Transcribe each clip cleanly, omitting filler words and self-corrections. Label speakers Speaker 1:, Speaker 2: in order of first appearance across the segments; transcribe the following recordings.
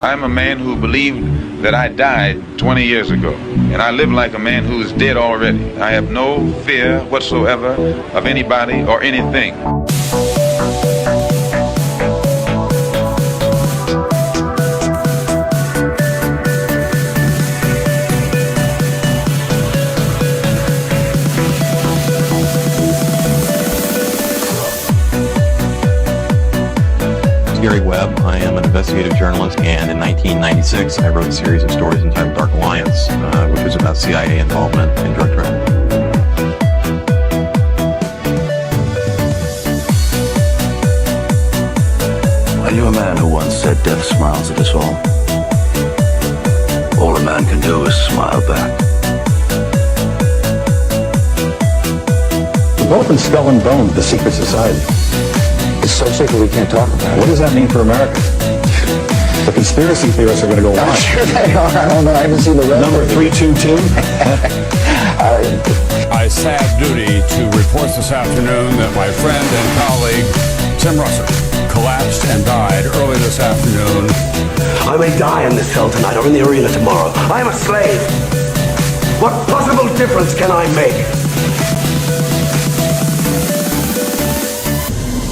Speaker 1: I'm a man who believed that I died 20 years ago, and I live like a man who is dead already. I have no fear whatsoever of anybody or anything.
Speaker 2: Gary Webb. I am an investigative journalist, and in 1996, I wrote a series of stories entitled Dark Alliance, which was about CIA involvement in drug trafficking.
Speaker 3: I knew a man who once said death smiles at us all. All a man can do is smile back.
Speaker 4: We've opened Skull and Bone, the secret society.
Speaker 3: It's so secret we can't talk about it.
Speaker 4: What does that mean for America? The conspiracy theorists are going to go
Speaker 3: I'm
Speaker 4: wild.
Speaker 3: sure they are. I don't know. I haven't seen the rest.
Speaker 4: Number 322.
Speaker 5: I sad duty to report this afternoon that my friend and colleague, Tim Russert, collapsed and died early this afternoon.
Speaker 3: I may die in this cell tonight or in the arena tomorrow. I am a slave. What possible difference can I make?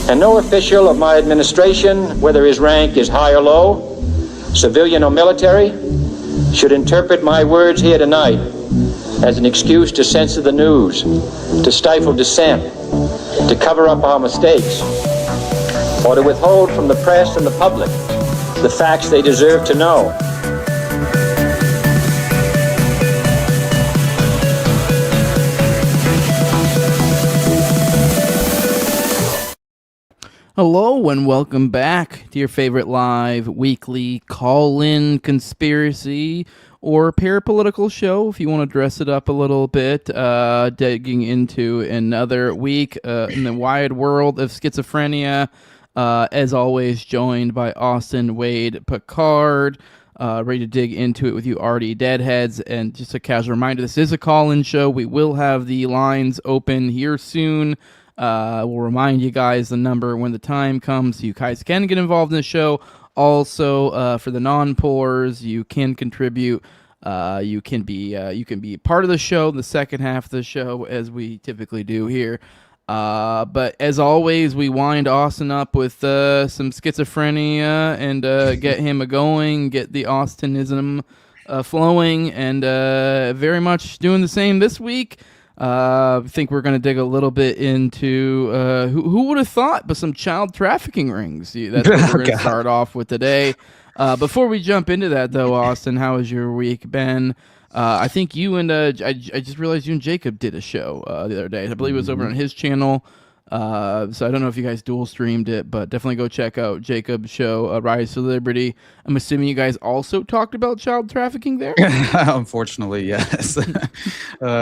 Speaker 6: And no official of my administration, whether his rank is high or low, civilian or military, should interpret my words here tonight as an excuse to censor the news, to stifle dissent, to cover up our mistakes, or to withhold from the press and the public the facts they deserve to know.
Speaker 7: Hello and welcome back to your favorite live weekly call-in conspiracy or parapolitical show, if you want to dress it up a little bit, digging into another week in the wide world of schizophrenia. As always, joined by Austin Picard, ready to dig into it with you already deadheads. And just a casual reminder, this is a call-in show. We will have the lines open here soon. We'll remind you guys the number when the time comes, so you guys can get involved in the show. Also, for the non-pollers, you can contribute. You can be part of the show, the second half of the show, as we typically do here. But as always, we wind Austin up with some schizophrenia and get him going, get the Austinism flowing, and very much doing the same this week. I think we're going to dig a little bit into who would have thought, but some child trafficking rings. That's what we're going to start off with today. Before we jump into that, though, Austin, how has your week been? I think you and I just realized you and Jacob did a show the other day. I believe it was over on his channel. So I don't know if you guys dual streamed it, but definitely go check out Jacob's show, Rise to Liberty. I'm assuming you guys also talked about child trafficking there?
Speaker 8: Unfortunately, yes.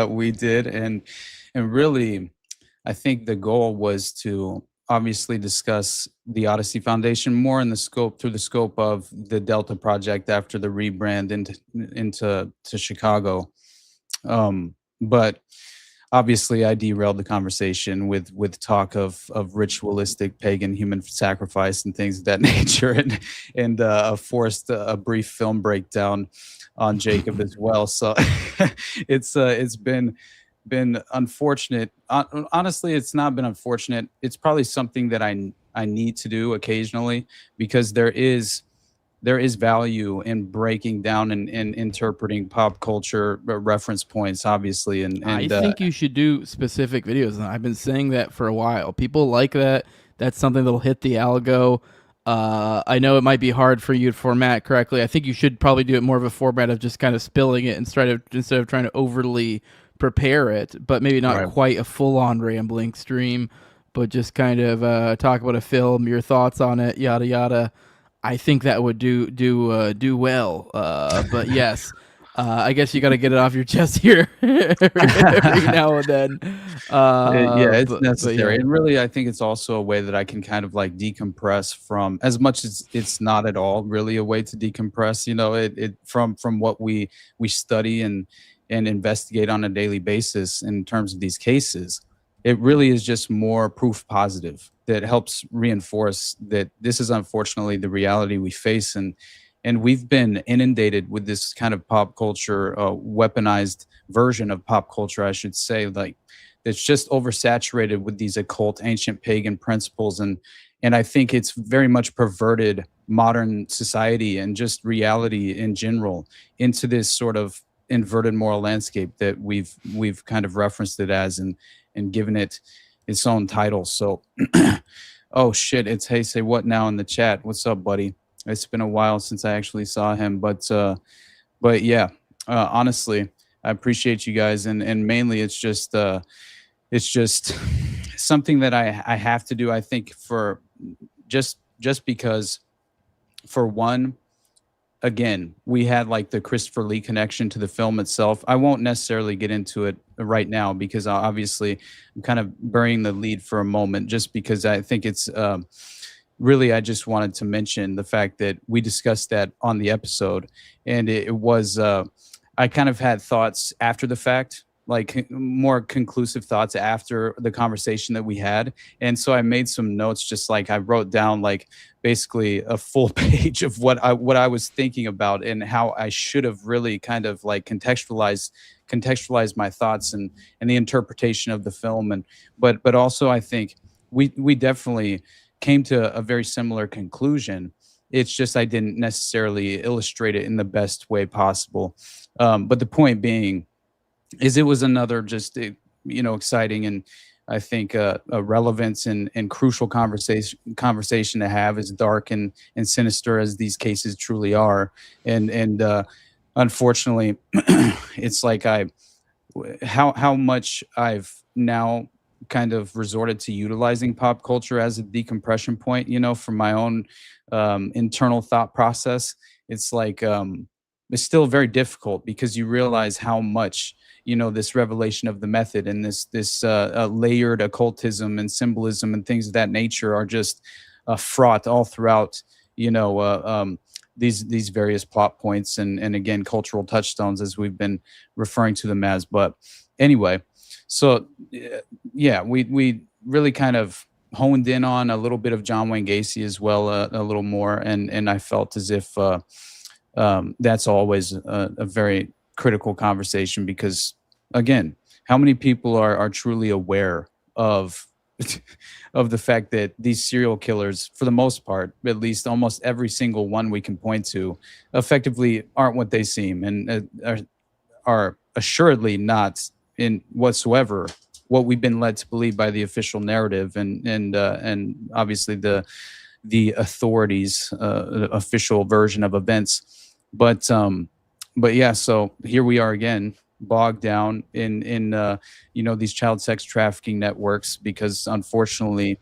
Speaker 8: We did. And really, I think the goal was to obviously discuss the Odyssey Foundation more in the scope, through the scope of the Delta Project after the rebrand into Chicago. But obviously, I derailed the conversation with talk of ritualistic pagan human sacrifice and things of that nature, and forced a brief film breakdown on Jacob as well. So it's been unfortunate. Honestly, it's not been unfortunate. It's probably something that I need to do occasionally, because there is value in breaking down and interpreting pop culture reference points, obviously. And I
Speaker 7: think you should do specific videos. And I've been saying that for a while. People like that. That's something that'll hit the algo. I know it might be hard for you to format correctly. I think you should probably do it more of a format of just kind of spilling it instead of trying to overly prepare it, but maybe not quite a full-on rambling stream, but just kind of talk about a film, your thoughts on it, yada yada. I think that would do well. But yes, I guess you got to get it off your chest here every now and then.
Speaker 8: It's necessary. And really, I think it's also a way that I can kind of like decompress from, as much as it's not at all really a way to decompress, it from what we study and investigate on a daily basis in terms of these cases. It really is just more proof positive that helps reinforce that this is unfortunately the reality we face, and And we've been inundated with this kind of pop culture, weaponized version of pop culture, I should say, like it's just oversaturated with these occult, ancient pagan principles. And I think it's very much perverted modern society and just reality in general into this sort of inverted moral landscape that we've kind of referenced it as, and given it its own title. So, oh shit, it's Hey Say What Now in the chat. What's up, buddy? It's been a while since I actually saw him, but yeah, honestly, I appreciate you guys, and mainly it's just something that I have to do. I think for just because, for one, again, we had like the Christopher Lee connection to the film itself. I won't necessarily get into it right now because obviously I'm kind of burying the lead for a moment, just because I think it's really, I just wanted to mention the fact that we discussed that on the episode, and it was I kind of had thoughts after the fact, like more conclusive thoughts after the conversation that we had. And so I made some notes, just like I wrote down like basically a full page of what I was thinking about and how I should have really kind of like contextualized my thoughts and the interpretation of the film. And but also I think we definitely came to a very similar conclusion. It's just I didn't necessarily illustrate it in the best way possible. But the point being is it was another just, exciting and I think a relevance and crucial conversation to have, as dark and sinister as these cases truly are. And unfortunately, it's like how much I've now kind of resorted to utilizing pop culture as a decompression point, from my own internal thought process. It's like it's still very difficult because you realize how much this revelation of the method and this layered occultism and symbolism and things of that nature are just fraught all throughout these various plot points and again cultural touchstones, as we've been referring to them as. But anyway, so yeah, we really kind of honed in on a little bit of John Wayne Gacy as well, a little more, and I felt as if that's always a very critical conversation, because again, how many people are truly aware of the fact that these serial killers, for the most part, at least almost every single one we can point to, effectively aren't what they seem, and are assuredly not in whatsoever what we've been led to believe by the official narrative and obviously the authorities' official version of events. But yeah, so here we are again, bogged down in these child sex trafficking networks, because unfortunately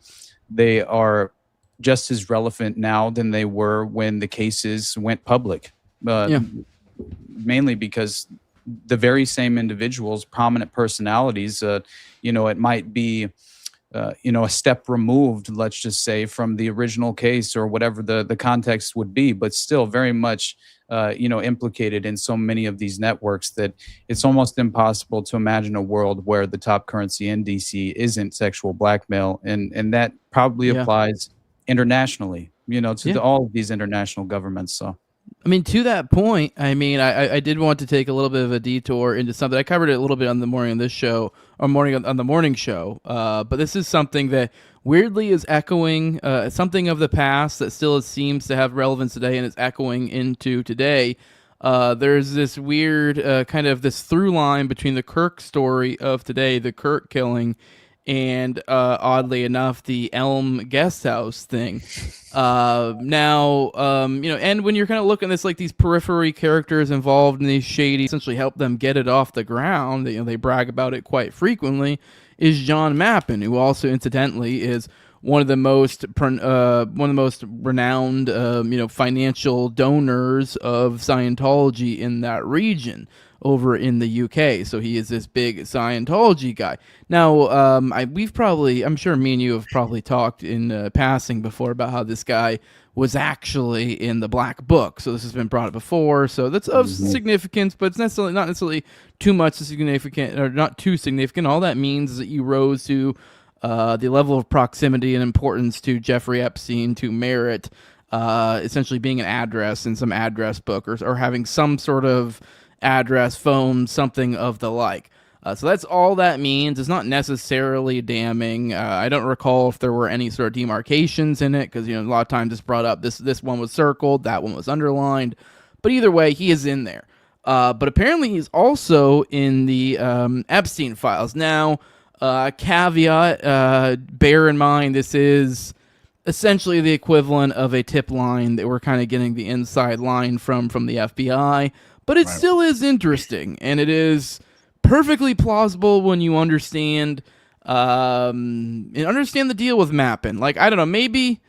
Speaker 8: they are just as relevant now than they were when the cases went public. Mainly because the very same individuals, prominent personalities, it might be a step removed, let's just say, from the original case or whatever the context would be, but still very much implicated in so many of these networks that it's almost impossible to imagine a world where the top currency in DC isn't sexual blackmail, and that probably applies internationally, to all of these international governments. So
Speaker 7: I mean, to that point, I did want to take a little bit of a detour into something. I covered it a little bit on the morning of this show, or morning on the morning show. But this is something that weirdly is echoing something of the past that still seems to have relevance today, and is echoing into today. There's this weird kind of this through line between the Kirk story of today, the Kirk killing, and oddly enough, the Elm guest house thing. And when you're kind of looking at this, like these periphery characters involved in these shady, essentially help them get it off the ground, they brag about it quite frequently, is John Mappin, who also incidentally is one of the most renowned financial donors of Scientology in that region over in the UK. So he is this big Scientology guy. Now, I'm sure me and you have probably talked in passing before about how this guy was actually in the Black Book. So this has been brought up before. So that's of significance, but it's not necessarily too much significant, or not too significant. All that means is that you rose to the level of proximity and importance to Jeffrey Epstein to merit essentially being an address in some address book, or having some sort of address, phone, something of the like. So that's all that means. It's not necessarily damning. I don't recall if there were any sort of demarcations in it, because a lot of times it's brought up this one was circled, that one was underlined. But either way, he is in there. But apparently he's also in the Epstein files. Now, caveat, bear in mind this is essentially the equivalent of a tip line that we're kind of getting the inside line from the FBI. But it still is interesting, and it is perfectly plausible when you understand the deal with mapping. Like, I don't know, maybe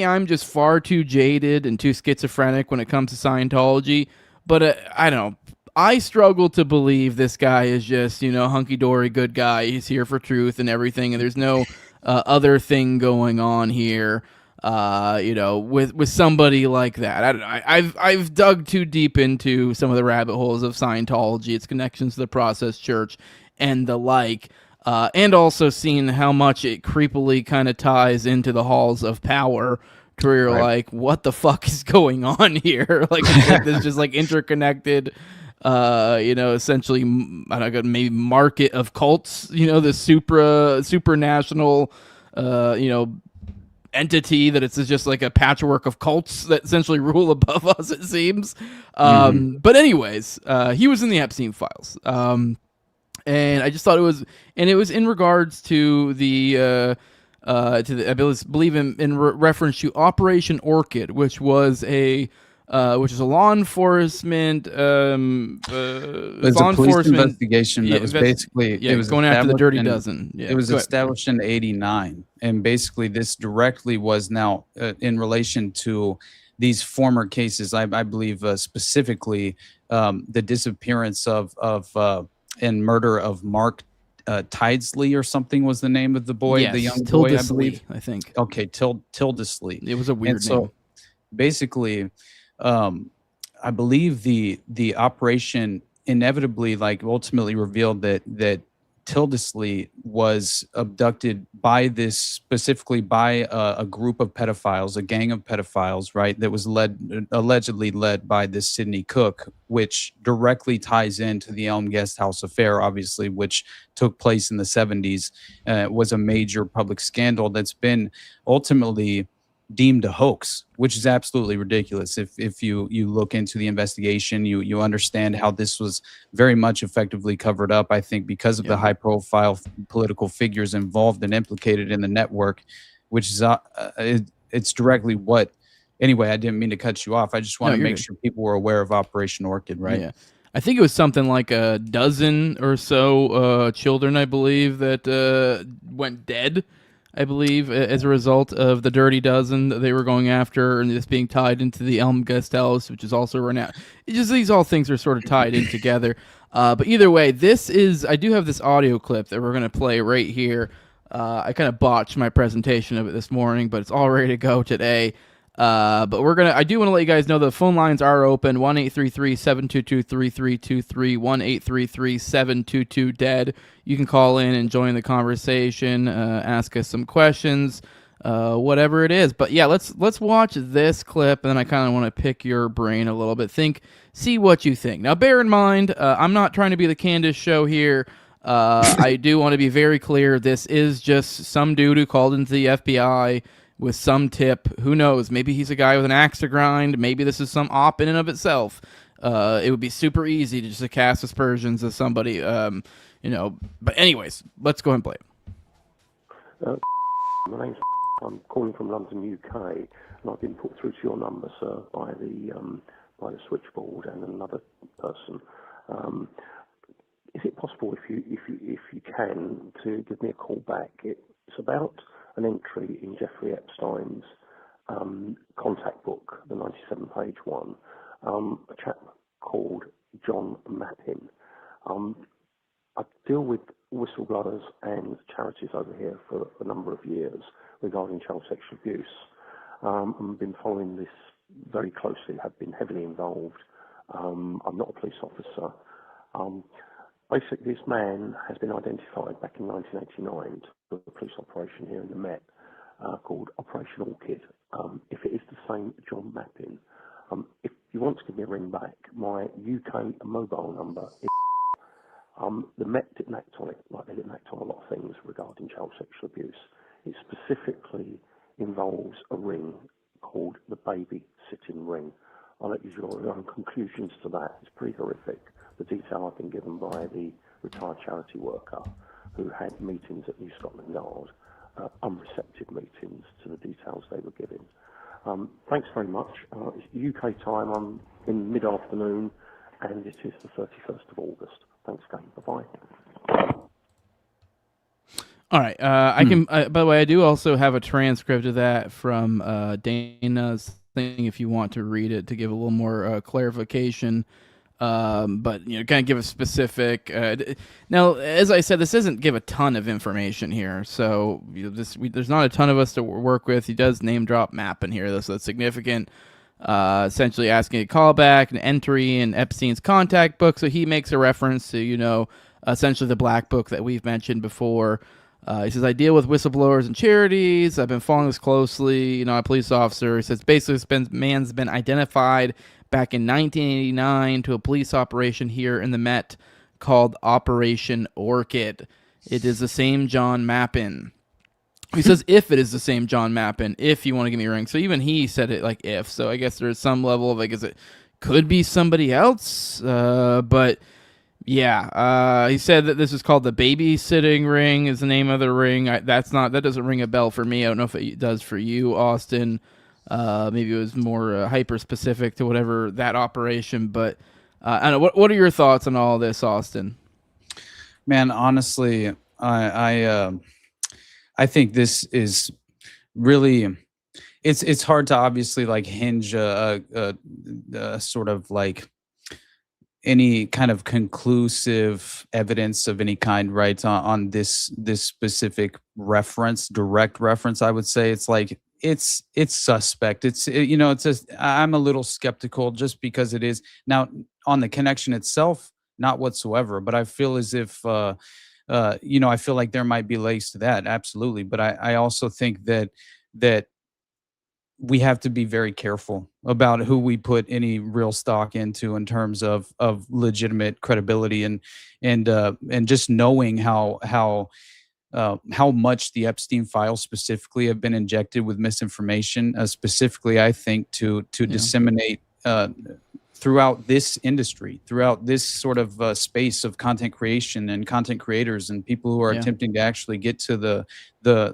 Speaker 7: I'm just far too jaded and too schizophrenic when it comes to Scientology, but I don't know. I struggle to believe this guy is just, hunky-dory good guy. He's here for truth and everything, and there's no other thing going on here. With somebody like that. I don't know. I've dug too deep into some of the rabbit holes of Scientology, its connections to the Process Church, and the like, and also seen how much it creepily kind of ties into the halls of power, to where you're like, what the fuck is going on here? Like, this just like interconnected, essentially, I don't know, maybe market of cults, the supranational, entity that it's just like a patchwork of cults that essentially rule above us, it seems. But anyways, he was in the Epstein files. And I just thought it was in regards to I believe in reference to Operation Orchid, which was a law enforcement
Speaker 8: investigation that was it was
Speaker 7: going after the Dirty Dozen.
Speaker 8: It was established in '89, and basically this directly was now in relation to these former cases. I believe specifically the disappearance of and murder of Mark Tidesley or something was the name of the boy,
Speaker 7: yes,
Speaker 8: the young boy, I believe.
Speaker 7: I think.
Speaker 8: Okay, Tildesley.
Speaker 7: It was a weird name.
Speaker 8: Basically, I believe the operation inevitably, ultimately revealed that Tildesley was abducted by specifically by a group of pedophiles, a gang of pedophiles, right? That was allegedly led by this Sidney Cook, which directly ties into the Elm Guest House affair, obviously, which took place in the 70s. Was a major public scandal that's been ultimately deemed a hoax, which is absolutely ridiculous. If you look into the investigation, you understand how this was very much effectively covered up, I think, because of the high profile political figures involved and implicated in the network, which is it's directly what. Anyway, I didn't mean to cut you off. I just want to make sure people were aware of Operation Orchid, right?
Speaker 7: Yeah. I think it was something like a dozen or so children, I believe, that went dead, I believe, as a result of the Dirty Dozen that they were going after, and this being tied into the Elm Guest House, which is also renowned. It's just these all things are sort of tied in together. But either way, I do have this audio clip that we're going to play right here. I kind of botched my presentation of it this morning, but it's all ready to go today. But I do want to let you guys know the phone lines are open, 1-833-722-3323, 1-833-722-DEAD. You can call in and join the conversation, ask us some questions, whatever it is. But yeah, let's watch this clip, and then I kind of want to pick your brain a little bit. See what you think. Now, bear in mind, I'm not trying to be the Candace show here. I do want to be very clear. This is just some dude who called into the FBI with some tip. Who knows? Maybe he's a guy with an axe to grind. Maybe this is some op in and of itself. It would be super easy to just cast aspersions of somebody, But anyways, let's go ahead and play it.
Speaker 9: My name's I'm calling from London, UK, and I've been put through to your number, sir, by the switchboard and another person. Is it possible, if you can, to give me a call back? It's about an entry in Jeffrey Epstein's contact book, the 97-page one, a chap called John Mappin. I deal with whistleblowers and charities over here for a number of years regarding child sexual abuse. I've been following this very closely, have been heavily involved. I'm not a police officer. Basically, this man has been identified back in 1989 for a police operation here in the Met. called Operation Orchid. If it is the same John Mappin, if you want to give me a ring back, my UK mobile number is the Met didn't act on it, like they didn't act on a lot of things regarding child sexual abuse. It specifically involves a ring called the baby sitting ring. I'll let you draw your own conclusions to that. It's pretty horrific, the detail I've been given by the retired charity worker who had meetings at New Scotland Yard, unreceptive meetings to the details they were giving. Thanks very much. It's UK time. I'm in mid-afternoon, and it is the 31st of August. Thanks again. Bye-bye.
Speaker 7: All right. I can. By the way, I do also have a transcript of that from Dana's thing. If you want to read it to give a little more clarification, but kind of give a specific. Now, as I said, this doesn't give a ton of information here, so there's not a ton of us to work with. He does name drop Mappin here, so that's significant. Essentially asking a callback, an entry in Epstein's contact book. So he makes a reference to essentially the black book that we've mentioned before. He says, I deal with whistleblowers and charities. I've been following this closely. A police officer. He says, basically, this man's been identified back in 1989 to a police operation here in the Met called Operation Orchid. It is the same John Mappin. He says, if it is the same John Mappin, if you want to give me a ring. So even he said it like if. So I guess there's some level of, it could be somebody else. But yeah, he said that this is called the babysitting ring is the name of the ring. That doesn't ring a bell for me. I don't know if it does for you, Austin. Maybe it was more hyper specific to whatever that operation. But I don't know. What are your thoughts on all this, Austin?
Speaker 8: Man, honestly, I think this is really, it's hard to obviously hinge a sort of any kind of conclusive evidence of any kind, right, on this specific direct reference. I would say it's suspect. I'm a little skeptical just because it is now on the connection itself, not whatsoever. But I feel as if I feel like there might be legs to that, absolutely. But I also think that we have to be very careful about who we put any real stock into in terms of legitimate credibility and just knowing how much the Epstein files specifically have been injected with misinformation, specifically I think to disseminate throughout this industry, throughout this sort of space of content creation and content creators and people who are attempting to actually get to the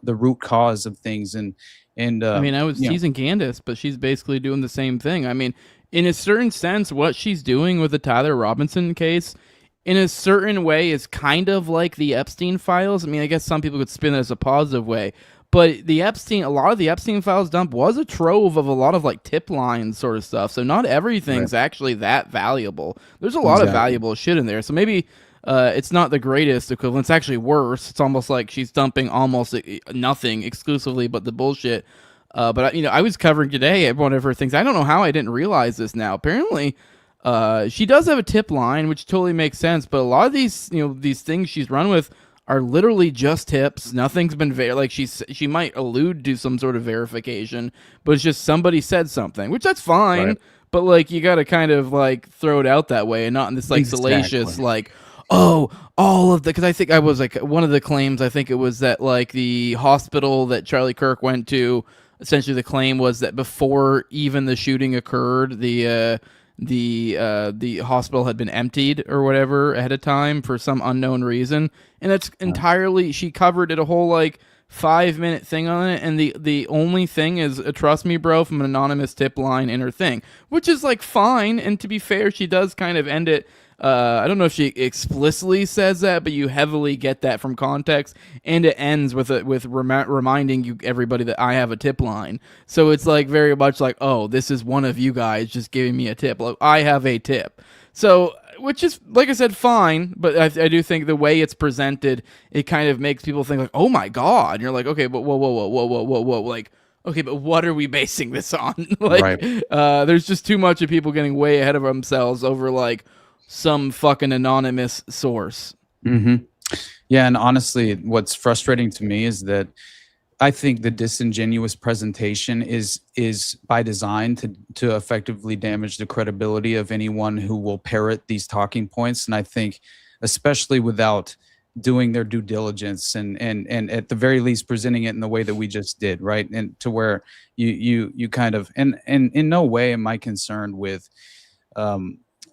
Speaker 8: root cause of things. And
Speaker 7: I was teasing Candace, but she's basically doing the same thing. I mean, in a certain sense, what she's doing with the Tyler Robinson case, in a certain way, is kind of like the Epstein files. I mean, I guess some people could spin it as a positive way, but a lot of the Epstein files dump was a trove of a lot of tip line sort of stuff. So not everything's actually that valuable. There's a lot of valuable shit in there. So maybe it's not the greatest equivalent. It's actually worse. It's almost like she's dumping almost nothing exclusively but the bullshit. But I was covering today one of her things. I don't know how I didn't realize this now. Apparently, she does have a tip line, which totally makes sense. But a lot of these, these things she's run with are literally just tips. Nothing's been she might allude to some sort of verification, but it's just somebody said something, which that's fine. Right. But you got to kind of throw it out that way and not in this salacious all of the, because I think I was one of the claims, I think it was that the hospital that Charlie Kirk went to, essentially the claim was that before even the shooting occurred, the hospital had been emptied or whatever ahead of time for some unknown reason. And that's entirely, she covered it a whole 5-minute thing on it, and the only thing is a trust me bro from an anonymous tip line in her thing, which is fine. And to be fair, she does kind of end it. I don't know if she explicitly says that, but you heavily get that from context, and it ends with reminding everybody that I have a tip line. So it's very much oh, this is one of you guys just giving me a tip. I have a tip. So, which is, like I said, fine, but I do think the way it's presented, it kind of makes people think oh my God. And you're okay, but whoa. Okay, but what are we basing this on?
Speaker 8: Right.
Speaker 7: There's just too much of people getting way ahead of themselves over some fucking anonymous source.
Speaker 8: Mm-hmm. Yeah, and honestly, what's frustrating to me is that I think the disingenuous presentation is by design to effectively damage the credibility of anyone who will parrot these talking points. And I think, especially without doing their due diligence and at the very least presenting it in the way that we just did, right? And to where you kind of, and in no way am I concerned with,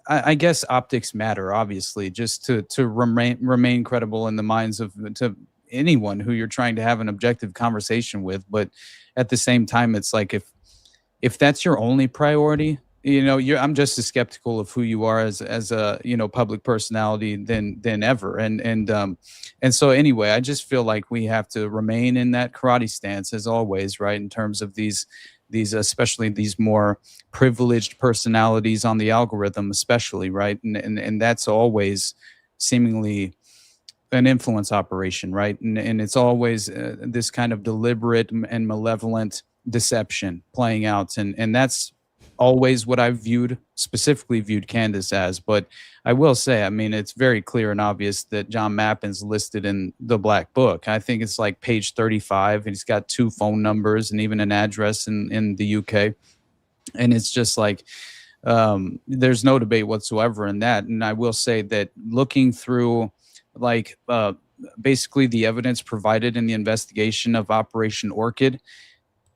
Speaker 8: I guess optics matter, obviously, just to remain credible in the minds of to anyone who you're trying to have an objective conversation with. But at the same time, it's like if that's your only priority, I'm just as skeptical of who you are as a public personality than ever. And so anyway, I just feel like we have to remain in that karate stance as always, right? In terms of these especially these more privileged personalities on the algorithm, especially, right? And that's always seemingly an influence operation, right? And it's always this kind of deliberate and malevolent deception playing out, and that's always what I've specifically viewed Candace as. But I will say, I mean, it's very clear and obvious that John Mappin's listed in the Black Book. I think it's like page 35, and he's got 2 phone numbers and even an address in the UK. And it's just like, there's no debate whatsoever in that. And I will say that looking through basically the evidence provided in the investigation of Operation Orchid,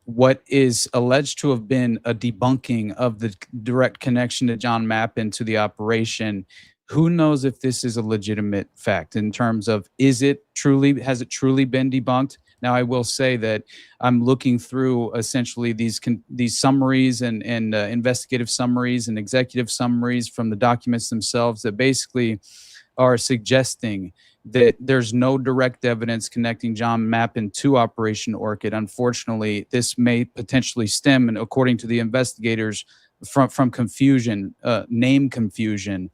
Speaker 8: what is alleged to have been a debunking of the direct connection to John Mappin to the operation, who knows if this is a legitimate fact in terms of has it truly been debunked? Now, I will say that I'm looking through essentially these summaries and investigative summaries and executive summaries from the documents themselves that basically are suggesting that there's no direct evidence connecting John Mappin to Operation Orchid. Unfortunately, this may potentially stem, and according to the investigators, from confusion, name confusion,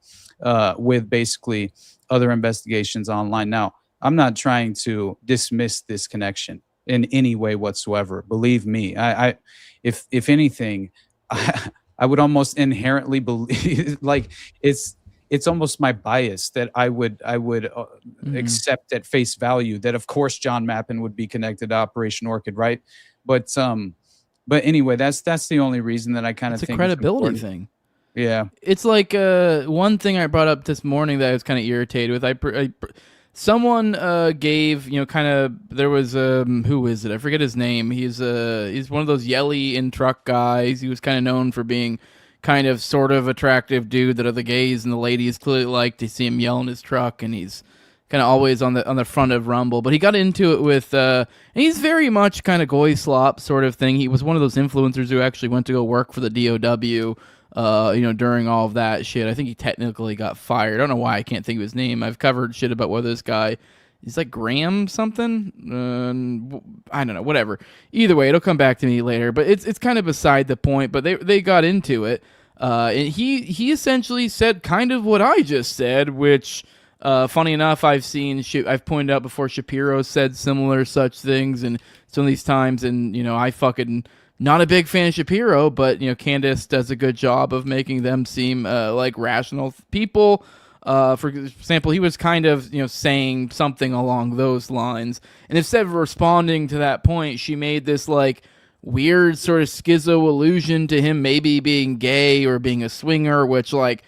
Speaker 8: with basically other investigations online. Now, I'm not trying to dismiss this connection in any way whatsoever. Believe me, if anything, I would almost inherently believe, like it's almost my bias that I would accept at face value that of course John Mappin would be connected to Operation Orchid, right? But anyway, that's the only reason that I kind of think
Speaker 7: it's a credibility thing.
Speaker 8: Yeah,
Speaker 7: it's like one thing I brought up this morning that I was kind of irritated with. Someone gave, there was who is it? I forget his name. He's one of those yelly in truck guys. He was kind of known for being kind of sort of attractive dude that the gays and the ladies clearly like to see him yell in his truck, and he's kind of always on the front of Rumble. But he got into it with and he's very much kind of goy slop sort of thing. He was one of those influencers who actually went to go work for the DOW during all of that shit. I think he technically got fired. I don't know why I can't think of his name. I've covered shit about whether this guy, he's like Graham something. I don't know, whatever. Either way, it'll come back to me later. But it's kind of beside the point. But they got into it. And he essentially said kind of what I just said, which, funny enough, I've pointed out before Shapiro said similar such things, and some of these times, and I fucking not a big fan of Shapiro, but Candace does a good job of making them seem like rational people. For example, he was kind of saying something along those lines, and instead of responding to that point, she made this like weird sort of schizo allusion to him maybe being gay or being a swinger, which like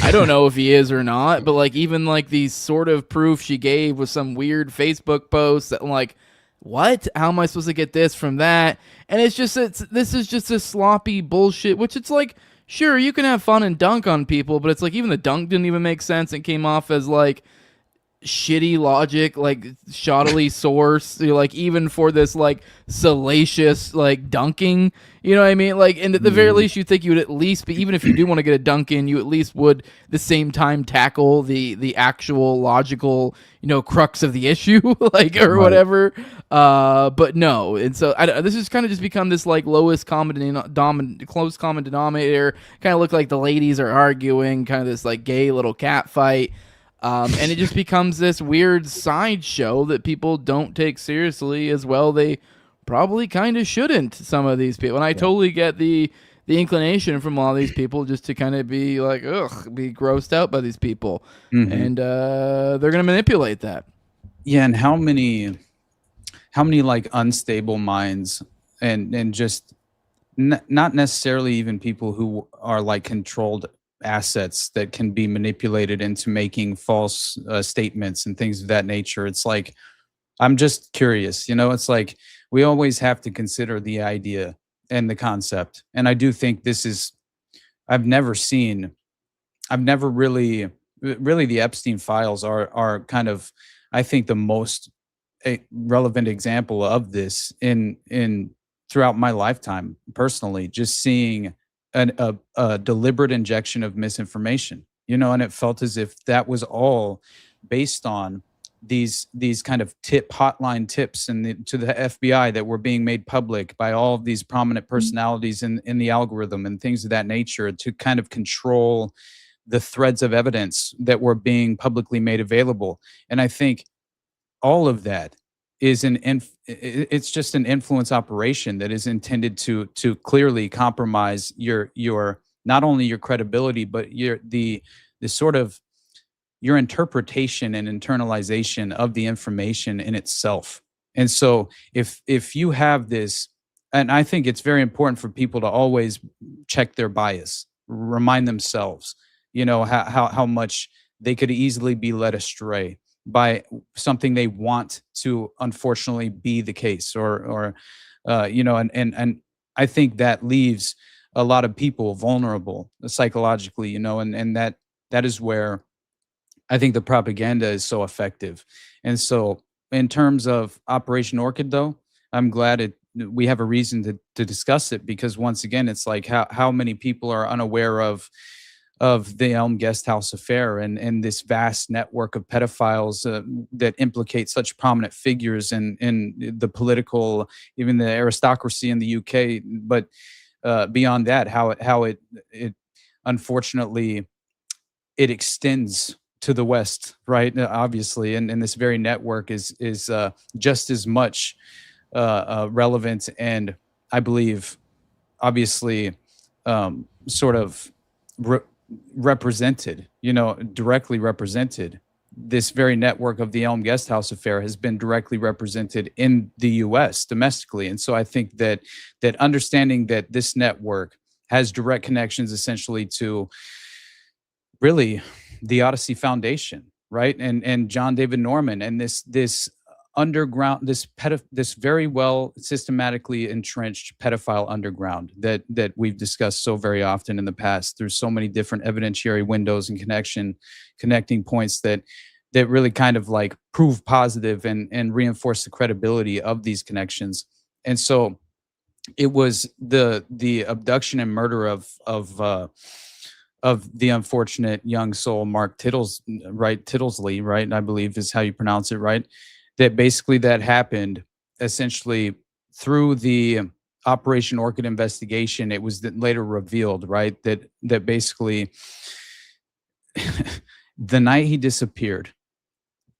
Speaker 7: I don't know if he is or not, but like even like these sort of proof she gave was some weird Facebook post that like, what? How am I supposed to get this from that? And this is just a sloppy bullshit, which it's like, sure, you can have fun and dunk on people, but it's like even the dunk didn't even make sense. It came off as like shitty logic, like shoddily source, like even for this like salacious like dunking, you know what I mean? Like, and at the very least, you think you would at least be, even if you do want to get a dunk in, you at least would the same time tackle the actual logical crux of the issue, like or whatever. But no, and so this has kind of just become this like close common denominator. Kind of look like the ladies are arguing, kind of this like gay little cat fight. And it just becomes this weird sideshow that people don't take seriously as well. They probably kind of shouldn't, some of these people. And I totally get the inclination from a lot of these people just to kind of be like, be grossed out by these people. Mm-hmm. And they're going to manipulate that.
Speaker 8: Yeah, and how many like unstable minds and just not necessarily even people who are like controlled assets that can be manipulated into making false statements and things of that nature. It's like, I'm just curious, it's like we always have to consider the idea and the concept. And I do think this is, I've never really the Epstein files are kind of, I think, the most relevant example of this in throughout my lifetime personally, just seeing a deliberate injection of misinformation, and it felt as if that was all based on these kind of hotline tips to the FBI that were being made public by all of these prominent personalities in the algorithm and things of that nature to kind of control the threads of evidence that were being publicly made available. And I think all of that is it's just an influence operation that is intended to clearly compromise your not only your credibility, but the sort of your interpretation and internalization of the information in itself. And so if you have this, and I think it's very important for people to always check their bias, remind themselves, how much they could easily be led astray by something they want to unfortunately be the case, or and I think that leaves a lot of people vulnerable psychologically, and that is where I think the propaganda is so effective. And so in terms of Operation Orchid, though, I'm glad we have a reason to discuss it, because once again, it's like how many people are unaware of the Elm Guest House affair and this vast network of pedophiles that implicate such prominent figures in the political, even the aristocracy in the UK. But beyond that, how it unfortunately it extends to the West, right? Obviously, and this very network is just as much relevant, and I believe, obviously, sort of represented, directly represented. This very network of the Elm Guest House affair has been directly represented in the U.S. domestically, and so I think that understanding that this network has direct connections, essentially, to really the Odyssey Foundation, right, and John David Norman, and this underground, this very well systematically entrenched pedophile underground that we've discussed so very often in the past through so many different evidentiary windows and connecting points that really kind of like prove positive and reinforce the credibility of these connections. And so it was the abduction and murder of the unfortunate young soul, Mark Tittlesley, right? I believe is how you pronounce it, right? That basically that happened essentially through the Operation Orchid investigation. It was later revealed, right, that basically the night he disappeared,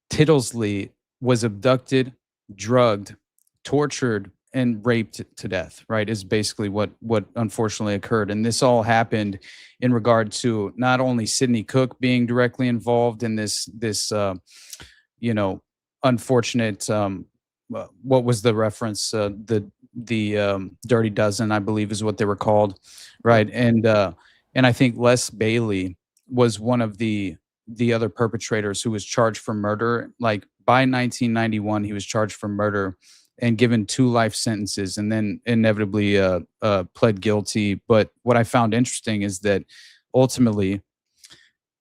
Speaker 8: Tittlesley was abducted, drugged, tortured, and raped to death, right, is basically what unfortunately occurred. And this all happened in regard to not only Sidney Cook being directly involved in this unfortunate, what was the reference? The Dirty Dozen, I believe, is what they were called, right? And I think Les Bailey was one of the other perpetrators who was charged for murder. Like by 1991, he was charged for murder and given 2 life sentences, and then inevitably pled guilty. But what I found interesting is that ultimately,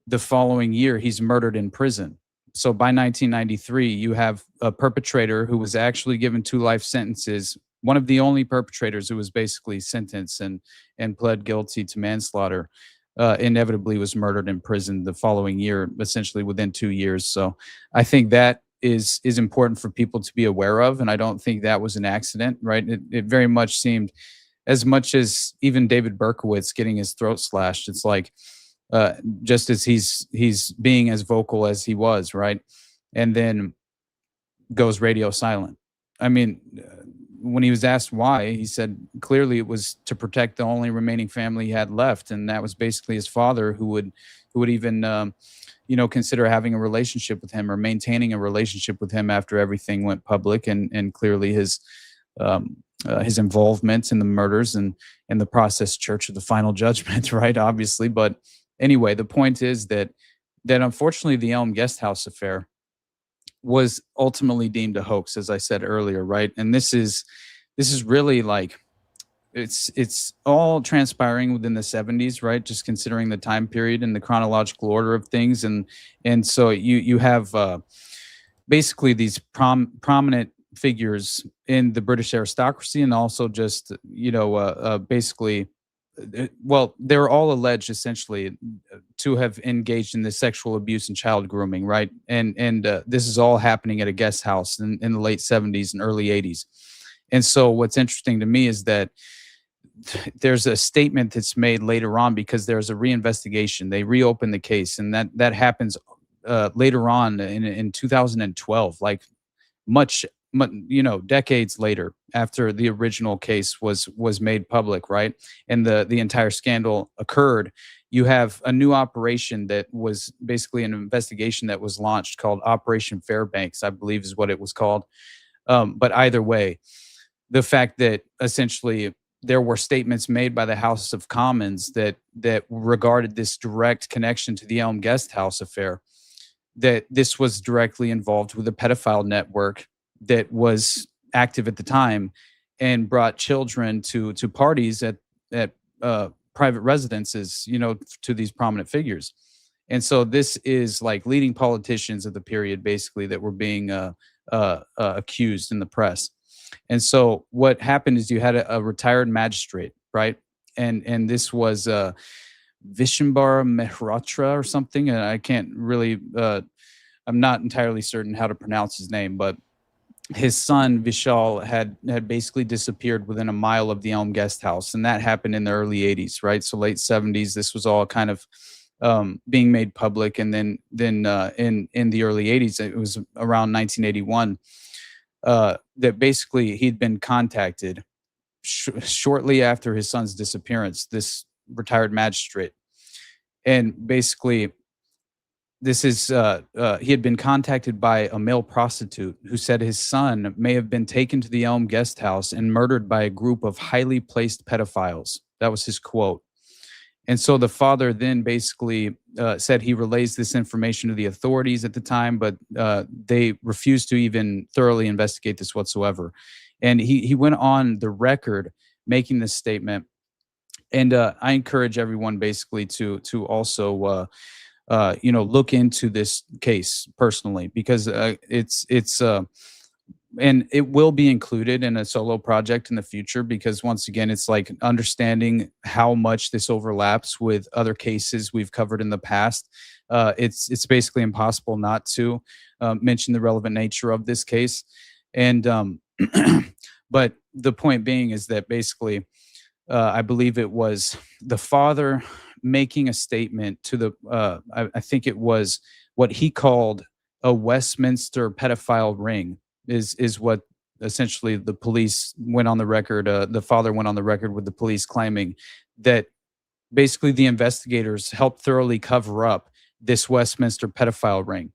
Speaker 8: the following year, he's murdered in prison. So by 1993, you have a perpetrator who was actually given 2 life sentences, one of the only perpetrators who was basically sentenced and pled guilty to manslaughter, inevitably was murdered in prison the following year, essentially within 2 years. So I think that is important for people to be aware of, and I don't think that was an accident, right? It very much seemed, as much as even David Berkowitz getting his throat slashed, it's like just as he's being as vocal as he was, right, and then goes radio silent. I mean, when he was asked why, he said clearly it was to protect the only remaining family he had left, and that was basically his father, who would even consider having a relationship with him or maintaining a relationship with him after everything went public, and clearly his involvement in the murders and the process church of the final judgment, right? Obviously, but anyway, the point is that unfortunately the Elm Guest House affair was ultimately deemed a hoax, as I said earlier, right? And this is really like it's all transpiring within the 70s, right? Just considering the time period and the chronological order of things, and so you have basically these prominent figures in the British aristocracy, and also just basically, well, they're all alleged essentially to have engaged in this sexual abuse and child grooming, right? And this is all happening at a guest house in the late 70s and early 80s. And so what's interesting to me is that there's a statement that's made later on, because there's a reinvestigation. They reopen the case, and that happens later on in 2012, like much decades later, after the original case was made public, right? And the entire scandal occurred. You have a new operation that was basically an investigation that was launched called Operation Fairbanks, I believe is what it was called. But either way, the fact that essentially there were statements made by the House of Commons that regarded this direct connection to the Elm Guest House affair, that this was directly involved with a pedophile network that was active at the time and brought children to parties at private residences, to these prominent figures. And so this is like leading politicians of the period, basically, that were being accused in the press. And so what happened is you had a retired magistrate, right? And this was Vishambara Mehrotra or something. And I can't really, I'm not entirely certain how to pronounce his name, but his son Vishal had basically disappeared within a mile of the Elm Guest House, and that happened in the early 80s, right? So late 70s, this was all kind of being made public, and then in the early 80s, it was around 1981 that basically he'd been contacted shortly after his son's disappearance, this retired magistrate, and basically this is he had been contacted by a male prostitute who said his son may have been taken to the Elm Guest House and murdered by a group of highly placed pedophiles. That was his quote. And so the father then basically said he relays this information to the authorities at the time, but they refused to even thoroughly investigate this whatsoever. And he went on the record making this statement. And I encourage everyone basically to also look into this case personally, because it's and it will be included in a solo project in the future, because once again, it's like understanding how much this overlaps with other cases we've covered in the past. It's basically impossible not to mention the relevant nature of this case. And but the point being is that basically, I believe it was the father making a statement to the, I think it was what he called a Westminster pedophile ring, is what essentially the police went on the record. The father went on the record with the police claiming that basically the investigators helped thoroughly cover up this Westminster pedophile ring.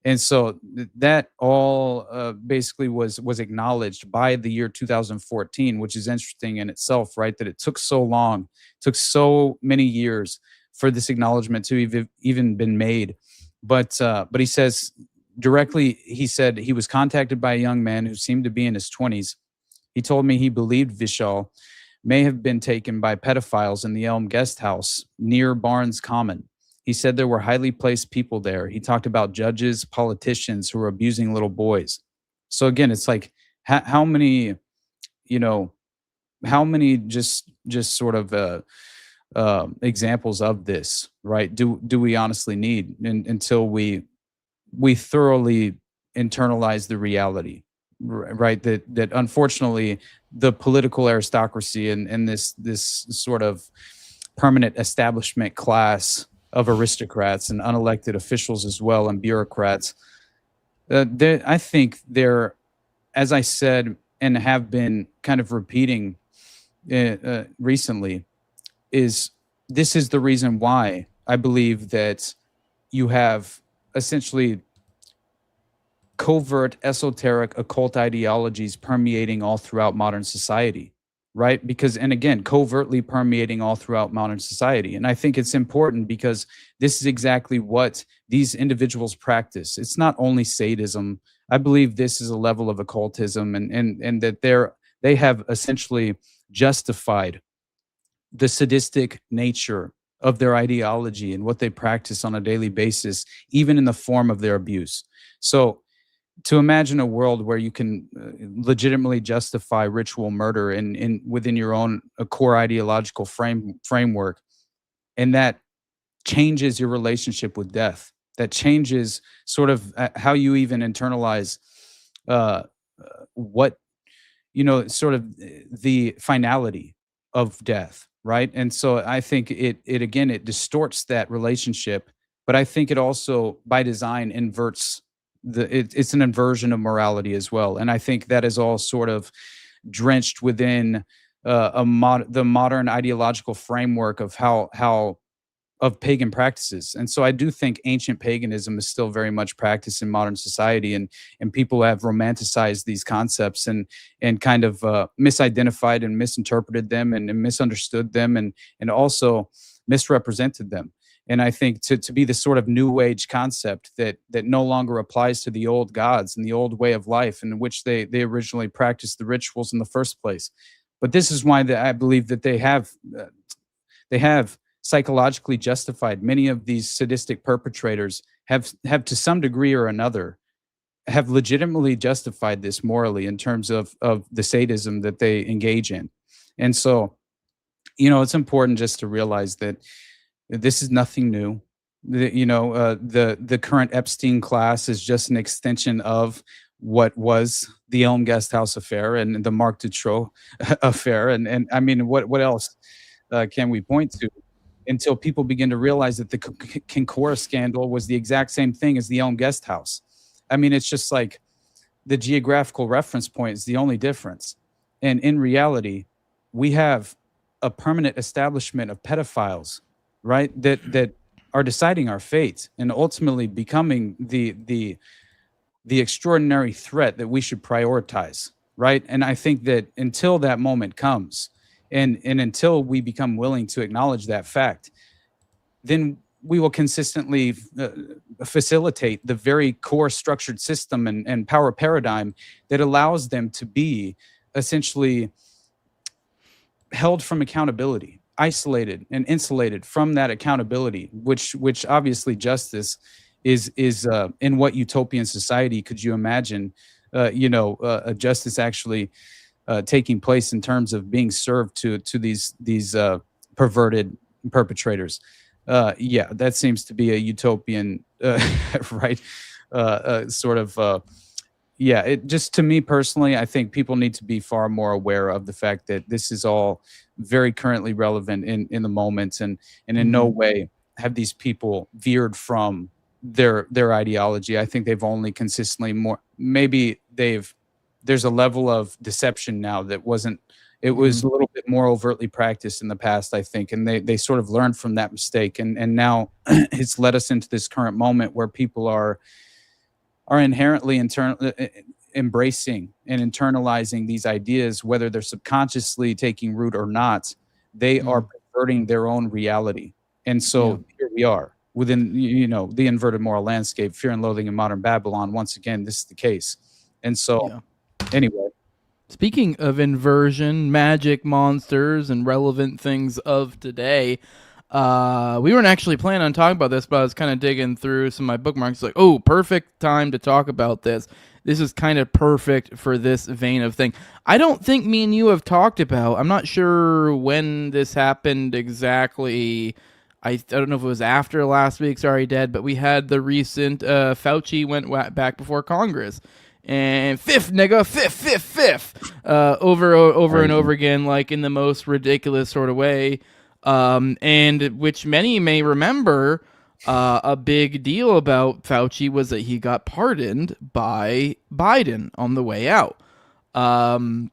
Speaker 8: And so that all basically was acknowledged by the year 2014, which is interesting in itself, right? That it took so long, took so many years for this acknowledgement to have even been made. But he says directly, he said he was contacted by a young man who seemed to be in his 20s. He told me he believed Vishal may have been taken by pedophiles in the Elm Guest House near Barnes Common. He said there were highly placed people there. He talked about judges, politicians who were abusing little boys. So again, it's like how many just sort of examples of this, right? Do we honestly need until we thoroughly internalize the reality, right? That unfortunately the political aristocracy and this sort of permanent establishment class of aristocrats and unelected officials as well, and bureaucrats, I think they're, as I said and have been kind of repeating recently is this is the reason why I believe that you have essentially covert, esoteric, occult ideologies permeating all throughout modern society, right? Because, and again, covertly permeating all throughout modern society. And I think it's important because this is exactly what these individuals practice. It's not only sadism. I believe this is a level of occultism, and that they have essentially justified the sadistic nature of their ideology and what they practice on a daily basis, even in the form of their abuse. So to imagine a world where you can legitimately justify ritual murder in within your own core ideological framework, and that changes your relationship with death, that changes sort of how you even internalize what, sort of the finality of death, right? And so I think it distorts that relationship, but I think it also by design inverts it's an inversion of morality as well. And I think that is all sort of drenched within the modern ideological framework of how of pagan practices. And so I do think ancient paganism is still very much practiced in modern society, and people have romanticized these concepts and kind of misidentified and misinterpreted them and misunderstood them and also misrepresented them. And I think to be the sort of new age concept that no longer applies to the old gods and the old way of life in which they originally practiced the rituals in the first place. But this is why I believe that they have psychologically justified. Many of these sadistic perpetrators have to some degree or another have legitimately justified this morally in terms of the sadism that they engage in. And so, it's important just to realize that this is nothing new. The current Epstein class is just an extension of what was the Elm Guest House affair and the Marc Dutroux affair. And I mean, what else can we point to until people begin to realize that the Kincora scandal was the exact same thing as the Elm Guest House? I mean, it's just like the geographical reference point is the only difference. And in reality, we have a permanent establishment of pedophiles, right, that are deciding our fate and ultimately becoming the extraordinary threat that we should prioritize, right? And I think that until that moment comes, and until we become willing to acknowledge that fact, then we will consistently facilitate the very core structured system and power paradigm that allows them to be essentially held from accountability, isolated and insulated from that accountability, which obviously justice is in what utopian society could you imagine a justice actually taking place in terms of being served to these perverted perpetrators? That seems to be a utopian right sort of it just, to me personally, I think people need to be far more aware of the fact that this is all very currently relevant in the moment, and in no way have these people veered from their ideology. I think they've only consistently there's a level of deception now that wasn't, it was a little bit more overtly practiced in the past, I think, and they sort of learned from that mistake, and now it's led us into this current moment where people are inherently embracing and internalizing these ideas, whether they're subconsciously taking root or not. They are perverting their own reality. And so here we are within, the inverted moral landscape, Fear and Loathing in Modern Babylon. Once again, this is the case. And so anyway.
Speaker 7: Speaking of inversion, magic, monsters, and relevant things of today, we weren't actually planning on talking about this, but I was kind of digging through some of my bookmarks, like, oh, perfect time to talk about this. This is kind of perfect for this vein of thing. I don't think me and you have talked about, I'm not sure when this happened exactly. I don't know if it was after last week's Sorry Dead, but we had the recent Fauci went back before Congress. And fifth, over and over again, like in the most ridiculous sort of way. And which many may remember, a big deal about Fauci was that he got pardoned by Biden on the way out. And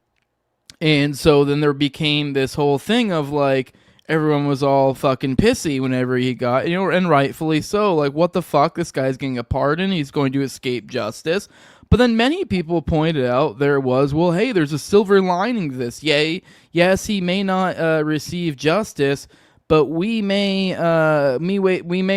Speaker 7: so then there became this whole thing of like, everyone was all fucking pissy whenever he got, and rightfully so. Like, what the fuck? This guy's getting a pardon. He's going to escape justice. But then many people pointed out well, hey, there's a silver lining to this. Yes, he may not receive justice, but we may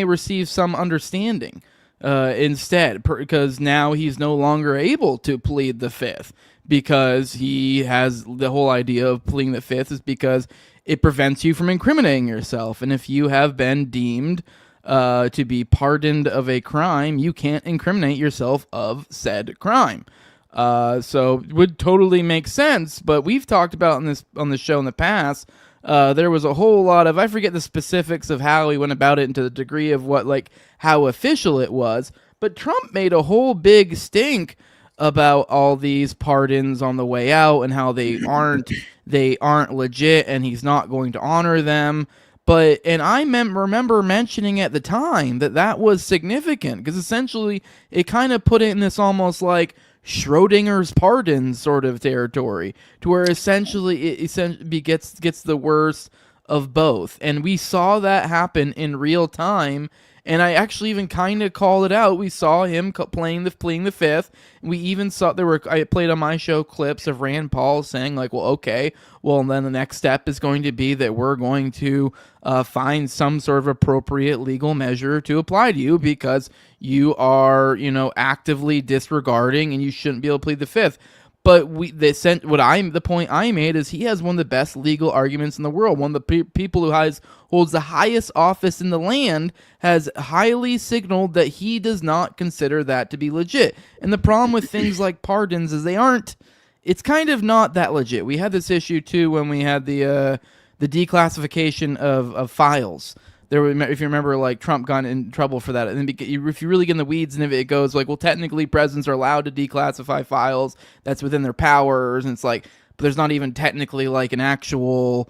Speaker 7: receive some understanding instead, because now he's no longer able to plead the fifth, because he has the whole idea of pleading the fifth is because it prevents you from incriminating yourself. And if you have been deemed to be pardoned of a crime, you can't incriminate yourself of said crime. So it would totally make sense. But we've talked about on the show in the past, there was a whole lot of, I forget the specifics of how he went about it and to the degree of how official it was. But Trump made a whole big stink about all these pardons on the way out and how they aren't legit and he's not going to honor them. And I remember mentioning at the time that was significant, because essentially it kind of put it in this almost like Schrodinger's pardon sort of territory, to where essentially it gets the worst of both. And we saw that happen in real time. And I actually even kind of called it out. We saw him pleading the fifth. We even saw I played on my show clips of Rand Paul saying like, well, okay, well, then the next step is going to be that we're going to find some sort of appropriate legal measure to apply to you because you are, actively disregarding and you shouldn't be able to plead the fifth. But the point I made is he has one of the best legal arguments in the world. One of the people who holds the highest office in the land has highly signaled that he does not consider that to be legit. And the problem with things like pardons is it's kind of not that legit. We had this issue too when we had the declassification of files. If you remember, like, Trump got in trouble for that. And if you really get in the weeds, and if it goes like, well, technically presidents are allowed to declassify files. That's within their powers. And it's like, but there's not even technically like an actual,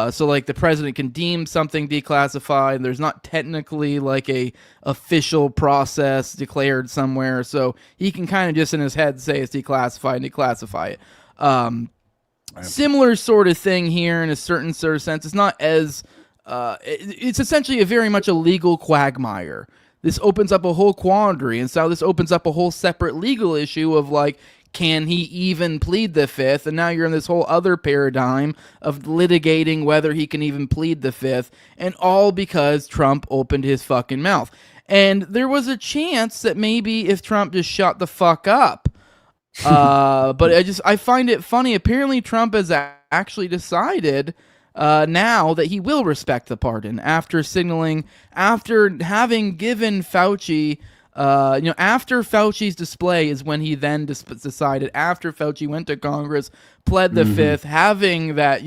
Speaker 7: so like the president can deem something declassified. And there's not technically like a official process declared somewhere. So he can kind of just in his head say it's declassified and declassify it. Similar sort of thing here in a certain sort of sense. It's not as... it's essentially very much a legal quagmire. This opens up a whole quandary, and so this opens up a whole separate legal issue of like, can he even plead the fifth? And now you're in this whole other paradigm of litigating whether he can even plead the fifth, and all because Trump opened his fucking mouth. And there was a chance that maybe if Trump just shut the fuck up, but I find it funny. Apparently Trump has actually decided now that he will respect the pardon after having given Fauci, after Fauci's display is when he then decided, after Fauci went to Congress, pled the fifth, having that,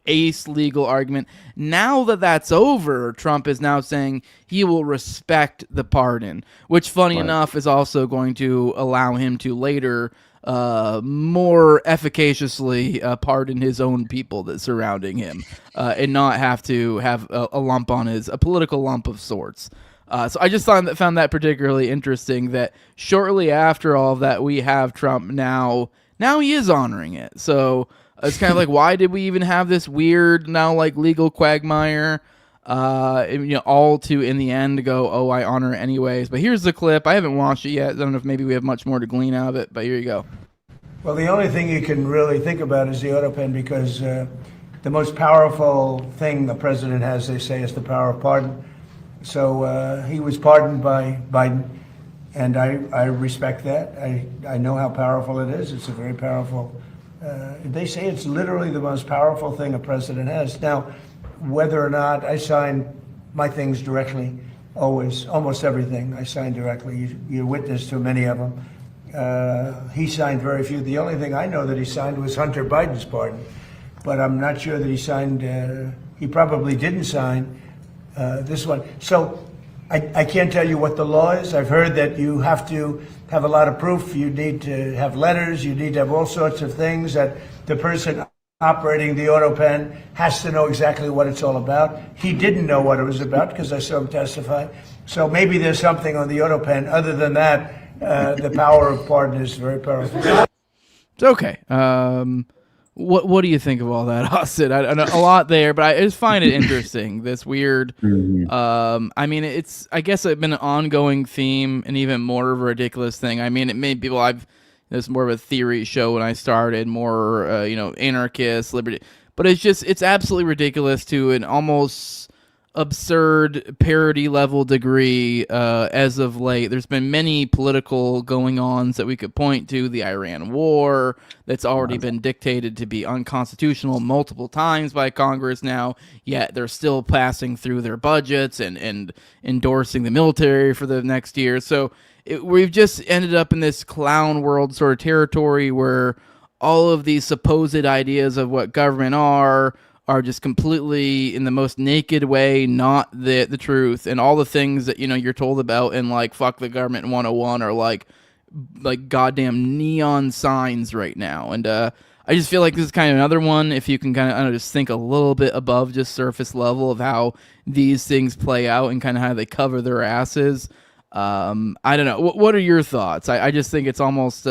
Speaker 7: ace legal argument. Now that that's over, Trump is now saying he will respect the pardon, which funny enough is also going to allow him to later more efficaciously pardon his own people that surrounding him, and not have to have a lump on a political lump of sorts. So I just found that particularly interesting that shortly after all of that, we have Trump now he is honoring it. So it's kind of like, why did we even have this weird now like legal quagmire? All to in the end go, oh, I honor it anyways. But here's the clip. I haven't watched it yet. I don't know if maybe we have much more to glean out of it, but here you go.
Speaker 10: Well, the only thing you can really think about is the autopen, because the most powerful thing the president has, they say, is the power of pardon. So he was pardoned by Biden, and I respect that. I know how powerful it is. It's a very powerful, they say it's literally the most powerful thing a president has. Now, whether or not I sign my things directly, almost everything I sign directly. You're witness to many of them. He signed very few. The only thing I know that he signed was Hunter Biden's pardon, but I'm not sure that he signed, he probably didn't sign this one. So I can't tell you what the law is. I've heard that you have to have a lot of proof. You need to have letters. You need to have all sorts of things that the person operating the autopen has to know exactly what it's all about. He didn't know what it was about because I saw him testify. So maybe there's something on the autopen. Other than that, the power of pardon is very powerful.
Speaker 7: It's okay. What do you think of all that, Austin? I know a lot there, but I just find it interesting. This weird. I mean, I guess it's been an ongoing theme and even more of a ridiculous thing. I mean, it made people. It's more of a theory show when I started, more anarchist, liberty, but it's absolutely ridiculous to an almost absurd parody level degree as of late. There's been many political going-ons that we could point to. The Iran war that's already been dictated to be unconstitutional multiple times by Congress now, yet they're still passing through their budgets and endorsing the military for the next year. So we've just ended up in this clown world sort of territory where all of these supposed ideas of what government are just completely in the most naked way, not the truth, and all the things that you're told about in like Fuck the Government 101 are like goddamn neon signs right now. And I just feel like this is kind of another one, if you can kind of just think a little bit above just surface level of how these things play out and kind of how they cover their asses. I don't know. What are your thoughts? I just think it's almost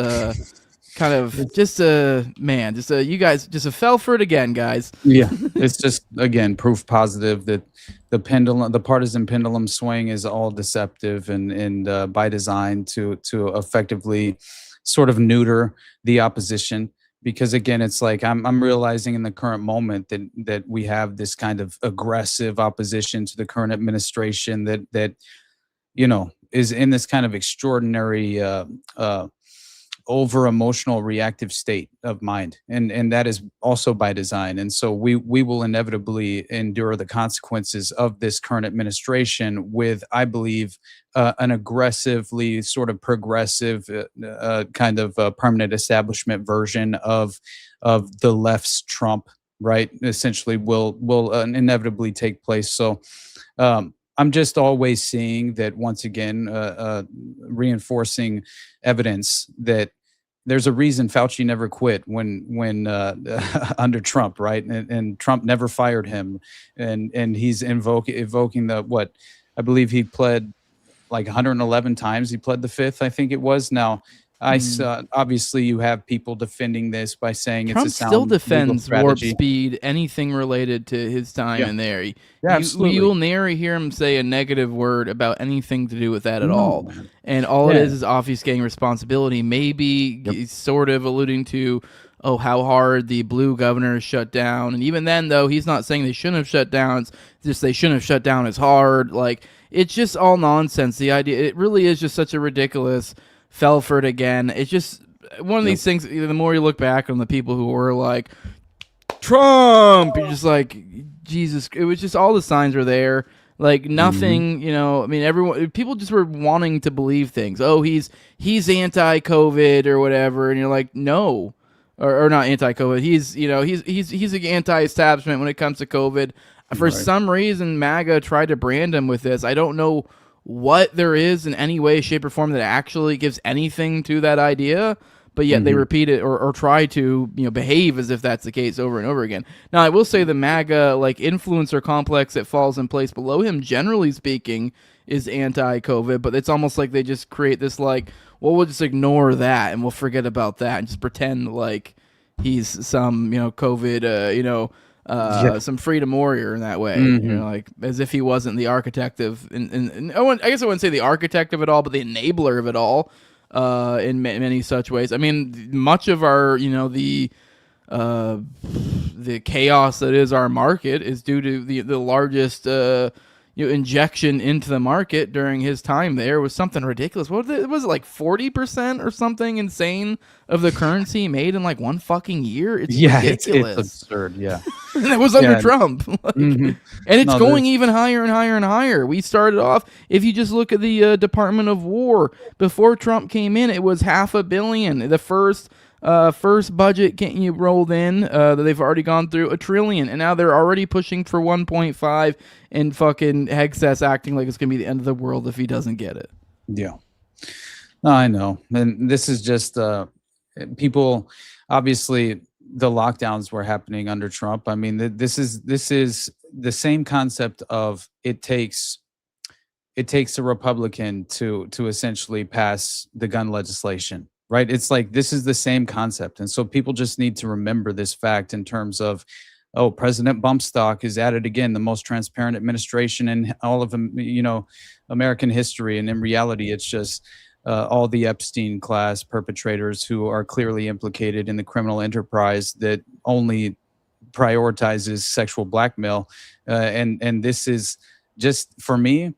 Speaker 7: kind of you guys just fell for it again, guys.
Speaker 8: Yeah, it's just again proof positive that the partisan pendulum swing is all deceptive and by design to effectively sort of neuter the opposition. Because again, it's like I'm realizing in the current moment that we have this kind of aggressive opposition to the current administration that is in this kind of extraordinary over emotional reactive state of mind, and that is also by design. And so we will inevitably endure the consequences of this current administration with, I believe, an aggressively sort of progressive kind of permanent establishment version of the left's Trump, right? Essentially will inevitably take place. So I'm just always seeing that once again, reinforcing evidence that there's a reason Fauci never quit when under Trump, right? And Trump never fired him, and he's evoking what I believe he pled like 111 times. He pled the fifth, I think it was. Now, obviously you have people defending this by saying
Speaker 7: Trump
Speaker 8: it's a sound
Speaker 7: still defends warp
Speaker 8: strategy.
Speaker 7: speed, anything related to his time in there.
Speaker 8: Absolutely.
Speaker 7: You will never hear him say a negative word about anything to do with that at all.
Speaker 8: Man.
Speaker 7: And all it is obfuscating responsibility. Maybe he's sort of alluding to, how hard the blue governor shut down. And even then, though, he's not saying they shouldn't have shut down. It's just they shouldn't have shut down as hard. Like, it's just all nonsense. The idea, it really is just such a ridiculous fell for it again. It's just one of these things. The more you look back on the people who were like Trump, you're just like, Jesus. It was just all the signs were there. Like nothing, I mean, people just were wanting to believe things. Oh, he's anti-COVID or whatever, and you're like, no, or not anti-COVID. He's an anti-establishment when it comes to COVID. For some reason, MAGA tried to brand him with this. I don't know what there is in any way, shape, or form that actually gives anything to that idea, but yet they repeat it or try to behave as if that's the case over and over again. Now, I will say the MAGA influencer complex that falls in place below him, generally speaking, is anti-COVID, but it's almost like they just create this we'll just ignore that and we'll forget about that and just pretend like he's some COVID some freedom warrior in that way, as if he wasn't the architect of, and I guess I wouldn't say the architect of it all, but the enabler of it all, in many such ways. I mean, much of our, the chaos that is our market is due to the largest, injection into the market during his time there was something ridiculous. What was it, like 40% or something insane of the currency made in like one fucking year? It's ridiculous.
Speaker 8: It's absurd. Yeah.
Speaker 7: And that was under Trump. And it's going even higher and higher and higher. We started off, if you just look at the Department of War, before Trump came in, it was $500 million. The first budget you rolled in that they've already gone through $1 trillion, and now they're already pushing for 1.5, and fucking Hegseth's acting like it's gonna be the end of the world if he doesn't get it.
Speaker 8: Yeah, no, I know, and this is just people. Obviously, the lockdowns were happening under Trump. I mean, this is the same concept of it takes a Republican to essentially pass the gun legislation. right? It's like this is the same concept. And so people just need to remember this fact in terms of, oh, President Bumpstock is at it again, the most transparent administration in all of American history. And in reality, it's just all the Epstein class perpetrators who are clearly implicated in the criminal enterprise that only prioritizes sexual blackmail. And this is just, for me,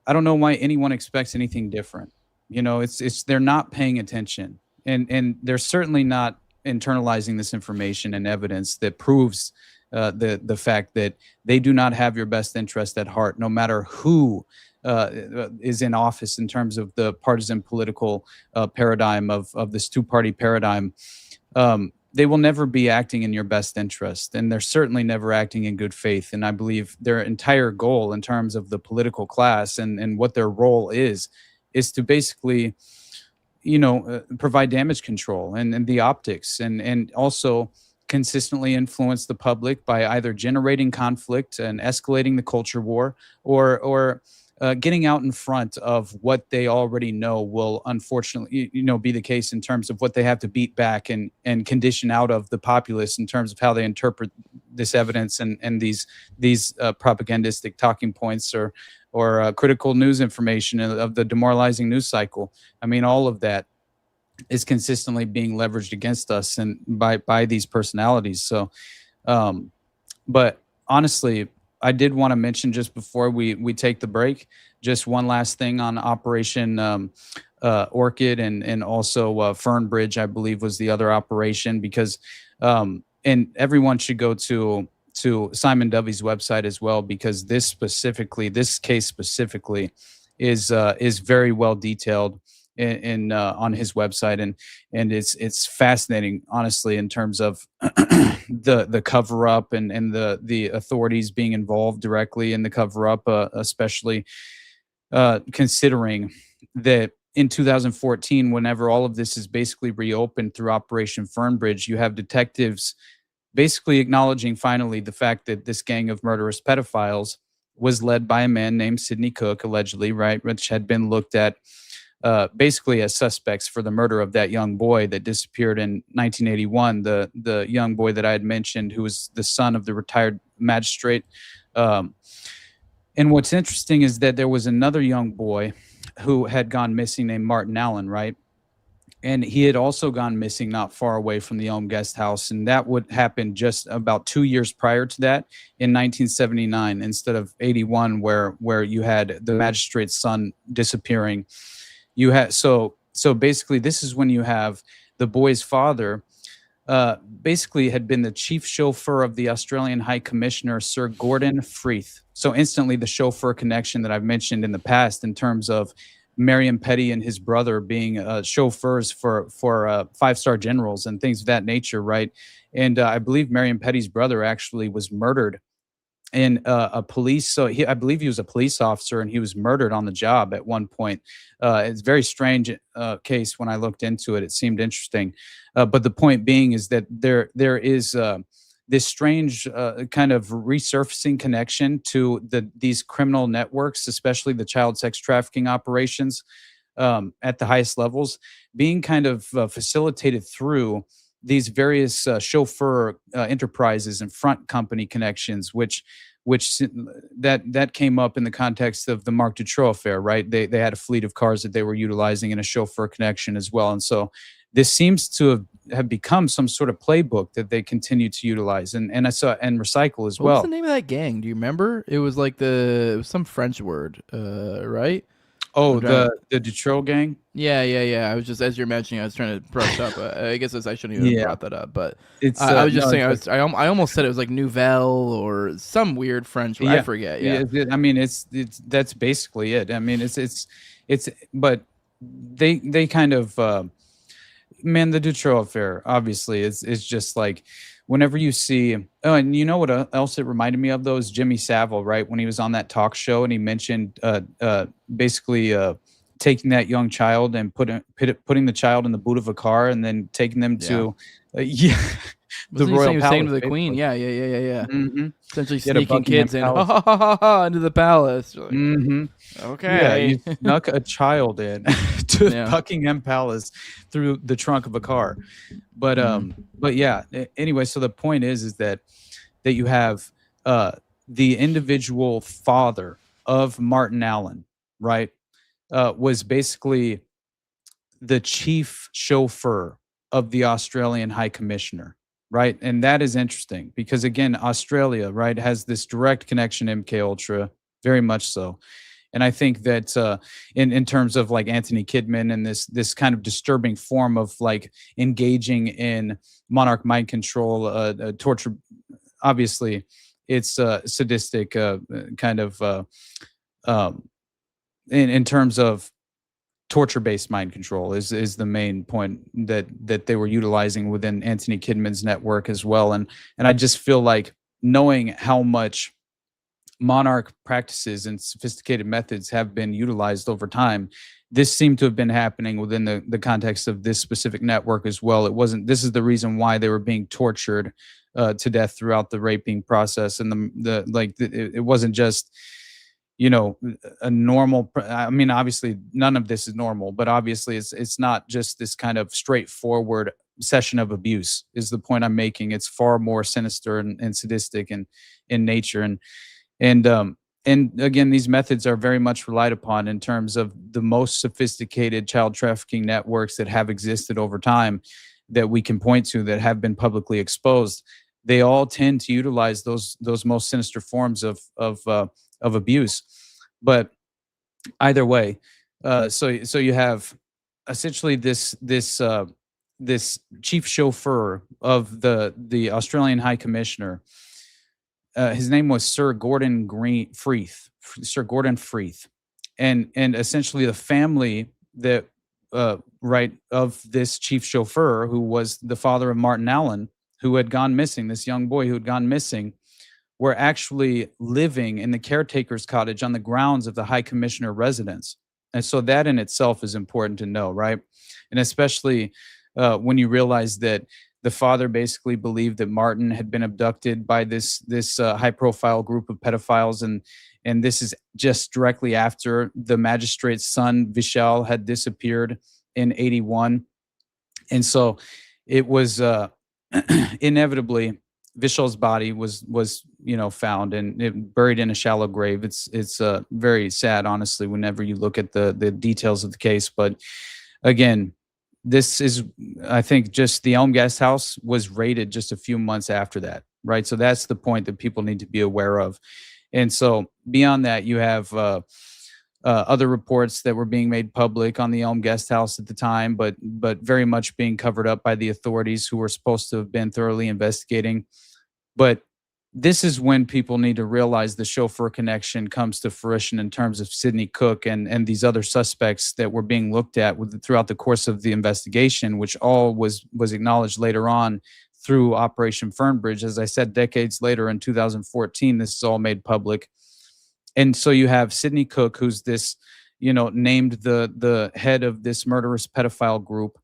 Speaker 8: I don't know why anyone expects anything different. It's they're not paying attention, and they're certainly not internalizing this information and evidence that proves the fact that they do not have your best interest at heart, no matter who is in office in terms of the partisan political paradigm of this two-party paradigm. They will never be acting in your best interest, and they're certainly never acting in good faith. And I believe their entire goal in terms of the political class and what their role is to basically, provide damage control and the optics, and also consistently influence the public by either generating conflict and escalating the culture war, or getting out in front of what they already know will unfortunately, be the case in terms of what they have to beat back and condition out of the populace in terms of how they interpret this evidence and these propagandistic talking points or critical news information of the demoralizing news cycle. I mean, all of that is consistently being leveraged against us and by these personalities. So, but honestly, I did want to mention just before we take the break, just one last thing on Operation Orchid and also Fern Bridge, I believe was the other operation, because and everyone should go to Simon Dovey's website as well, because this case specifically is very well detailed in on his website, and it's fascinating, honestly, in terms of the cover up and the authorities being involved directly in the cover up, especially considering that in 2014, whenever all of this is basically reopened through Operation Fernbridge, you have detectives basically acknowledging finally the fact that this gang of murderous pedophiles was led by a man named Sidney Cook, allegedly, right, which had been looked at basically as suspects for the murder of that young boy that disappeared in 1981, the young boy that I had mentioned, who was the son of the retired magistrate. And what's interesting is that there was another young boy who had gone missing named Martin Allen, right? And he had also gone missing not far away from the Elm Guest House. And that would happen just about 2 years prior to that in 1979, instead of 81, where you had the magistrate's son disappearing. You had so basically this is when you have the boy's father basically had been the chief chauffeur of the Australian High Commissioner, Sir Gordon Freeth. So instantly the chauffeur connection that I've mentioned in the past in terms of Marion Petty and his brother being chauffeurs for five-star generals and things of that nature, right? And I believe Marion Petty's brother actually was murdered in a police. So I believe he was a police officer, and he was murdered on the job at one point. It's a very strange case. When I looked into it, it seemed interesting. But the point being is that there is this strange kind of resurfacing connection to these criminal networks, especially the child sex trafficking operations at the highest levels, being kind of facilitated through these various chauffeur enterprises and front company connections, which that came up in the context of the Marc Dutroux affair, right? They had a fleet of cars that they were utilizing in a chauffeur connection as well. And so this seems to have become some sort of playbook that they continue to utilize and recycle as well.
Speaker 7: What's the name of that gang? Do you remember? It was like it was some French word, right?
Speaker 8: Oh, the Dutroux gang?
Speaker 7: Yeah. I was just, as you're mentioning, I was trying to brush up. I guess I shouldn't even have brought that up, but I was just saying, I almost said it was like Nouvelle or some weird French word. I forget. Yeah.
Speaker 8: I mean, that's basically it. I mean, but they kind of, man, the Dutroux affair, obviously, is just like, whenever you see, and you know what else it reminded me of, though, is Jimmy Savile, right? When he was on that talk show and he mentioned basically taking that young child and putting the child in the boot of a car and then taking them to, the
Speaker 7: Wasn't he
Speaker 8: royal
Speaker 7: saying
Speaker 8: palace.
Speaker 7: same to the queen?
Speaker 8: basically.
Speaker 7: Yeah.
Speaker 8: Mm-hmm.
Speaker 7: Essentially
Speaker 8: He had a
Speaker 7: sneaking
Speaker 8: Buckingham
Speaker 7: kids in
Speaker 8: Palace.
Speaker 7: into the palace. You're like,
Speaker 8: Mm-hmm. Yeah,
Speaker 7: okay.
Speaker 8: you snuck a child in to
Speaker 7: Yeah.
Speaker 8: Buckingham Palace through the trunk of a car. But yeah. Anyway, so the point is that you have the individual father of Martin Allen, right? Was basically the chief chauffeur of the Australian High Commissioner, right? And that is interesting because again, Australia, right, has this direct connection to MK Ultra, very much so. And I think that in terms of like Anthony Kidman and this kind of disturbing form of like engaging in monarch mind control, torture, obviously it's sadistic kind of in terms of torture-based mind control is the main point that they were utilizing within Anthony Kidman's network as well. And I just feel like knowing how much monarch practices and sophisticated methods have been utilized over time, this seemed to have been happening within the context of this specific network as well. This is the reason why they were being tortured to death throughout the raping process. And it wasn't just, a normal, I mean, obviously none of this is normal, but obviously it's not just this kind of straightforward session of abuse is the point I'm making. It's far more sinister and sadistic in nature. And again, these methods are very much relied upon in terms of the most sophisticated child trafficking networks that have existed over time that we can point to that have been publicly exposed. They all tend to utilize those most sinister forms of abuse. But either way, so you have essentially this chief chauffeur of the Australian High Commissioner. His name was Sir Gordon Freeth, and essentially the family that of this chief chauffeur, who was the father of Martin Allen, who had gone missing, this young boy who had gone missing, were actually living in the caretaker's cottage on the grounds of the High Commissioner residence. And so that in itself is important to know, right? And especially when you realize that the father basically believed that Martin had been abducted by this high-profile group of pedophiles, and this is just directly after the magistrate's son Vishal had disappeared in '81, and so it was inevitably Vishal's body was found and buried in a shallow grave. It's very sad, honestly, whenever you look at the details of the case. But again, this is, I think, just the Elm Guest House was raided just a few months after that, right? So that's the point that people need to be aware of. And so beyond that, you have other reports that were being made public on the Elm Guest House at the time, but very much being covered up by the authorities who were supposed to have been thoroughly investigating. But this is when people need to realize the chauffeur connection comes to fruition in terms of Sidney Cook and these other suspects that were being looked at throughout the course of the investigation, which all was acknowledged later on through Operation Fernbridge. As I said, decades later in 2014, this is all made public. And so you have Sidney Cook, who's this, named the head of this murderous pedophile group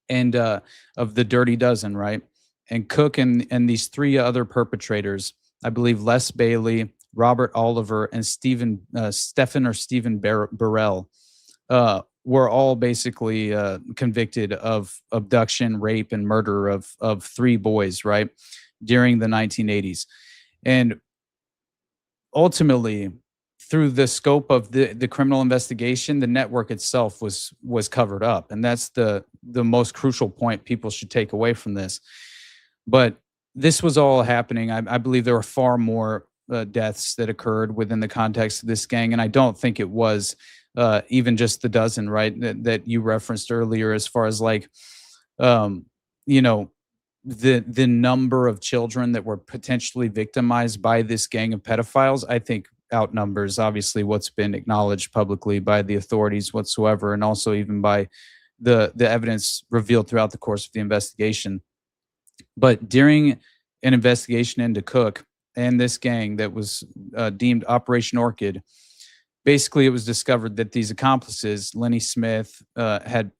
Speaker 8: and of the Dirty Dozen, right? And Cook and these three other perpetrators, I believe Les Bailey, Robert Oliver, and Stephen Burrell, were all basically convicted of abduction, rape, and murder of three boys, right, during the 1980s. And ultimately, through the scope of the criminal investigation, the network itself was covered up. And that's the most crucial point people should take away from this. But this was all happening. I believe there were far more deaths that occurred within the context of this gang. And I don't think it was even just the dozen, right, that you referenced earlier, as far as like, the number of children that were potentially victimized by this gang of pedophiles, I think outnumbers obviously what's been acknowledged publicly by the authorities whatsoever, and also even by the evidence revealed throughout the course of the investigation. But during an investigation into Cook and this gang that was deemed Operation Orchid, basically it was discovered that these accomplices, Lenny Smith, had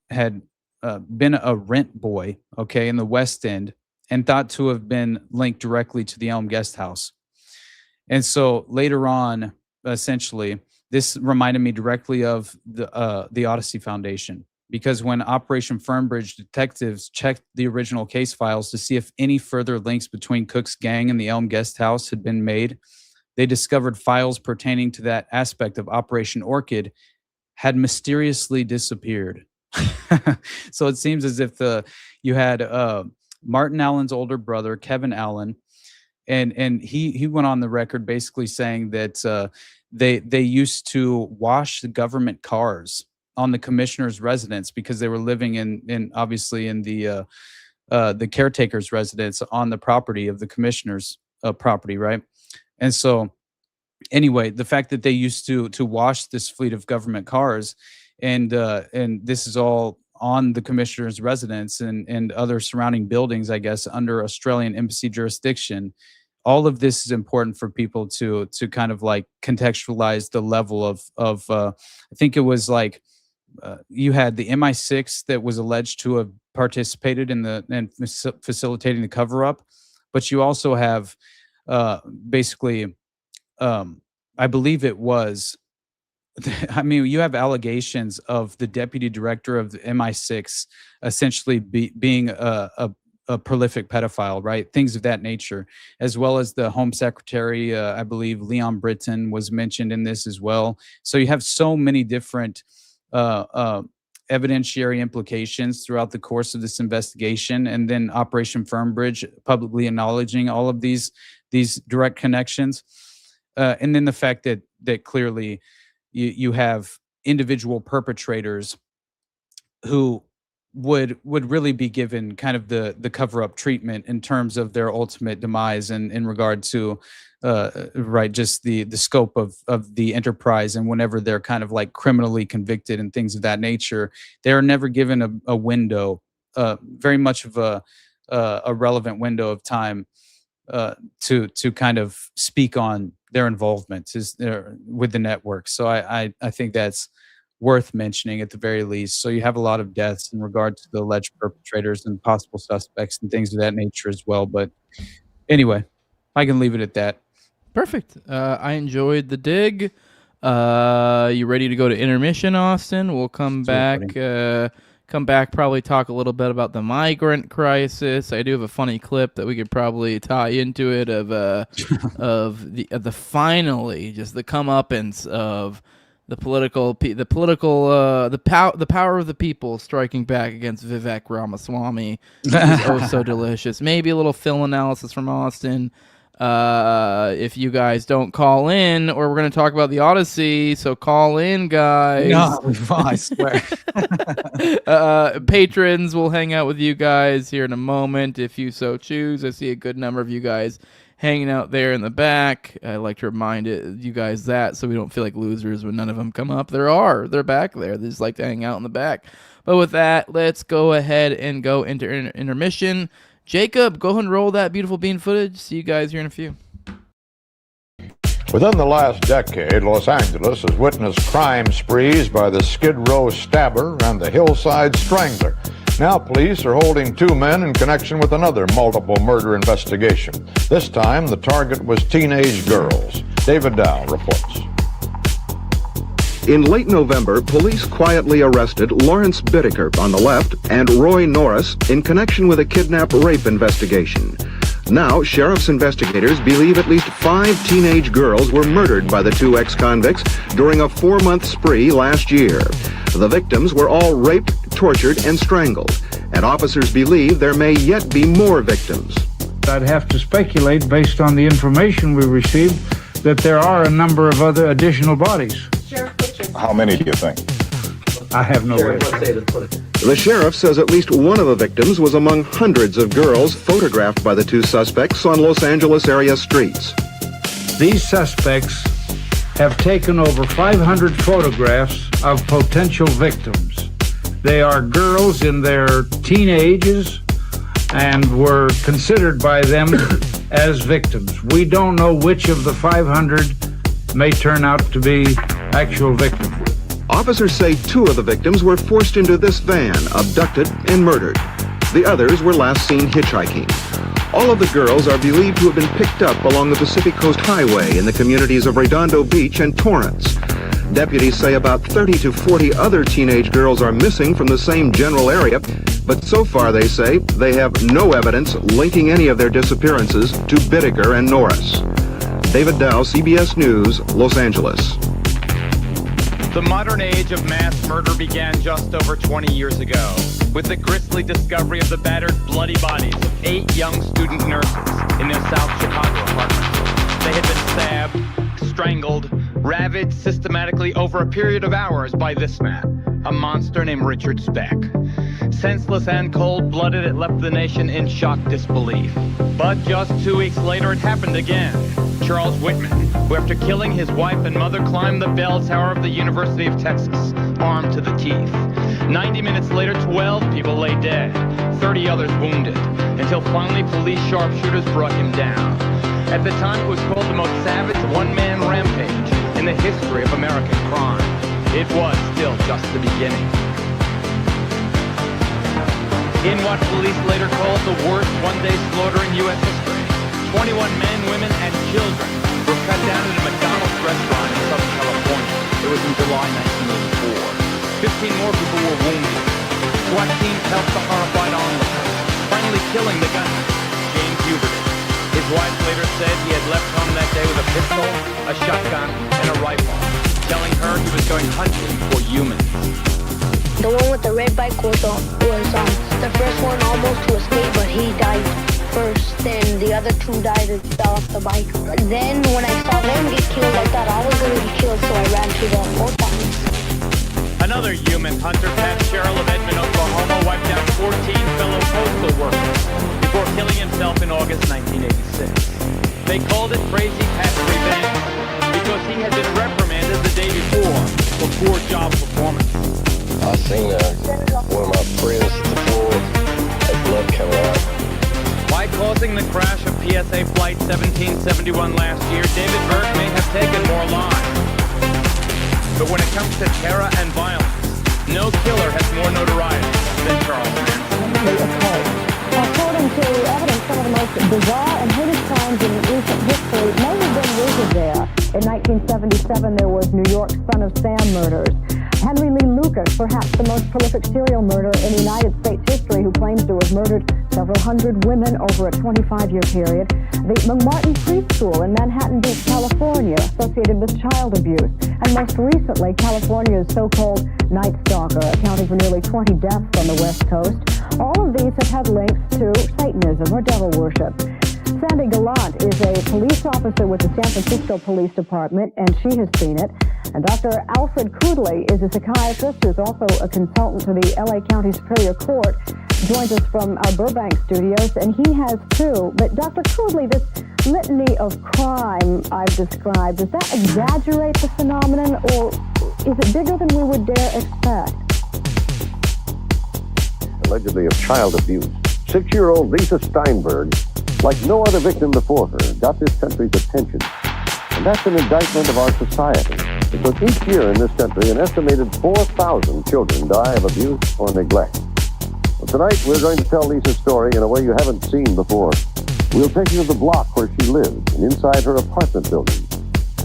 Speaker 8: been a rent boy, okay, in the West End, and thought to have been linked directly to the Elm Guest House. And so later on, essentially, this reminded me directly of the Odyssey Foundation, because when Operation Fernbridge detectives checked the original case files to see if any further links between Cook's gang and the Elm Guest House had been made, they discovered files pertaining to that aspect of Operation Orchid had mysteriously disappeared. So it seems as if you had Martin Allen's older brother, Kevin Allen, and he went on the record basically saying that they used to wash the government cars on the commissioner's residence because they were living in obviously in the caretaker's residence on the property of the commissioner's property, right? And so anyway, the fact that they used to wash this fleet of government cars, and this is all on the commissioner's residence and other surrounding buildings, I guess, under Australian embassy jurisdiction. All of this is important for people to kind of like contextualize the level of I think it was like you had the MI6 that was alleged to have participated in facilitating the cover up, but you also have basically I believe it was, I mean, you have allegations of the deputy director of the MI6 essentially being a prolific pedophile, right? Things of that nature, as well as the Home Secretary, I believe Leon Britton was mentioned in this as well. So you have so many different evidentiary implications throughout the course of this investigation, and then Operation Fernbridge publicly acknowledging all of these direct connections. And then the fact that clearly you have individual perpetrators who would really be given kind of the cover-up treatment in terms of their ultimate demise and in regard to right, just the scope of the enterprise. And whenever they're kind of like criminally convicted and things of that nature, they are never given a window, very much of a relevant window of time to kind of speak on their involvement with the network. So I think that's worth mentioning at the very least. So you have a lot of deaths in regard to the alleged perpetrators and possible suspects and things of that nature as well. But anyway, I can leave it at that.
Speaker 7: Perfect. I enjoyed the dig. You ready to go to intermission, Austin? We'll come back. Probably talk a little bit about the migrant crisis. I do have a funny clip that we could probably tie into it of the finally just the comeuppance of the power of the people striking back against Vivek Ramaswamy. Oh, so delicious. Maybe a little film analysis from Austin. If you guys don't call in, or we're going to talk about the Odyssey, so call in, guys.
Speaker 8: No, I swear.
Speaker 7: Patrons will hang out with you guys here in a moment if you so choose. I see a good number of you guys hanging out there in the back. I like to remind you guys that so we don't feel like losers when none of them come up. They're back there. They just like to hang out in the back. But with that, let's go ahead and go into intermission. Jacob, go ahead and roll that beautiful bean footage. See you guys here in a few.
Speaker 11: Within the last decade, Los Angeles has witnessed crime sprees by the Skid Row Stabber and the Hillside Strangler. Now police are holding two men in connection with another multiple murder investigation. This time, the target was teenage girls. David Dow reports.
Speaker 12: In late November, police quietly arrested Lawrence Bittaker on the left and Roy Norris in connection with a kidnap-rape investigation. Now, sheriff's investigators believe at least 5 teenage girls were murdered by the two ex-convicts during a 4-month spree last year. The victims were all raped, tortured, and strangled, and officers believe there may yet be more victims.
Speaker 13: I'd have to speculate, based on the information we received, that there are a number of other additional bodies.
Speaker 11: How many do you think?
Speaker 13: I have no way.
Speaker 12: The sheriff says at least one of the victims was among hundreds of girls photographed by the two suspects on Los Angeles area streets.
Speaker 13: These suspects have taken over 500 photographs of potential victims. They are girls in their teenagers and were considered by them as victims. We don't know which of the 500 may turn out to be actual victims.
Speaker 12: Officers say 2 of the victims were forced into this van, abducted and murdered. The others were last seen hitchhiking. All of the girls are believed to have been picked up along the Pacific Coast Highway in the communities of Redondo Beach and Torrance. Deputies say about 30 to 40 other teenage girls are missing from the same general area, but so far, they say, they have no evidence linking any of their disappearances to Bittaker and Norris. David Dow, CBS News, Los Angeles.
Speaker 14: The modern age of mass murder began just over 20 years ago, with the grisly discovery of the battered, bloody bodies of 8 young student nurses in their South Chicago apartment. They had been stabbed, strangled, ravaged systematically over a period of hours by this man, a monster named Richard Speck. Senseless and cold-blooded, it left the nation in shocked disbelief. But just 2 weeks later, it happened again. Charles Whitman, who after killing his wife and mother climbed the bell tower of the University of Texas, armed to the teeth. 90 minutes later, 12 people lay dead, 30 others wounded, until finally police sharpshooters brought him down. At the time, it was called the most savage one-man rampage in the history of American crime. It was still just the beginning. In what police later called the worst one-day slaughter in U.S. history, 21 men, women, and children were cut down at a McDonald's restaurant in Southern California. It was in July 1984. 15 more people were wounded. SWAT teams helped the horrified onlookers, finally killing the gunman, James Hubert. His wife later said he had left home that day with a pistol, a shotgun, and a rifle, telling her he was going hunting for humans.
Speaker 15: The one with the red bike was the first one almost to escape, but he died first. Then the other 2 died and fell off the bike. Then when I saw them get killed, I thought I was going to be killed, so I ran to the post office.
Speaker 14: Another human hunter, Pat Sherrill of Edmond, Oklahoma, wiped out 14 fellow postal workers before killing himself in August 1986. They called it Crazy Pat's Revenge because he had been reprimanded the day before for poor job performance.
Speaker 16: I seen one of my friends at the floor, had blood coming out.
Speaker 14: By causing the crash of PSA Flight 1771 last year, David Burke may have taken more lives. But when it comes to terror and violence, no killer has more notoriety than Charles Manson.
Speaker 17: According to evidence, some of the most bizarre and heinous crimes in recent history may have been rooted there. In 1977, there was New York's Son of Sam murders. Henry Lee Lucas, perhaps the most prolific serial murderer in United States history, who claims to have murdered several hundred women over a 25-year period. The McMartin Preschool in Manhattan Beach, California, associated with child abuse. And most recently, California's so-called Night Stalker, accounting for nearly 20 deaths on the West Coast. All of these have had links to Satanism or devil worship. Sandy Gallant is a police officer with the San Francisco Police Department, and she has seen it. And Dr. Alfred Kudley is a psychiatrist who's also a consultant to the LA County Superior Court, joins us from our Burbank studios, and he has too. But Dr. Kudley, this litany of crime I've described, does that exaggerate the phenomenon, or is it bigger than we would dare expect?
Speaker 9: Allegedly of child abuse, 6-year-old Lisa Steinberg, like no other victim before her, got this country's attention. And that's an indictment of our society, because each year in this country, an estimated 4,000 children die of abuse or neglect. Well, tonight, we're going to tell Lisa's story in a way you haven't seen before. We'll take you to the block where she lived and inside her apartment building.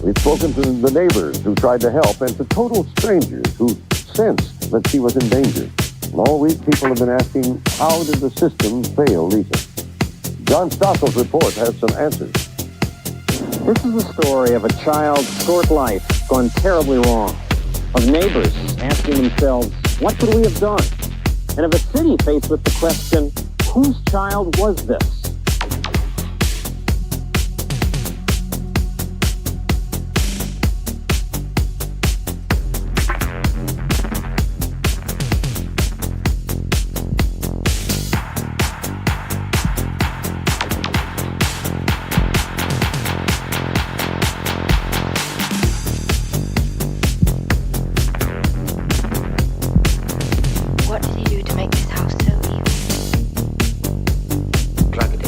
Speaker 9: We've spoken to the neighbors who tried to help and to total strangers who sensed that she was in danger. And all week, people have been asking, how did the system fail Lisa? John Stossel's report has some answers.
Speaker 18: This is the story of a child's short life gone terribly wrong, of neighbors asking themselves, what could we have done? And of a city faced with the question, whose child was this?
Speaker 15: What did he do to make this house so evil?
Speaker 3: Dragon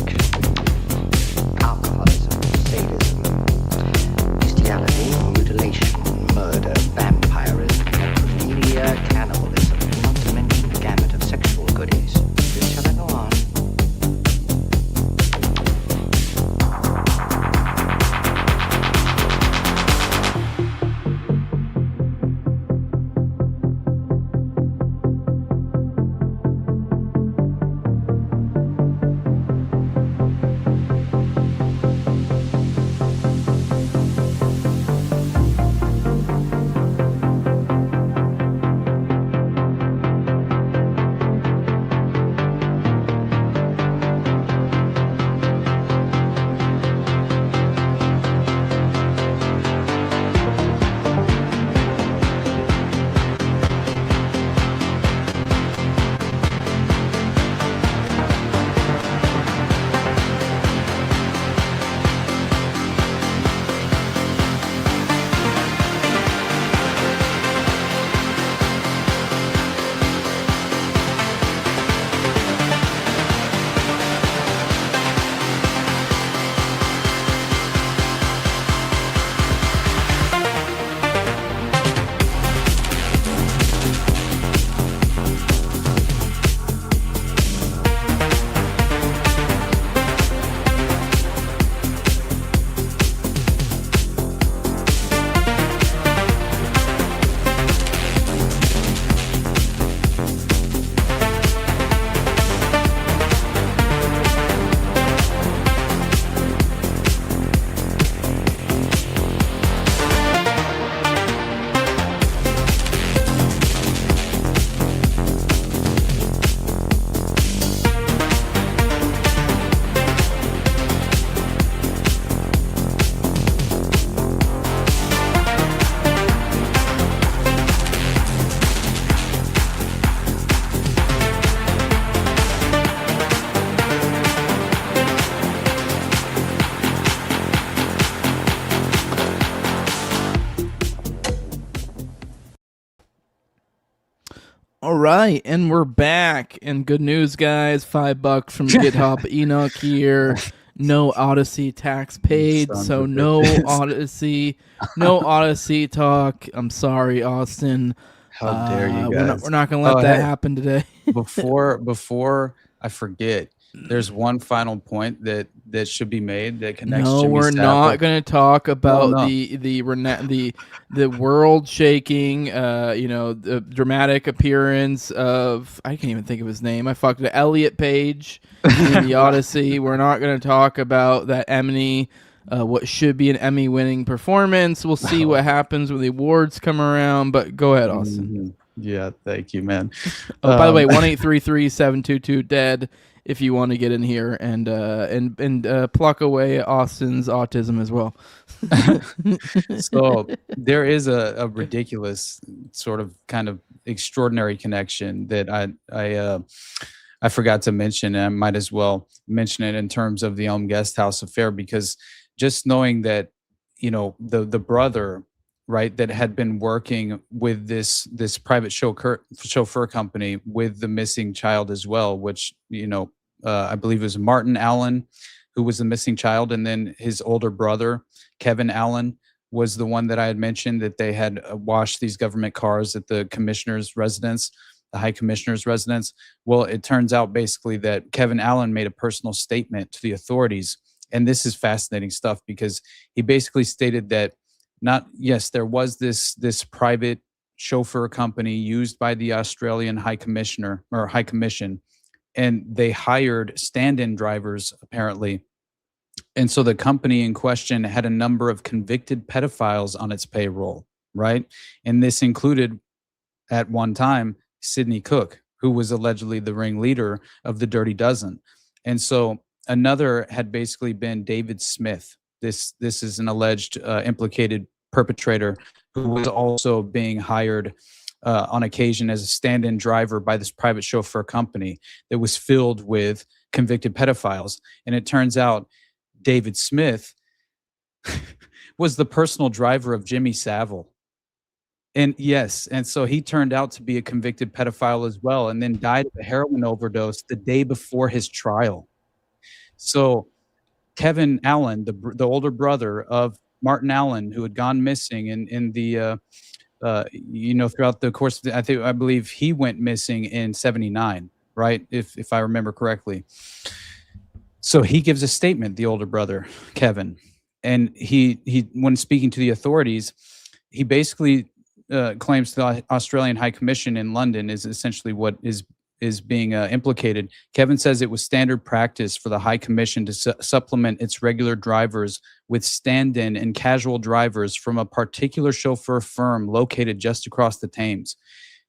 Speaker 7: All right, and we're back. And good news, guys. $5 from GitHub Enoch here. No Odyssey tax paid, so no Odyssey talk. I'm sorry, Austin.
Speaker 8: How dare you guys?
Speaker 7: We're not going to let that happen today.
Speaker 8: before I forget, there's one final point that should be made that connects.
Speaker 7: No,
Speaker 8: Jimmy
Speaker 7: we're
Speaker 8: Savile.
Speaker 7: not going to talk about the world shaking, the dramatic appearance of, I can't even think of his name. I fucked it. Elliot Page in the Odyssey. We're not going to talk about that Emmy, what should be an Emmy-winning performance. We'll see what happens when the awards come around. But go ahead, Austin.
Speaker 8: Mm-hmm. Yeah, thank you, man.
Speaker 7: By the way, 1-833-722-DEAD. If you want to get in here and pluck away Austin's autism as well.
Speaker 8: So there is a ridiculous sort of kind of extraordinary connection that I forgot to mention, and I might as well mention it in terms of the Guest House affair, because just knowing that, the brother, right, that had been working with this private chauffeur company with the missing child as well, which, I believe it was Martin Allen who was the missing child, and then his older brother, Kevin Allen, was the one that I had mentioned that they had washed these government cars at the commissioner's residence, the high commissioner's residence. Well, it turns out basically that Kevin Allen made a personal statement to the authorities, and this is fascinating stuff because he basically stated that there was this private chauffeur company used by the Australian High Commission, and they hired stand-in drivers apparently. And so the company in question had a number of convicted pedophiles on its payroll, right? And this included, at one time, Sidney Cook, who was allegedly the ringleader of the Dirty Dozen. And so another had basically been David Smith. This is an alleged implicated perpetrator who was also being hired on occasion as a stand-in driver by this private chauffeur company that was filled with convicted pedophiles. And it turns out David Smith was the personal driver of Jimmy Savile. And yes, and so he turned out to be a convicted pedophile as well, and then died of a heroin overdose the day before his trial. So Kevin Allen, the older brother of Martin Allen, who had gone missing in the throughout the course of I believe he went missing in 1979, right? If I remember correctly. So he gives a statement, the older brother, Kevin, and he when speaking to the authorities, he basically claims the Australian High Commission in London is essentially what is being implicated. Kevin says it was standard practice for the High Commission to supplement its regular drivers with stand-in and casual drivers from a particular chauffeur firm located just across the Thames.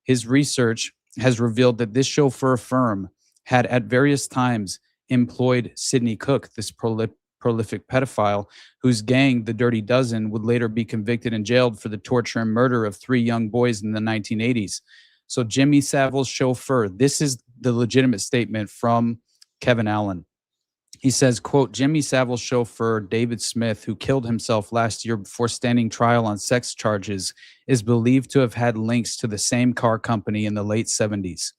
Speaker 8: His research has revealed that this chauffeur firm had at various times employed Sidney Cook, this prolific pedophile, whose gang, the Dirty Dozen, would later be convicted and jailed for the torture and murder of 3 young boys in the 1980s. So Jimmy Savile's chauffeur, this is the legitimate statement from Kevin Allen. He says, quote, Jimmy Savile's chauffeur, David Smith, who killed himself last year before standing trial on sex charges, is believed to have had links to the same car company in the late 70s.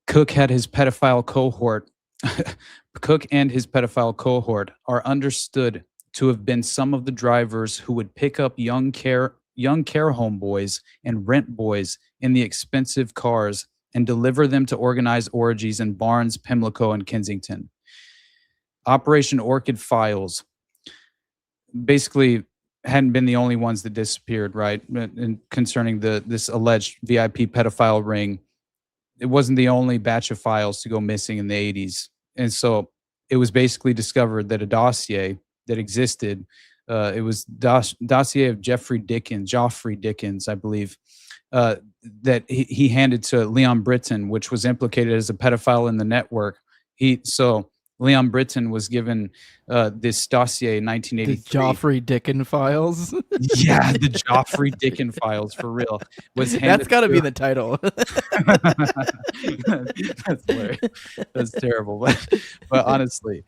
Speaker 8: Cook and his pedophile cohort are understood to have been some of the drivers who would pick up young care home boys and rent boys in the expensive cars and deliver them to organized orgies in Barnes, Pimlico, and Kensington. Operation Orchid files basically hadn't been the only ones that disappeared, right? And concerning this alleged VIP pedophile ring, it wasn't the only batch of files to go missing in the 80s. And so it was basically discovered that a dossier that existed, it was dossier of Geoffrey Dickens, I believe, that he handed to Leon Britton, which was implicated as a pedophile in the network. So Leon Britton was given this dossier in 1983.
Speaker 7: The Geoffrey Dickens files?
Speaker 8: Yeah, the Geoffrey Dickens files, for real.
Speaker 7: That's got to be the title.
Speaker 8: That's hilarious. That's terrible. But honestly,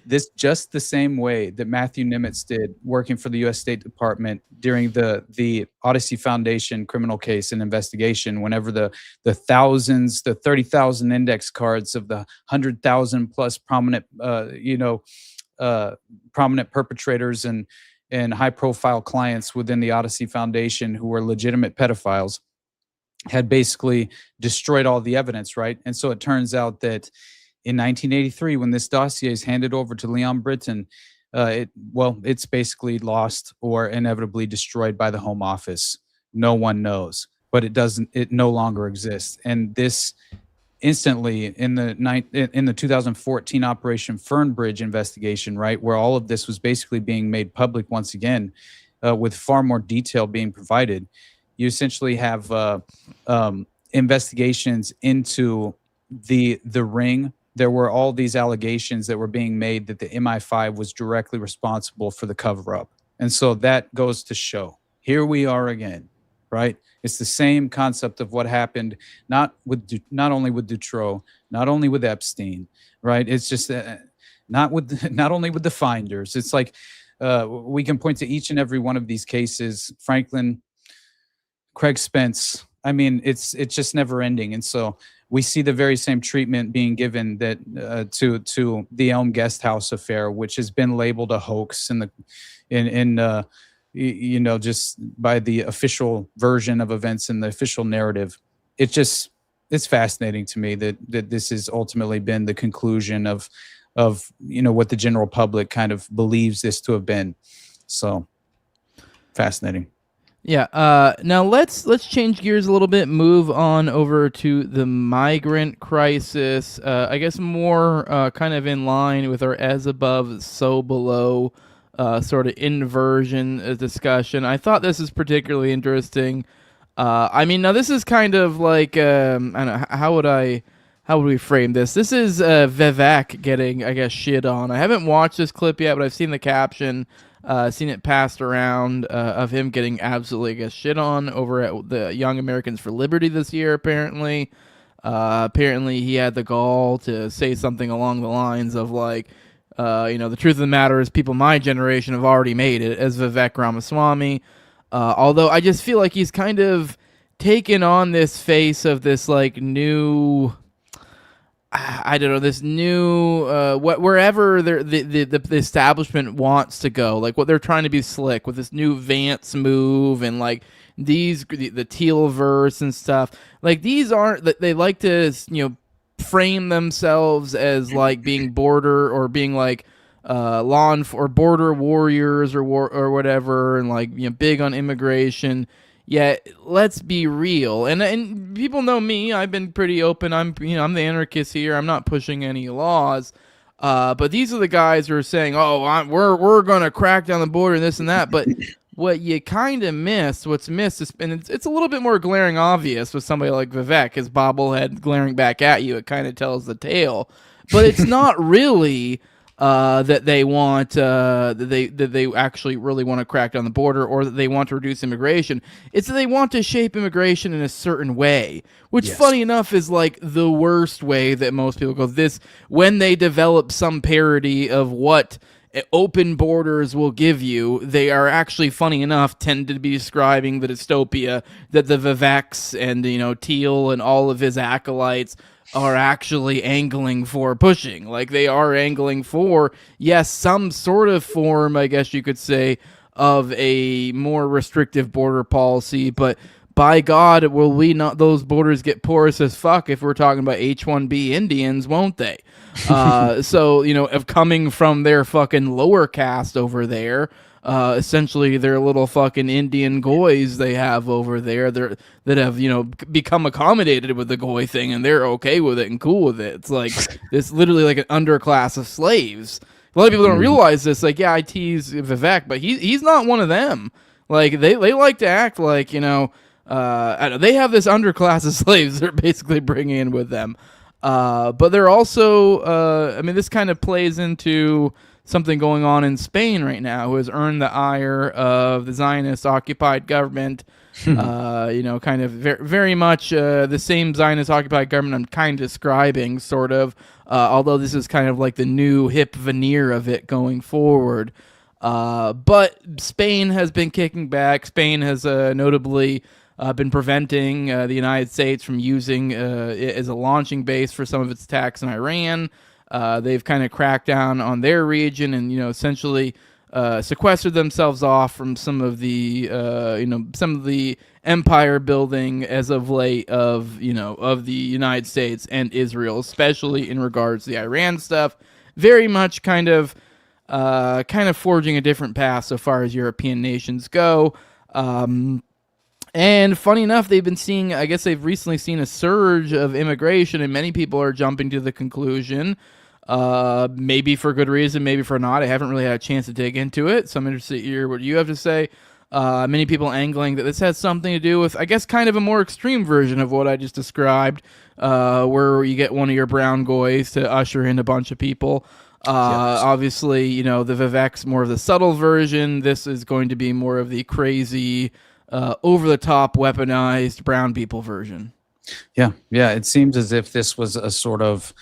Speaker 8: this just the same way that Matthew Nimitz did working for the U.S. State Department during the Odyssey Foundation criminal case and investigation, whenever the 30,000 index cards of the 100,000 plus prominent, prominent perpetrators and high profile clients within the Odyssey Foundation who were legitimate pedophiles had basically destroyed all the evidence, right? And so it turns out that in 1983, when this dossier is handed over to Leon Britton, it's basically lost or inevitably destroyed by the Home Office. No one knows, but it no longer exists. And this instantly in the 2014 Operation Fernbridge investigation, right, where all of this was basically being made public once again, with far more detail being provided, you essentially have investigations into the ring. There were all these allegations that were being made that the MI5 was directly responsible for the cover-up. And so that goes to show, here we are again, right? It's the same concept of what happened, not only with Dutroux, not only with Epstein, right? It's just not only with the finders. It's like we can point to each and every one of these cases, Franklin, Craig Spence. I mean, it's just never ending. And so we see the very same treatment being given that to the Elm Guest House affair, which has been labeled a hoax just by the official version of events in the official narrative. It's fascinating to me that this has ultimately been the conclusion of what the general public kind of believes this to have been. So fascinating.
Speaker 7: Yeah. Now let's change gears a little bit. Move on over to the migrant crisis. I guess more kind of in line with our as above, so below sort of inversion discussion. I thought this is particularly interesting. Now this is kind of like I don't know, how would we frame this? This is Vivek getting, I guess, shit on. I haven't watched this clip yet, but I've seen the caption. Seen it passed around of him getting absolutely, I guess, shit on over at the Young Americans for Liberty this year, apparently. Apparently he had the gall to say something along the lines of like, the truth of the matter is people my generation have already made it, as Vivek Ramaswamy. Although I just feel like he's kind of taken on this face of this like new... I don't know, this new wherever the establishment wants to go, like what they're trying to be slick with this new Vance move and like the teal verse and stuff. Like these aren't, they like to frame themselves as like being border or being like or border warriors or whatever, and like big on immigration. Yet, let's be real, and people know me. I've been pretty open. I'm the anarchist here. I'm not pushing any laws, but these are the guys who are saying, "Oh, we're gonna crack down the border and this and that." But what you kind of what's missed is, and it's a little bit more glaring obvious with somebody like Vivek, his bobblehead glaring back at you. It kind of tells the tale, but it's not really. That they want that they actually really want to crack down the border, or that they want to reduce immigration. It's that they want to shape immigration in a certain way, which funny enough is like the worst way that most people go. This when they develop some parody of what open borders will give you, they are actually, funny enough, tend to be describing the dystopia that the Viveks and Teal and all of his acolytes are actually angling for pushing. Like they are angling for, yes, some sort of form, I guess you could say, of a more restrictive border policy, but by God, will we not, those borders get porous as fuck if we're talking about H-1B Indians, won't they? So, of coming from their fucking lower caste over there, essentially their little fucking Indian goys they have over there that have, become accommodated with the goy thing, and they're okay with it and cool with it. It's like, it's literally like an underclass of slaves. A lot of people don't realize this. Like, yeah, I tease Vivek, but he's not one of them. Like, they like to act like, they have this underclass of slaves they're basically bringing in with them. But they're also, this kind of plays into something going on in Spain right now, who has earned the ire of the Zionist-occupied government. Kind of very much the same Zionist-occupied government I'm kind of describing, sort of. Although this is kind of like the new hip veneer of it going forward. But Spain has been kicking back. Spain has notably been preventing the United States from using it as a launching base for some of its attacks in Iran. They've kind of cracked down on their region and, essentially sequestered themselves off from some of the empire building as of late of the United States and Israel, especially in regards to the Iran stuff. Very much kind of forging a different path so far as European nations go. And funny enough, they've recently seen a surge of immigration, and many people are jumping to the conclusion, maybe for good reason, maybe for not. I haven't really had a chance to dig into it, so I'm interested to hear what you have to say. Many people angling that this has something to do with, I guess, kind of a more extreme version of what I just described, where you get one of your brown goys to usher in a bunch of people. Obviously, the Vivek's more of the subtle version. This is going to be more of the crazy, over-the-top, weaponized brown people version.
Speaker 8: Yeah. It seems as if this was a sort of,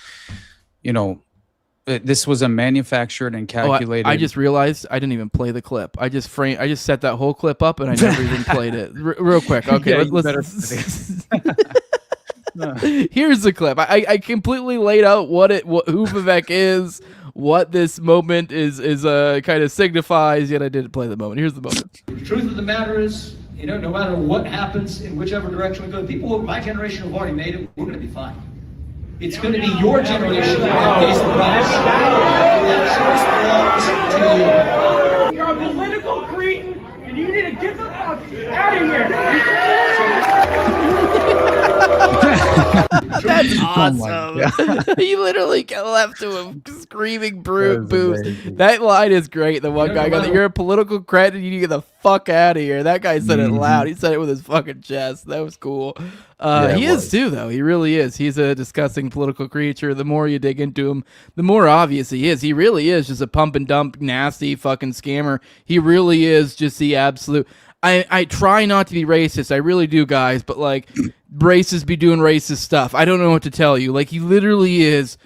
Speaker 8: this was a manufactured and calculated.
Speaker 7: I just realized I didn't even play the clip. I just set that whole clip up and I never even played it. Real quick. Okay, let's here's the clip. I completely laid out who Vivek is, what this moment is kind of signifies, yet I didn't play the moment. Here's the moment.
Speaker 19: The truth of the matter is, no matter what happens in whichever direction we go, people who my generation have already made it, we're going to be fine. It's going to be your generation that face the price. That choice belongs to you. You're a political cretin, and you need to get the fuck out of here.
Speaker 7: That's awesome. He literally left to him screaming boos. That line is great. The one guy got, you're a political cretin, you need to get the fuck out of here. That guy said it loud. He said it with his fucking chest. That was cool. He is too, though. He really is. He's a disgusting political creature. The more you dig into him, the more obvious he is. He really is just a pump and dump, nasty fucking scammer. He really is just the absolute... I try not to be racist. I really do, guys. But, racists be doing racist stuff. I don't know what to tell you. He literally is...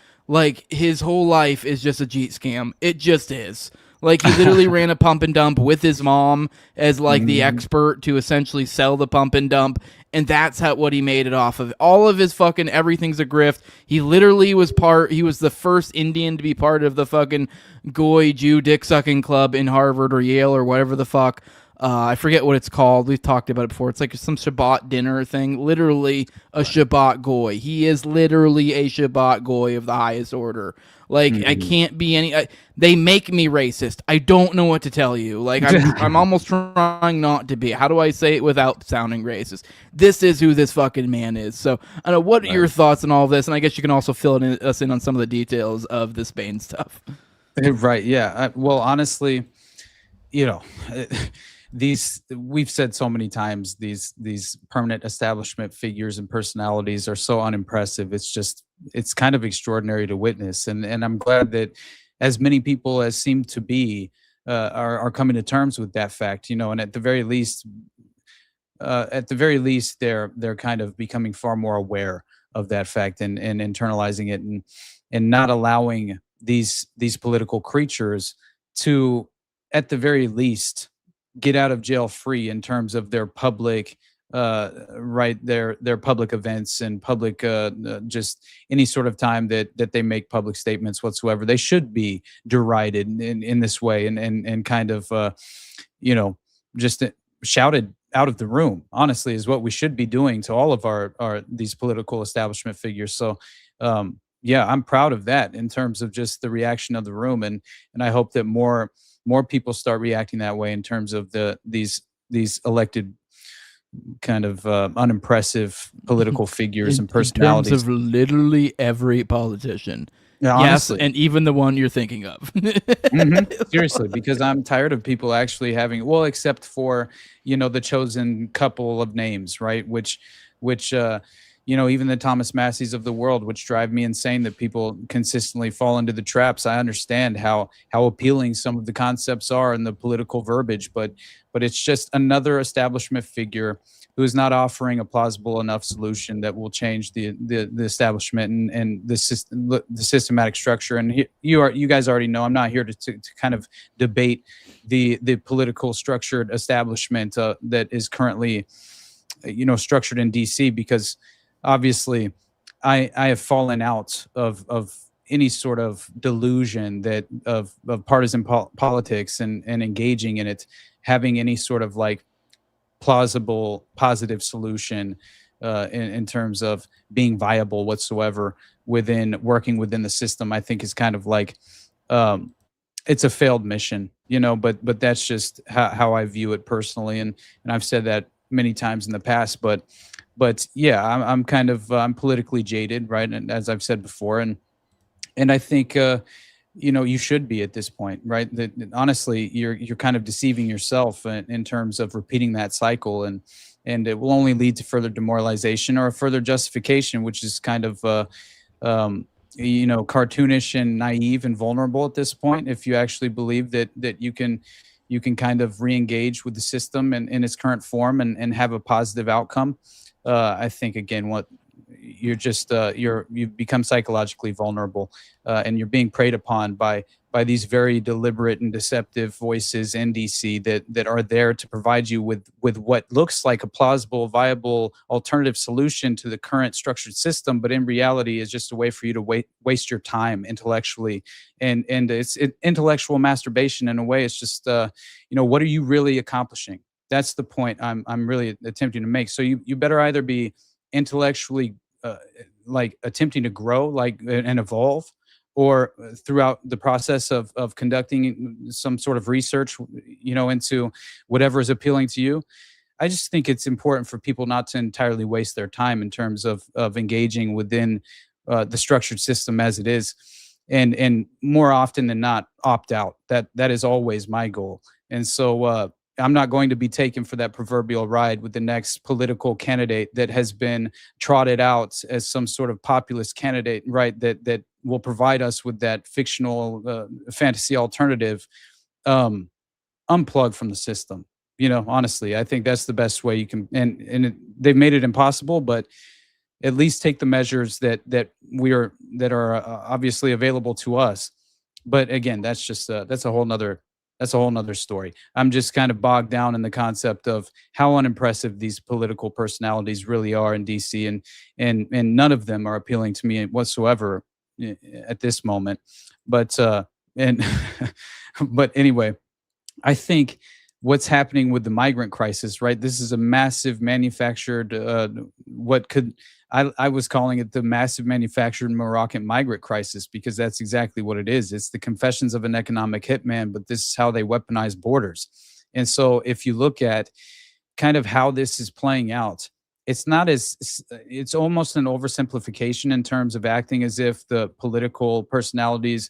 Speaker 7: his whole life is just a Jeet scam. It just is. He literally ran a pump and dump with his mom as the expert to essentially sell the pump and dump, and that's what he made it off of. All of his fucking everything's a grift. He literally was the first Indian to be part of the fucking Goy Jew dick sucking club in Harvard or Yale or whatever the fuck. I forget what it's called. We've talked about it before. It's some Shabbat dinner thing. Literally a Shabbat goy. He is literally a Shabbat goy of the highest order. I can't be any... they make me racist. I don't know what to tell you. I'm almost trying not to be. How do I say it without sounding racist? This is who this fucking man is. So, I don't know, what are your thoughts on all of this? And I guess you can also fill us in on some of the details of this Spain stuff.
Speaker 8: Right, yeah. Well, honestly, we've said so many times, these permanent establishment figures and personalities are so unimpressive. It's kind of extraordinary to witness, and I'm glad that as many people as seem to be are coming to terms with that fact. And at the very least, they're kind of becoming far more aware of that fact and internalizing it and not allowing these political creatures to, at the very least, get out of jail free in terms of their public their public events and public just any sort of time that they make public statements whatsoever. They should be derided in this way and kind of just shouted out of the room, honestly, is what we should be doing to all of our these political establishment figures. So I'm proud of that in terms of just the reaction of the room, and I hope that more people start reacting that way in terms of these elected kind of unimpressive political figures and personalities.
Speaker 7: In terms of literally every politician.
Speaker 8: Yeah,
Speaker 7: yes,
Speaker 8: honestly.
Speaker 7: and even the one you're thinking of.
Speaker 8: Seriously, because I'm tired of people actually having, except for, the chosen couple of names, right? Which even the Thomas Masseys of the world, which drive me insane that people consistently fall into the traps. I understand how appealing some of the concepts are in the political verbiage, but it's just another establishment figure who is not offering a plausible enough solution that will change the establishment and the systematic structure. And you guys already know I'm not here to kind of debate the political structured establishment that is currently structured in DC, because obviously I have fallen out of any sort of delusion that of partisan politics and engaging in it having any sort of like plausible positive solution in terms of being viable whatsoever working within the system. I think is kind of like it's a failed mission, but that's just how I view it personally, and I've said that many times in the past, but yeah, I'm kind of I'm politically jaded, right? And as I've said before, and I think you should be at this point, right? That honestly, you're kind of deceiving yourself in terms of repeating that cycle, and it will only lead to further demoralization or further justification, which is kind of cartoonish and naive and vulnerable at this point. If you actually believe that you can kind of re-engage with the system in its current form and have a positive outcome, I think again, what you're just you've become psychologically vulnerable, and you're being preyed upon by these very deliberate and deceptive voices in DC that are there to provide you with what looks like a plausible, viable alternative solution to the current structured system, but in reality is just a way for you to waste your time intellectually, and it's intellectual masturbation in a way. It's just what are you really accomplishing? That's the point I'm really attempting to make. So you better either be intellectually like attempting to grow and evolve, or throughout the process of conducting some sort of research into whatever is appealing to you. I just think it's important for people not to entirely waste their time in terms of engaging within the structured system as it is, and more often than not opt out. That is always my goal. And so I'm not going to be taken for that proverbial ride with the next political candidate that has been trotted out as some sort of populist candidate, right? That will provide us with that fictional fantasy alternative. Unplug from the system. Honestly, I think that's the best way you can. And they've made it impossible, but at least take the measures that are obviously available to us. But again, that's just that's a whole nother story. I'm just kind of bogged down in the concept of how unimpressive these political personalities really are in DC, and none of them are appealing to me whatsoever at this moment. But but anyway, I think what's happening with the migrant crisis, right? This is a massive manufactured, I was calling it the massive manufactured Moroccan migrant crisis, because that's exactly what it is. It's the confessions of an economic hitman, but this is how they weaponize borders. And so if you look at kind of how this is playing out, it's almost an oversimplification in terms of acting as if the political personalities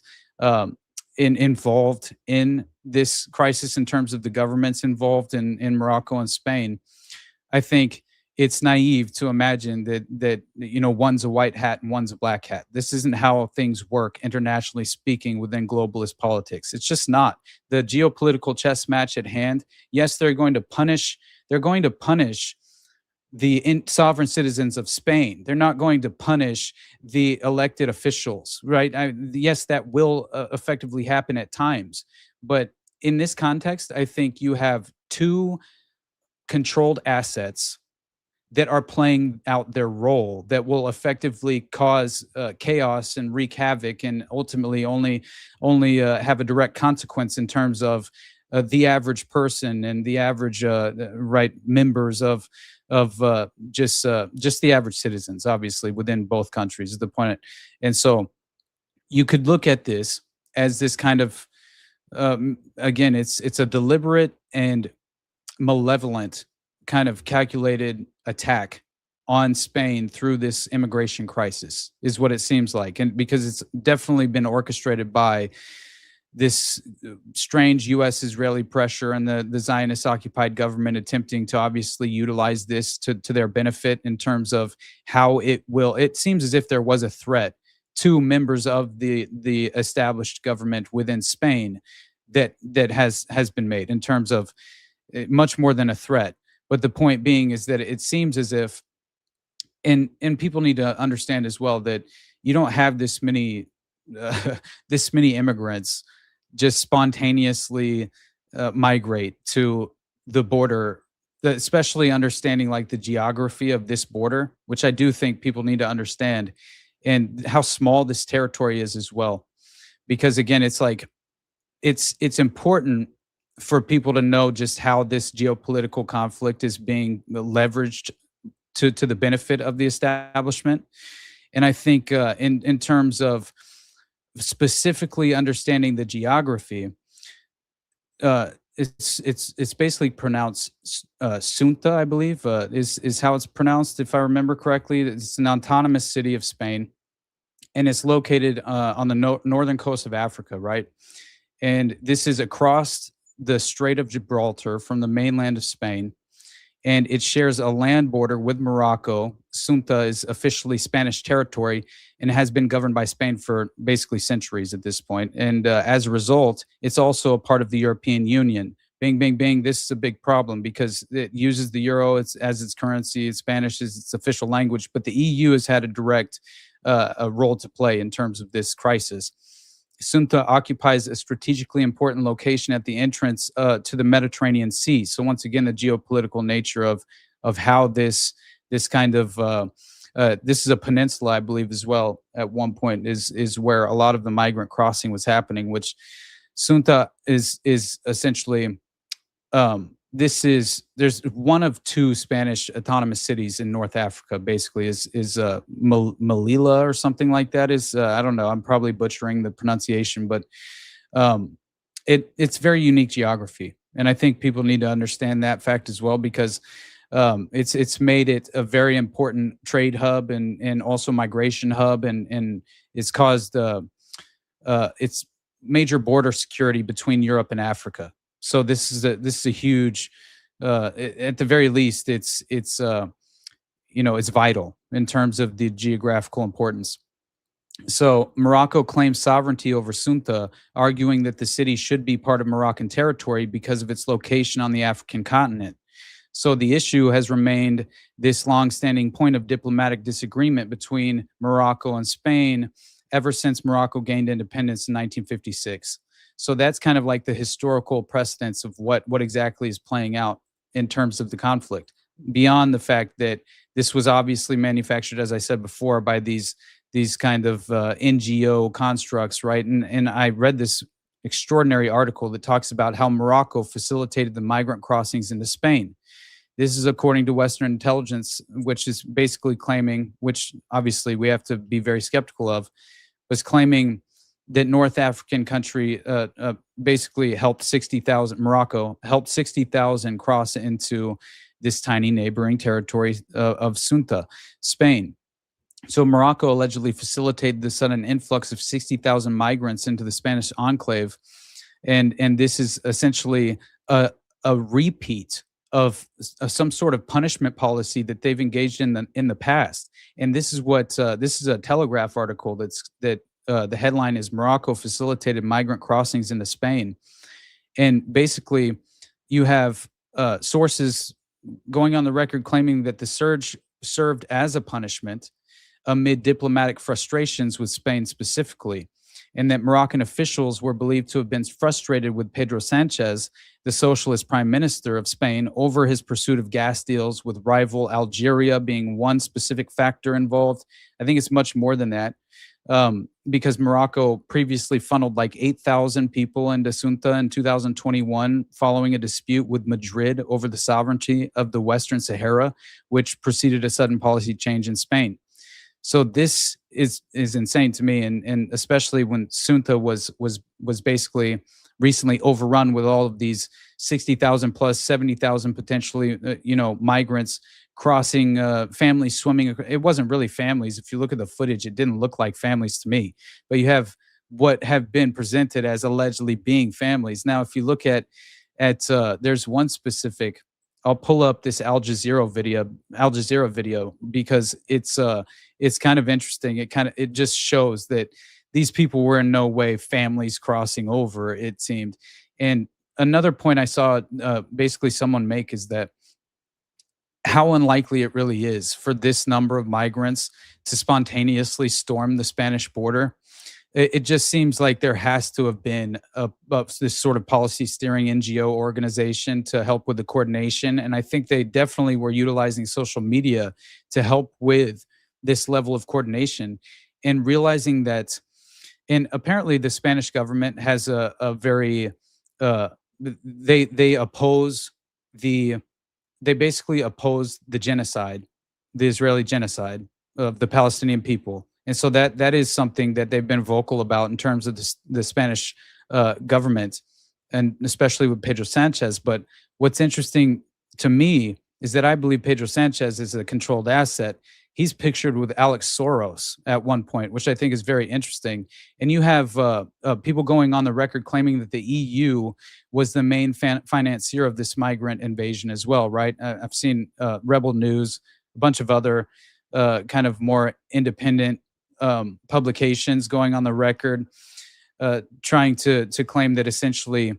Speaker 8: involved in this crisis, in terms of the governments involved in Morocco and Spain. I think it's naive to imagine that one's a white hat and one's a black hat. This isn't how things work internationally speaking within globalist politics. It's just not. The geopolitical chess match at hand, yes, they're going to punish the sovereign citizens of Spain. They're not going to punish the elected officials, right? Yes, that will effectively happen at times. But in this context, I think you have two controlled assets that are playing out their role that will effectively cause chaos and wreak havoc, and ultimately only have a direct consequence in terms of the average person and the average members of just the average citizens, obviously within both countries is the point. And so you could look at this as this kind of again, it's a deliberate and malevolent kind of calculated attack on Spain through this immigration crisis, is what it seems like. And because it's definitely been orchestrated by this strange U.S.-Israeli pressure and the Zionist-occupied government attempting to obviously utilize this to their benefit in terms of how it seems as if there was a threat to members of the established government within Spain that has been made in terms of much more than a threat. But the point being is that it seems as if, and people need to understand as well, that you don't have this many immigrants just spontaneously migrate to the border, especially understanding like the geography of this border, which I do think people need to understand, and how small this territory is as well. Because again, it's like, it's important for people to know just how this geopolitical conflict is being leveraged to the benefit of the establishment. And I think in terms of specifically understanding the geography, it's basically pronounced Ceuta, I believe, is how it's pronounced, if I remember correctly. It's an autonomous city of Spain, and it's located on the northern coast of Africa, right? And this is across the Strait of Gibraltar from the mainland of Spain, and it shares a land border with Morocco. Ceuta is officially Spanish territory and has been governed by Spain for basically centuries at this point. And as a result, it's also a part of the European Union. Bing, bing, bing. This is a big problem because it uses the euro as its currency. Spanish is its official language, but the EU has had a direct a role to play in terms of this crisis. Ceuta occupies a strategically important location at the entrance to the Mediterranean Sea. So once again, the geopolitical nature of how this kind of this is a peninsula, I believe, as well. At one point, is where a lot of the migrant crossing was happening. Which Ceuta is essentially there's one of two Spanish autonomous cities in North Africa. Basically, is Melilla or something like that. Is I don't know. I'm probably butchering the pronunciation, but it's very unique geography, and I think people need to understand that fact as well, because it's made it a very important trade hub and also migration hub, and it's caused it's major border security between Europe and Africa. So this is a huge, at the very least, it's vital in terms of the geographical importance. So Morocco claims sovereignty over Ceuta, arguing that the city should be part of Moroccan territory because of its location on the African continent. So the issue has remained this long-standing point of diplomatic disagreement between Morocco and Spain ever since Morocco gained independence in 1956. So that's kind of like the historical precedence of what exactly is playing out in terms of the conflict, beyond the fact that this was obviously manufactured, as I said before, by these kind of NGO constructs, right? And I read this extraordinary article that talks about how Morocco facilitated the migrant crossings into Spain. This is according to Western intelligence, which is basically claiming, which obviously we have to be very skeptical of, was claiming that North African country basically helped 60,000, Morocco helped 60,000 cross into this tiny neighboring territory of Ceuta, Spain. So Morocco allegedly facilitated the sudden influx of 60,000 migrants into the Spanish enclave. And this is essentially a repeat of some sort of punishment policy that they've engaged in the past. And this is what this is a Telegraph article that the headline is "Morocco facilitated migrant crossings into Spain," and basically you have sources going on the record claiming that the surge served as a punishment amid diplomatic frustrations with Spain specifically, and that Moroccan officials were believed to have been frustrated with Pedro Sanchez, the socialist prime minister of Spain, over his pursuit of gas deals with rival Algeria being one specific factor involved. I think it's much more than that. Because Morocco previously funneled like 8,000 people into Ceuta in 2021 following a dispute with Madrid over the sovereignty of the Western Sahara, which preceded a sudden policy change in Spain. So this is insane to me, and especially when Ceuta was basically recently overrun with all of these 60,000 plus 70,000 potentially migrants crossing, families swimming. It wasn't really families. If you look at the footage, it didn't look like families to me. But you have what have been presented as allegedly being families. Now, if you look at there's one specific, I'll pull up this Al Jazeera video because it's kind of interesting. It just shows that these people were in no way families crossing over, it seemed. And another point I saw basically someone make is that how unlikely it really is for this number of migrants to spontaneously storm the Spanish border. It just seems like there has to have been this sort of policy steering NGO organization to help with the coordination. And I think they definitely were utilizing social media to help with this level of coordination, and realizing that, and apparently the Spanish government has a very, they oppose they basically oppose the genocide, the Israeli genocide of the Palestinian people. And so that is something that they've been vocal about in terms of the Spanish government, and especially with Pedro Sanchez. But what's interesting to me is that I believe Pedro Sanchez is a controlled asset. He's pictured with Alex Soros at one point, which I think is very interesting. And you have people going on the record claiming that the EU was the main financier of this migrant invasion as well, right? I've seen Rebel News, a bunch of other kind of more independent publications going on the record, trying to claim that essentially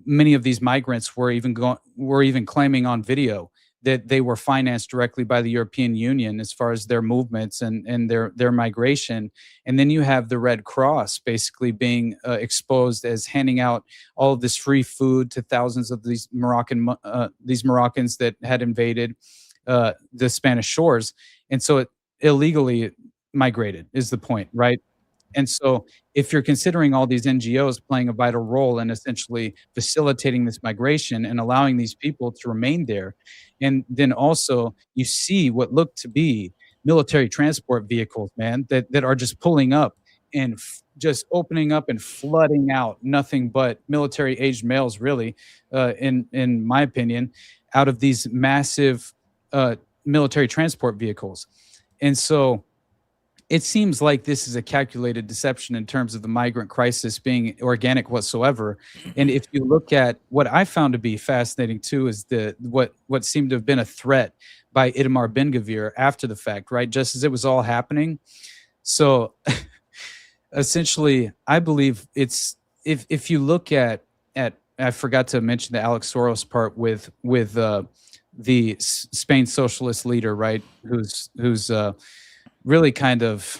Speaker 8: many of these migrants were even claiming on video that they were financed directly by the European Union as far as their movements and their migration. And then you have the Red Cross basically being exposed as handing out all of this free food to thousands of these Moroccans that had invaded the Spanish shores. And so it illegally migrated is the point, right? And so if you're considering all these NGOs playing a vital role in essentially facilitating this migration and allowing these people to remain there, and then also you see what look to be military transport vehicles, man, that are just pulling up and just opening up and flooding out nothing but military-aged males, really, in my opinion, out of these massive military transport vehicles. And so it seems like this is a calculated deception in terms of the migrant crisis being organic whatsoever. And if you look at what I found to be fascinating too is what seemed to have been a threat by Itamar Ben-Gvir after the fact, right? Just as it was all happening. So essentially, I believe it's if you look at I forgot to mention the Alex Soros part with the Spain socialist leader, right? Who's really kind of,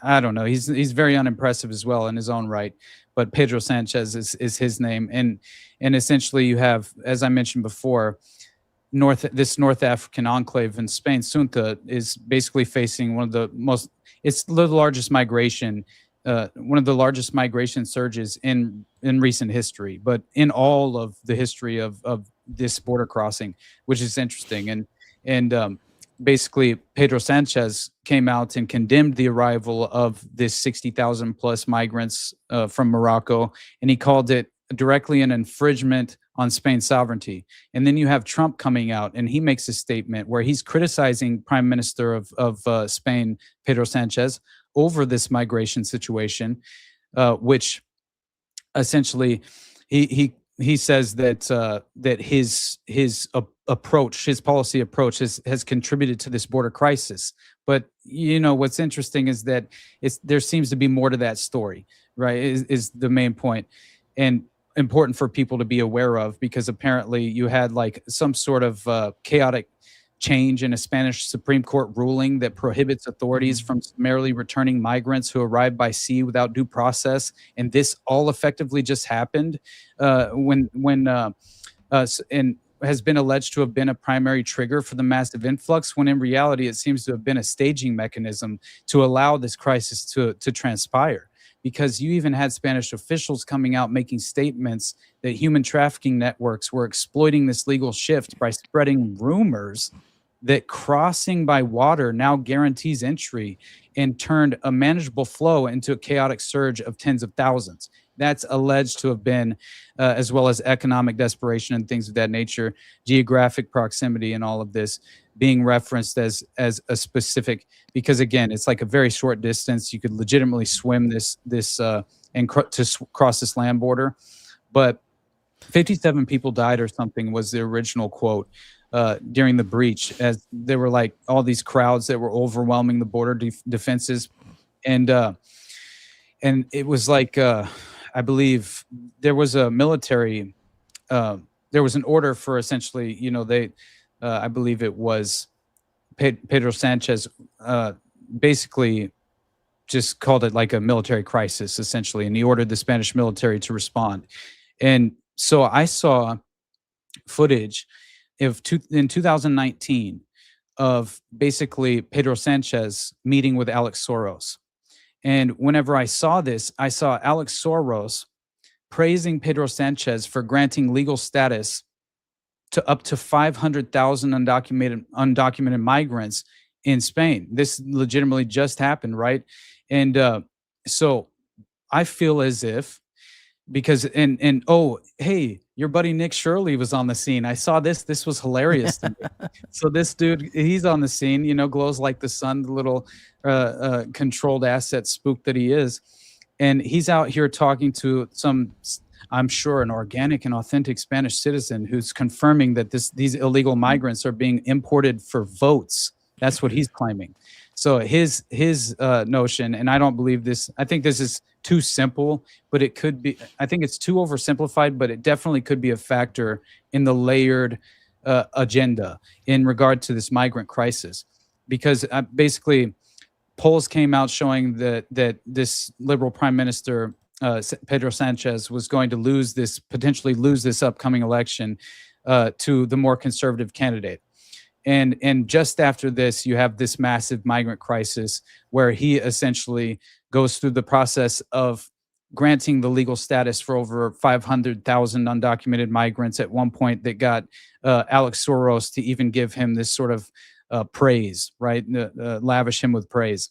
Speaker 8: I don't know, he's very unimpressive as well in his own right, but Pedro Sanchez is his name. And essentially you have, as I mentioned before, this North African enclave in Spain, Ceuta, is basically facing one of the largest migration, one of the largest migration surges in recent history, but in all of the history of this border crossing, which is interesting. And basically Pedro Sanchez came out and condemned the arrival of this 60,000 plus migrants from Morocco, and he called it directly an infringement on Spain's sovereignty. And then you have Trump coming out, and he makes a statement where he's criticizing Prime Minister of Spain, Pedro Sanchez, over this migration situation, which essentially he says that his approach, his policy approach, has contributed to this border crisis. But you know what's interesting is that there seems to be more to that story, right? Is the main point, and important for people to be aware of, because apparently you had like some sort of chaotic change in a Spanish Supreme Court ruling that prohibits authorities from summarily returning migrants who arrive by sea without due process. And this all effectively just happened when and has been alleged to have been a primary trigger for the massive influx, when in reality it seems to have been a staging mechanism to allow this crisis to transpire. Because you even had Spanish officials coming out making statements that human trafficking networks were exploiting this legal shift by spreading rumors that crossing by water now guarantees entry, and turned a manageable flow into a chaotic surge of tens of thousands. that's alleged to have been, as well as economic desperation and things of that nature, geographic proximity, and all of this being referenced as a specific, because again, it's like a very short distance. You could legitimately swim cross this land border, but 57 people died or something was the original quote during the breach, as there were like all these crowds that were overwhelming the border defenses, and it was like I believe there was a military, there was an order for essentially, I believe it was Pedro Sanchez basically just called it like a military crisis essentially, and he ordered the Spanish military to respond. And so I saw footage in 2019 of basically Pedro Sanchez meeting with Alex Soros. And whenever I saw this, I saw Alex Soros praising Pedro Sanchez for granting legal status to up to 500,000 undocumented migrants in Spain. This legitimately just happened, right? And so I feel as if, because oh, hey, your buddy Nick Shirley was on the scene. I saw this. This was hilarious to me. So this dude, he's on the scene, glows like the sun, the little controlled asset spook that he is. And he's out here talking to some, I'm sure, an organic and authentic Spanish citizen who's confirming that these illegal migrants are being imported for votes. That's what he's claiming. So his notion, and I don't believe this, I think this is too simple, but it could be, I think it's too oversimplified, but it definitely could be a factor in the layered agenda in regard to this migrant crisis. Because basically, polls came out showing that this liberal prime minister, Pedro Sanchez, was going to potentially lose this upcoming election to the more conservative candidate. And just after this, you have this massive migrant crisis where he essentially goes through the process of granting the legal status for over 500,000 undocumented migrants at one point that got Alex Soros to even give him this sort of praise, right? Lavish him with praise.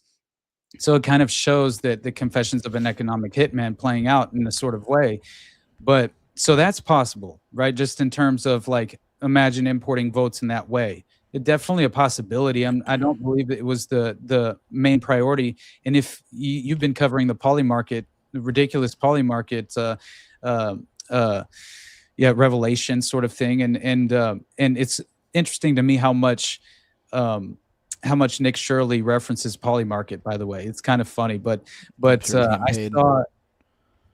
Speaker 8: So it kind of shows that the confessions of an economic hitman playing out in a sort of way. But so that's possible, right? Just in terms of like, imagine importing votes in that way. It's definitely a possibility. I don't believe it was the main priority. And if you've been covering the poly market, the ridiculous poly market, revelation sort of thing, and it's interesting to me how much Nick Shirley references poly market. By the way, it's kind of funny, but
Speaker 7: sure
Speaker 8: I saw.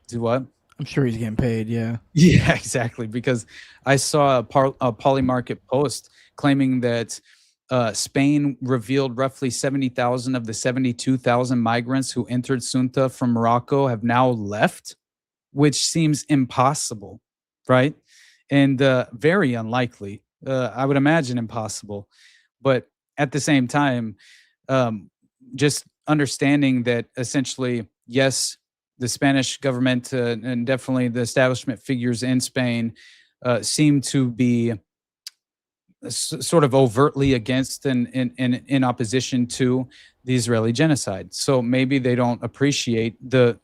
Speaker 8: Do what?
Speaker 7: I'm sure he's getting paid. Yeah.
Speaker 8: Yeah, exactly. Because I saw a poly market post claiming that Spain revealed roughly 70,000 of the 72,000 migrants who entered Ceuta from Morocco have now left, which seems impossible, right? And very unlikely. I would imagine impossible. But at the same time, just understanding that essentially, yes, the Spanish government and definitely the establishment figures in Spain seem to be sort of overtly against and in opposition to the Israeli genocide. So maybe they don't appreciate the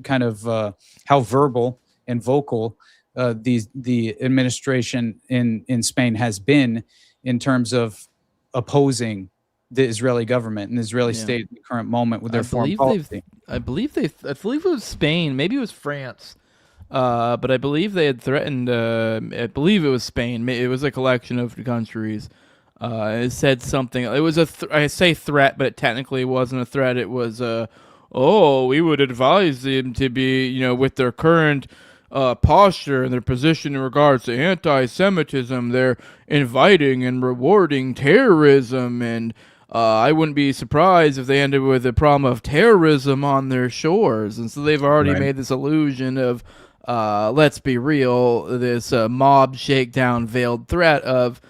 Speaker 8: kind of how verbal and vocal the administration in Spain has been in terms of opposing the Israeli government and the Israeli state in the current moment with their foreign policy.
Speaker 7: I believe it was Spain, maybe it was France. But I believe they had threatened, I believe it was Spain. It was a collection of countries. It said something. It was I say threat, but it technically wasn't a threat. It was, we would advise them to be, with their current posture and their position in regards to anti-Semitism, they're inviting and rewarding terrorism, and I wouldn't be surprised if they ended with a problem of terrorism on their shores. And so they've already made this illusion of, let's be real, this mob shakedown veiled threat of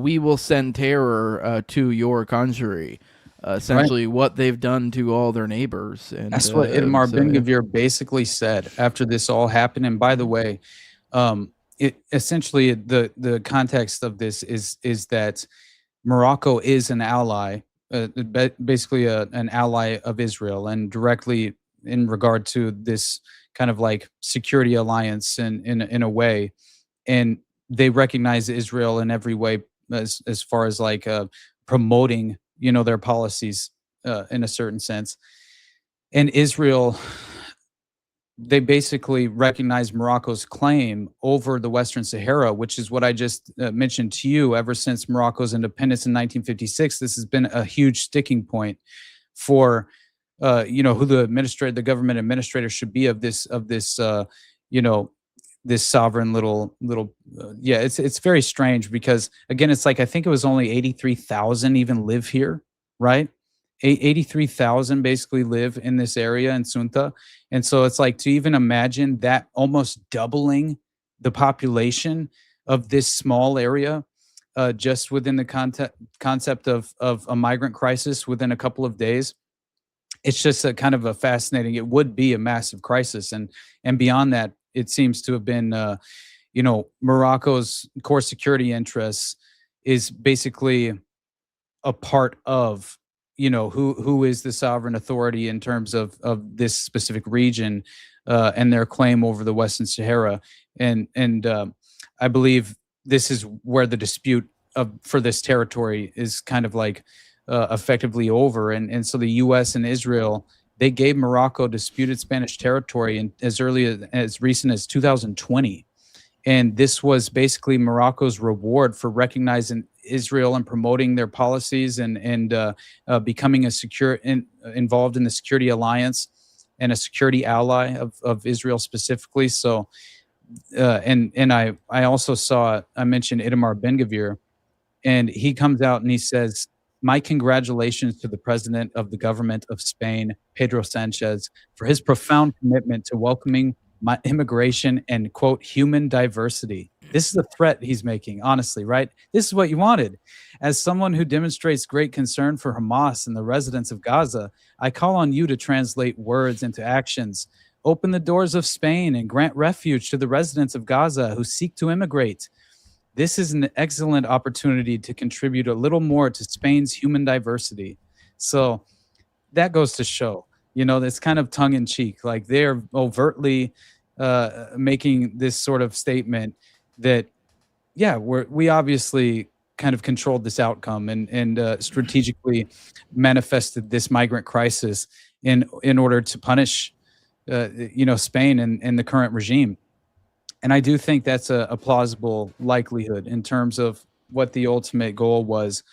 Speaker 7: we will send terror to your country. Essentially what they've done to all their neighbors. And
Speaker 8: that's what Itamar Ben-Gvir basically said after this all happened. And by the way, it essentially the context of this is that Morocco is an ally, basically an ally of Israel, and directly in regard to this kind of like security alliance in a way, and they recognize Israel in every way as far as like promoting their policies in a certain sense. And Israel, they basically recognize Morocco's claim over the Western Sahara, which is what I just mentioned to you. Ever since Morocco's independence in 1956, this has been a huge sticking point for who the government administrator should be of this this sovereign little it's very strange, because again, it's like I think it was only 83,000 even live here, right? 83,000 basically live in this area in Ceuta. And so it's like, to even imagine that almost doubling the population of this small area just within the concept of a migrant crisis within a couple of days. It's just a kind of a fascinating, it would be a massive crisis. And beyond that, it seems to have been, Morocco's core security interests is basically a part of, who is the sovereign authority in terms of this specific region and their claim over the Western Sahara. And I believe this is where the dispute for this territory is kind of like effectively over. And so the U.S. and Israel, they gave Morocco disputed Spanish territory as recent as 2020. And this was basically Morocco's reward for recognizing Israel and promoting their policies and becoming involved in the security alliance and a security ally of Israel specifically. So, and I also I mentioned Itamar Ben-Gvir, and he comes out and he says, "My congratulations to the president of the government of Spain, Pedro Sanchez, for his profound commitment to welcoming my immigration and, quote, human diversity." This is a threat he's making, honestly, right? This is what you wanted. As someone who demonstrates great concern for Hamas and the residents of Gaza, I call on you to translate words into actions. Open the doors of Spain and grant refuge to the residents of Gaza who seek to immigrate. This is an excellent opportunity to contribute a little more to Spain's human diversity. So that goes to show, that's kind of tongue in cheek. Like, they're overtly making this sort of statement that, yeah, we obviously kind of controlled this outcome and strategically manifested this migrant crisis in order to punish, Spain and the current regime. And I do think that's a plausible likelihood in terms of what the ultimate goal was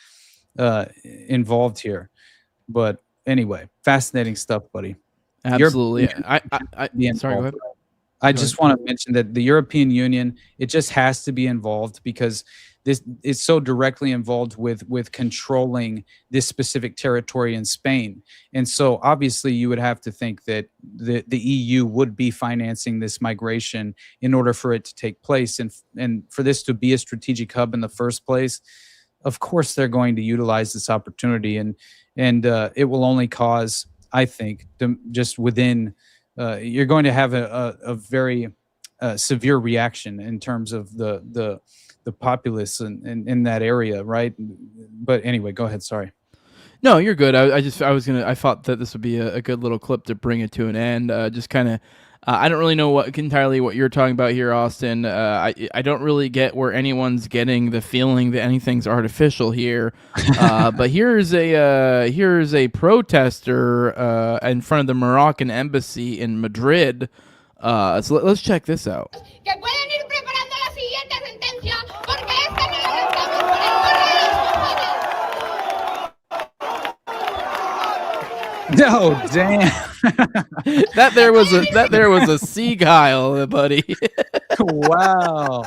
Speaker 8: involved here. But anyway, fascinating stuff, buddy.
Speaker 7: Absolutely. Sorry, go ahead.
Speaker 8: I just want to mention that the European Union, it just has to be involved, because this is so directly involved with controlling this specific territory in Spain. And so obviously you would have to think that the EU would be financing this migration in order for it to take place. And for this to be a strategic hub in the first place, of course they're going to utilize this opportunity. And it will only cause, I think, just within, you're going to have a very severe reaction in terms of the populace in that area, right? But anyway, go ahead. Sorry.
Speaker 7: No, you're good. I thought that this would be a good little clip to bring it to an end. Just kind of, I don't really know entirely what you're talking about here, Austin. I don't really get where anyone's getting the feeling that anything's artificial here. But here's a protester in front of the Moroccan embassy in Madrid. So let's check this out.
Speaker 8: No, damn.
Speaker 7: that there was a seagull, buddy.
Speaker 8: Wow,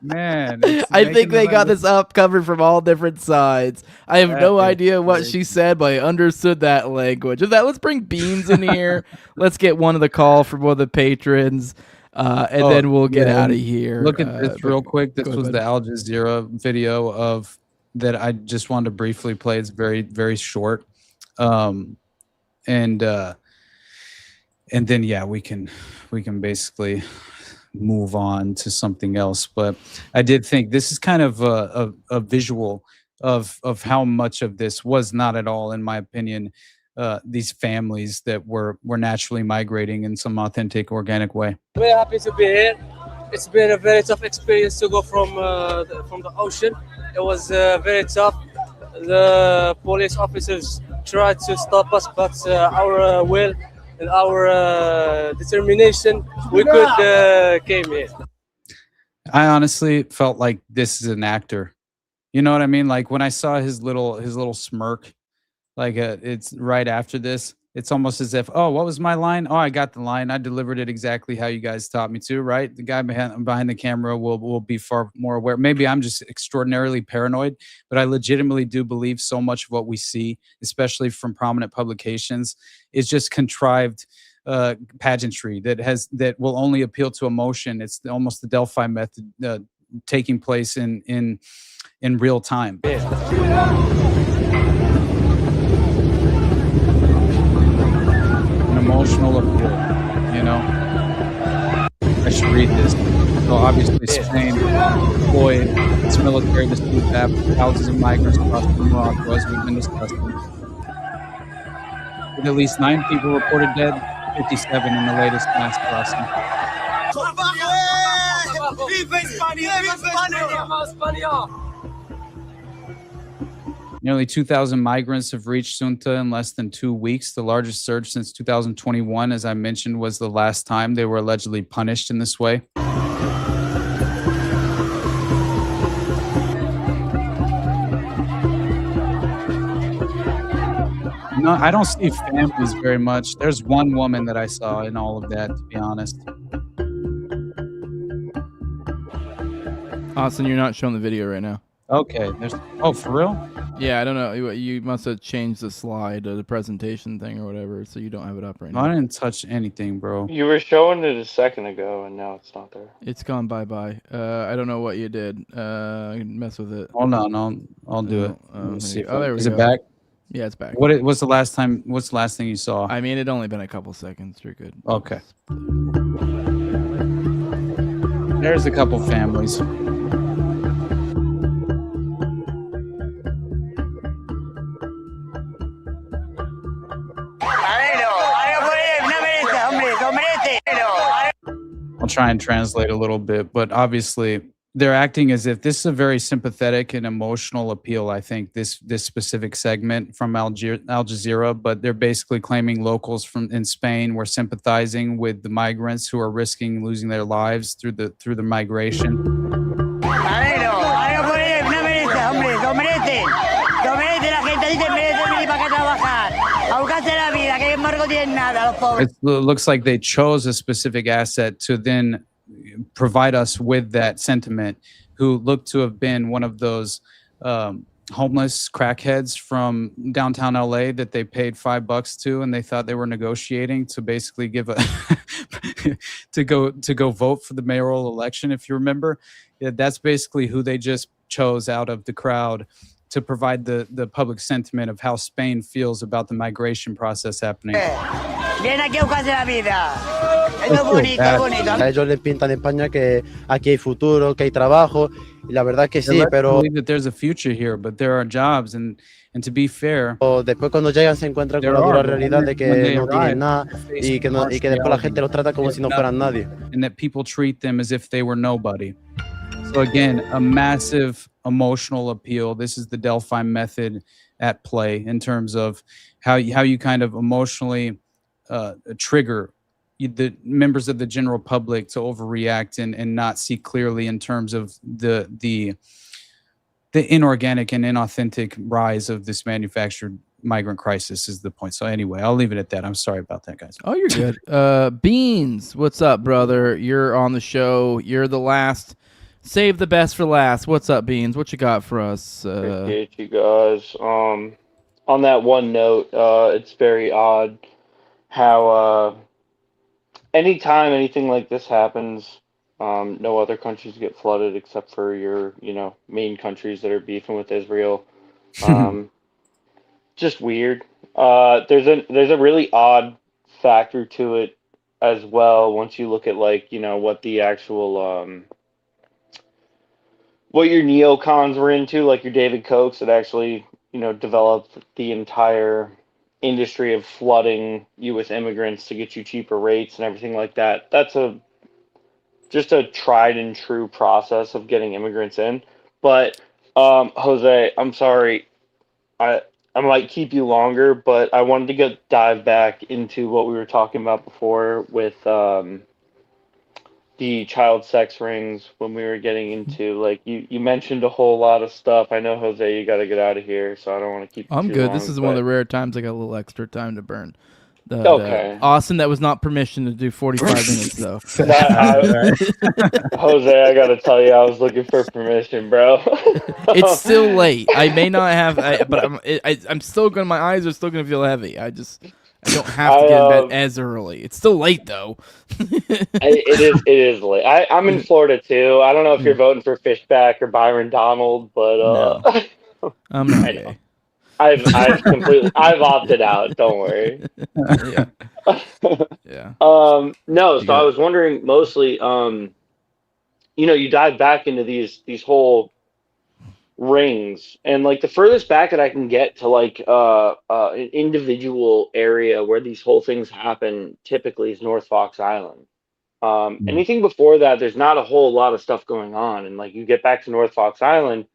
Speaker 8: man.
Speaker 7: I think they got this up covered from all different sides. I have no idea what she said, but I understood that language. Let's bring Beans in here. Let's get one of the call from one of the patrons, and then we'll get out of here.
Speaker 8: Look at this real quick. This was the Al Jazeera video of that I just wanted to briefly play. It's very, very short. And then yeah, we can basically move on to something else. But I did think this is kind of a visual of how much of this was not at all, in my opinion, these families that were naturally migrating in some authentic, organic way.
Speaker 20: Very happy to be here. It's been a very tough experience to go from the ocean. It was very tough. The police officers tried to stop us, but our will and our determination, we could came here.
Speaker 8: I honestly felt like this is an actor. You know what I mean? Like when I saw his little smirk, like it's right after this. It's almost as if, oh, what was my line? Oh, I got the line. I delivered it exactly how you guys taught me to, right? The guy behind the camera will be far more aware. Maybe I'm just extraordinarily paranoid, but I legitimately do believe so much of what we see, especially from prominent publications, is just contrived pageantry that will only appeal to emotion. It's almost the Delphi method taking place in real time. Emotional appeal, you know. I should read this. So obviously Spain deployed its military to sweep back thousands of migrants crossing Morocco, as we've been discussing. With at least 9 people reported dead, 57 in the latest mass crossing. Nearly 2,000 migrants have reached Ceuta in less than 2 weeks. The largest surge since 2021, as I mentioned, was the last time they were allegedly punished in this way. No, I don't see families very much. There's one woman that I saw in all of that, to be honest.
Speaker 7: Austin, you're not showing the video right now.
Speaker 8: Okay. Oh, for real?
Speaker 7: Yeah, I don't know. You must have changed the slide or the presentation thing or whatever, so you don't have it up right now.
Speaker 8: I didn't touch anything, bro.
Speaker 21: You were showing it a second ago, and now it's not there.
Speaker 7: It's gone bye-bye. I don't know what you did. Mess with it.
Speaker 8: Hold on, I'll do it. Let's see.
Speaker 7: There we go.
Speaker 8: Is it back?
Speaker 7: Yeah, it's back.
Speaker 8: What's the last thing you saw?
Speaker 7: I mean, it only been a couple seconds. You're good.
Speaker 8: Okay. There's a couple families. I'll try and translate a little bit, but obviously they're acting as if this is a very sympathetic and emotional appeal. I think this specific segment from Al Jazeera, but they're basically claiming locals in Spain were sympathizing with the migrants who are risking losing their lives through the migration. It looks like they chose a specific asset to then provide us with that sentiment, who looked to have been one of those homeless crackheads from downtown LA that they paid $5 to, and they thought they were negotiating to basically give a to go vote for the mayoral election. If you remember, that's basically who they just chose out of the crowd to provide the public sentiment of how Spain feels about the migration process happening.
Speaker 22: Viene aquí a buscarse la vida. Es bonito, es bonito.
Speaker 23: A ellos les pintan en España que aquí hay futuro, que hay trabajo, y la verdad que sí, pero
Speaker 8: believe that there's a future here, but there are jobs, and to be fair,
Speaker 23: después cuando llegan se encuentran con la dura realidad de que no tienen nada y que después la gente los trata como si no fueran nadie.
Speaker 8: And that people treat them as if they were nobody. So again, a massive emotional appeal. This is the Delphi method at play in terms of how you kind of emotionally trigger the members of the general public to overreact and not see clearly in terms of the inorganic and inauthentic rise of this manufactured migrant crisis is the point. So anyway, I'll leave it at that. I'm sorry about that, guys.
Speaker 7: Oh, you're good. Beans, what's up, brother? You're on the show. You're the last. Save the best for last. What's up, Beans? What you got for us?
Speaker 21: Appreciate you guys. On that one note, it's very odd how anytime anything like this happens, no other countries get flooded except for your, main countries that are beefing with Israel. Just weird. There's a really odd factor to it as well. Once you look at what the actual what your neocons were into, like your David Kochs that actually, developed the entire industry of flooding you with immigrants to get you cheaper rates and everything like that. That's just a tried and true process of getting immigrants in. But Jose, I'm sorry, I might keep you longer, but I wanted to dive back into what we were talking about before with the child sex rings when we were getting into, like, you mentioned a whole lot of stuff. I know, Jose, you got to get out of here, so I don't want to keep you
Speaker 7: I'm
Speaker 21: too
Speaker 7: good.
Speaker 21: long.
Speaker 7: This is one of the rare times I got a little extra time to burn.
Speaker 21: Okay.
Speaker 7: Austin, that was not permission to do 45 minutes, though.
Speaker 21: Jose, I got to tell you, I was looking for permission, bro.
Speaker 7: It's still late. I may not have, but I'm still going to, my eyes are still going to feel heavy. I don't have to get in bed as early. It's still late, though.
Speaker 21: It is late. I'm in Florida, too. I don't know if you're voting for Fishback or Byron Donald, but
Speaker 7: No. I'm not gay.
Speaker 21: I've opted out. Don't worry.
Speaker 7: Yeah. Yeah.
Speaker 21: No. So I was wondering mostly, you dive back into these whole rings, and like the furthest back that I can get to like an individual area where these whole things happen typically is North Fox Island. Anything before that, there's not a whole lot of stuff going on, and like you get back to North Fox Island.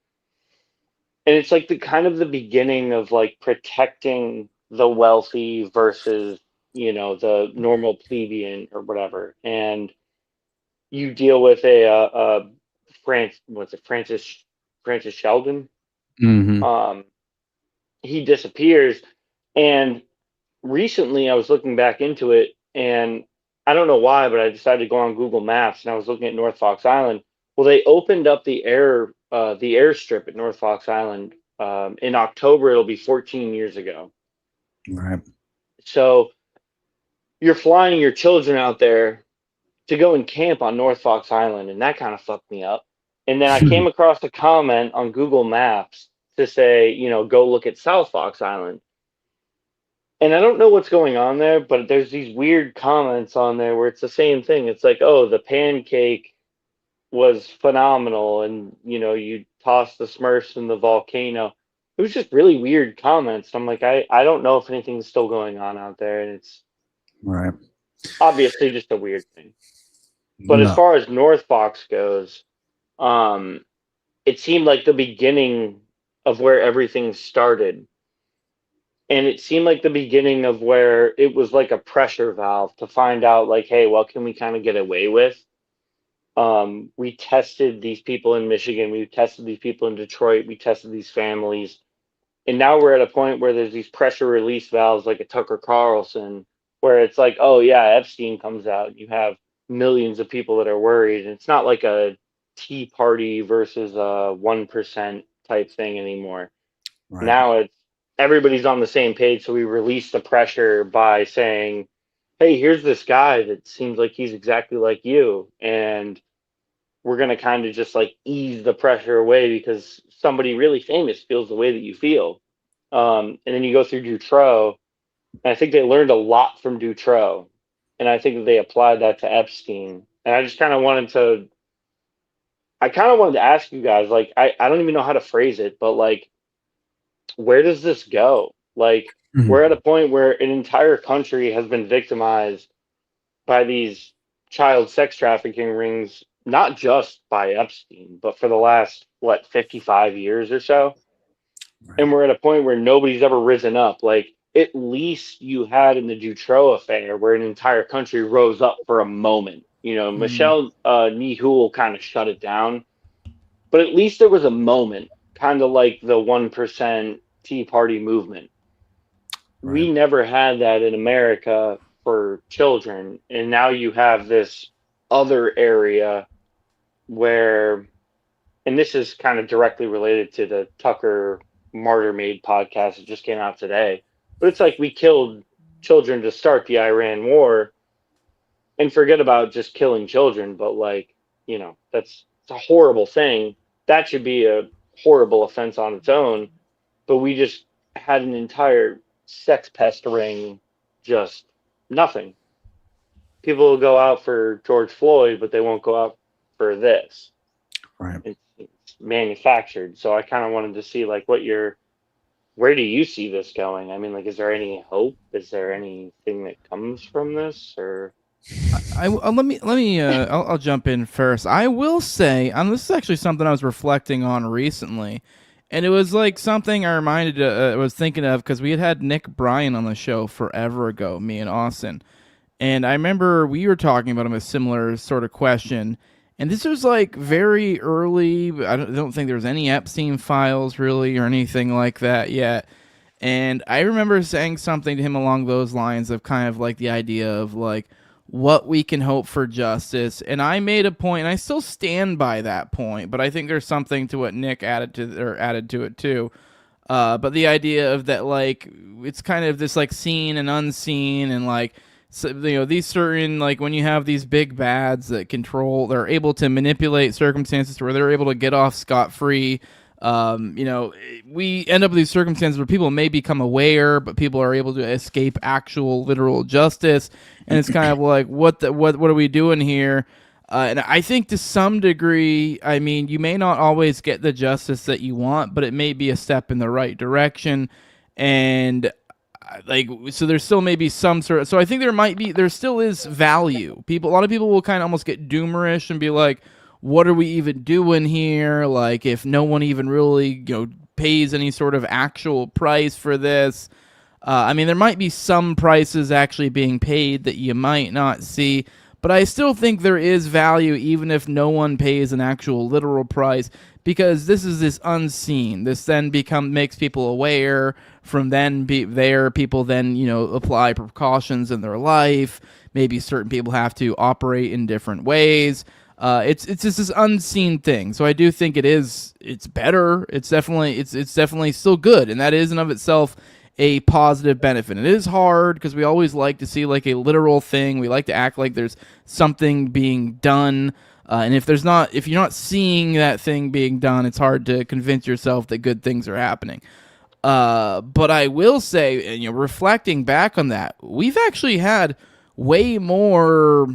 Speaker 21: And it's like the kind of the beginning of like protecting the wealthy versus, the normal plebeian or whatever. And you deal with Francis Sheldon.
Speaker 8: Mm-hmm.
Speaker 21: He disappears. And recently I was looking back into it, and I don't know why, but I decided to go on Google Maps, and I was looking at North Fox Island. Well, they opened up the airstrip at North Fox Island in October. It'll be 14 years ago.
Speaker 8: Right.
Speaker 21: So you're flying your children out there to go and camp on North Fox Island, and that kind of fucked me up. And then I came across a comment on Google Maps to say, go look at South Fox Island. And I don't know what's going on there, but there's these weird comments on there where it's the same thing. It's like, oh, the pancake was phenomenal, and you toss the Smurfs in the volcano. It was just really weird comments. I'm like, I don't know if anything's still going on out there, and it's
Speaker 8: right.
Speaker 21: Obviously just a weird thing. But as far as North Fox goes, it seemed like the beginning of where everything started. And it seemed like the beginning of where it was like a pressure valve to find out, like, hey, what can we kind of get away with? We tested these people in Michigan. We tested these people in Detroit. We tested these families. And now we're at a point where there's these pressure release valves like a Tucker Carlson, where it's like, oh, yeah, Epstein comes out. You have millions of people that are worried. And it's not like a Tea Party versus a 1% type thing anymore. Right. Now it's everybody's on the same page. So we release the pressure by saying, hey, here's this guy that seems like he's exactly like you. And we're going to kind of just like ease the pressure away because somebody really famous feels the way that you feel. And then you go through Dutroux, and I think they learned a lot from Dutroux. And I think that they applied that to Epstein. And I just kind of wanted to ask you guys, like, I don't even know how to phrase it, but like, where does this go? Like, we're at a point where an entire country has been victimized by these child sex trafficking rings, not just by Epstein, but for the last, 55 years or so. Right. And we're at a point where nobody's ever risen up. Like, at least you had in the Dutroux affair where an entire country rose up for a moment. Michelle Nihul kind of shut it down. But at least there was a moment, kind of like the 1% Tea Party movement. Right. We never had that in America for children. And now you have this other area where, and this is kind of directly related to the Tucker Martyr Made podcast that just came out today, but it's like we killed children to start the Iran war, and forget about just killing children, but like, it's a horrible thing. That should be a horrible offense on its own, but we just had an entire sex pest ring, just nothing. People will go out for George Floyd, but they won't go out for this.
Speaker 8: Right.
Speaker 21: It's manufactured. So I kind of wanted to see like what your where do you see this going? I mean, like, is there any hope? Is there anything that comes from this, or?
Speaker 7: I'll jump in first. I will say, this is actually something I was reflecting on recently, and it was like something I was thinking of because we had Nick Bryan on the show forever ago, me and Austin, and I remember we were talking about a similar sort of question, and this was like very early. I don't think there was any Epstein files really or anything like that yet. And I remember saying something to him along those lines of kind of like the idea of like what we can hope for justice. And I made a point, and I still stand by that point, but I think there's something to what Nick added to it too. But the idea of that, like, it's kind of this like seen and unseen, and like, so, these certain, like, when you have these big bads that they're able to manipulate circumstances to where they're able to get off scot-free. We end up with these circumstances where people may become aware, but people are able to escape actual literal justice. And it's kind of like, what are we doing here? And I think to some degree, I mean, you may not always get the justice that you want, but it may be a step in the right direction. And so there's still maybe some sort of, so I think there still is value. A lot of people will kind of almost get doomerish and be like, what are we even doing here? Like, if no one even really, pays any sort of actual price for this. I mean, there might be some prices actually being paid that you might not see, but I still think there is value even if no one pays an actual literal price, because this is this unseen. This then makes people aware. From then people then, apply precautions in their life. Maybe certain people have to operate in different ways. It's just this unseen thing. So I do think it's better. It's definitely still good, and that is in of itself a positive benefit. It is hard because we always like to see like a literal thing. We like to act like there's something being done, and if you're not seeing that thing being done, it's hard to convince yourself that good things are happening. But I will say, reflecting back on that, we've actually had way more,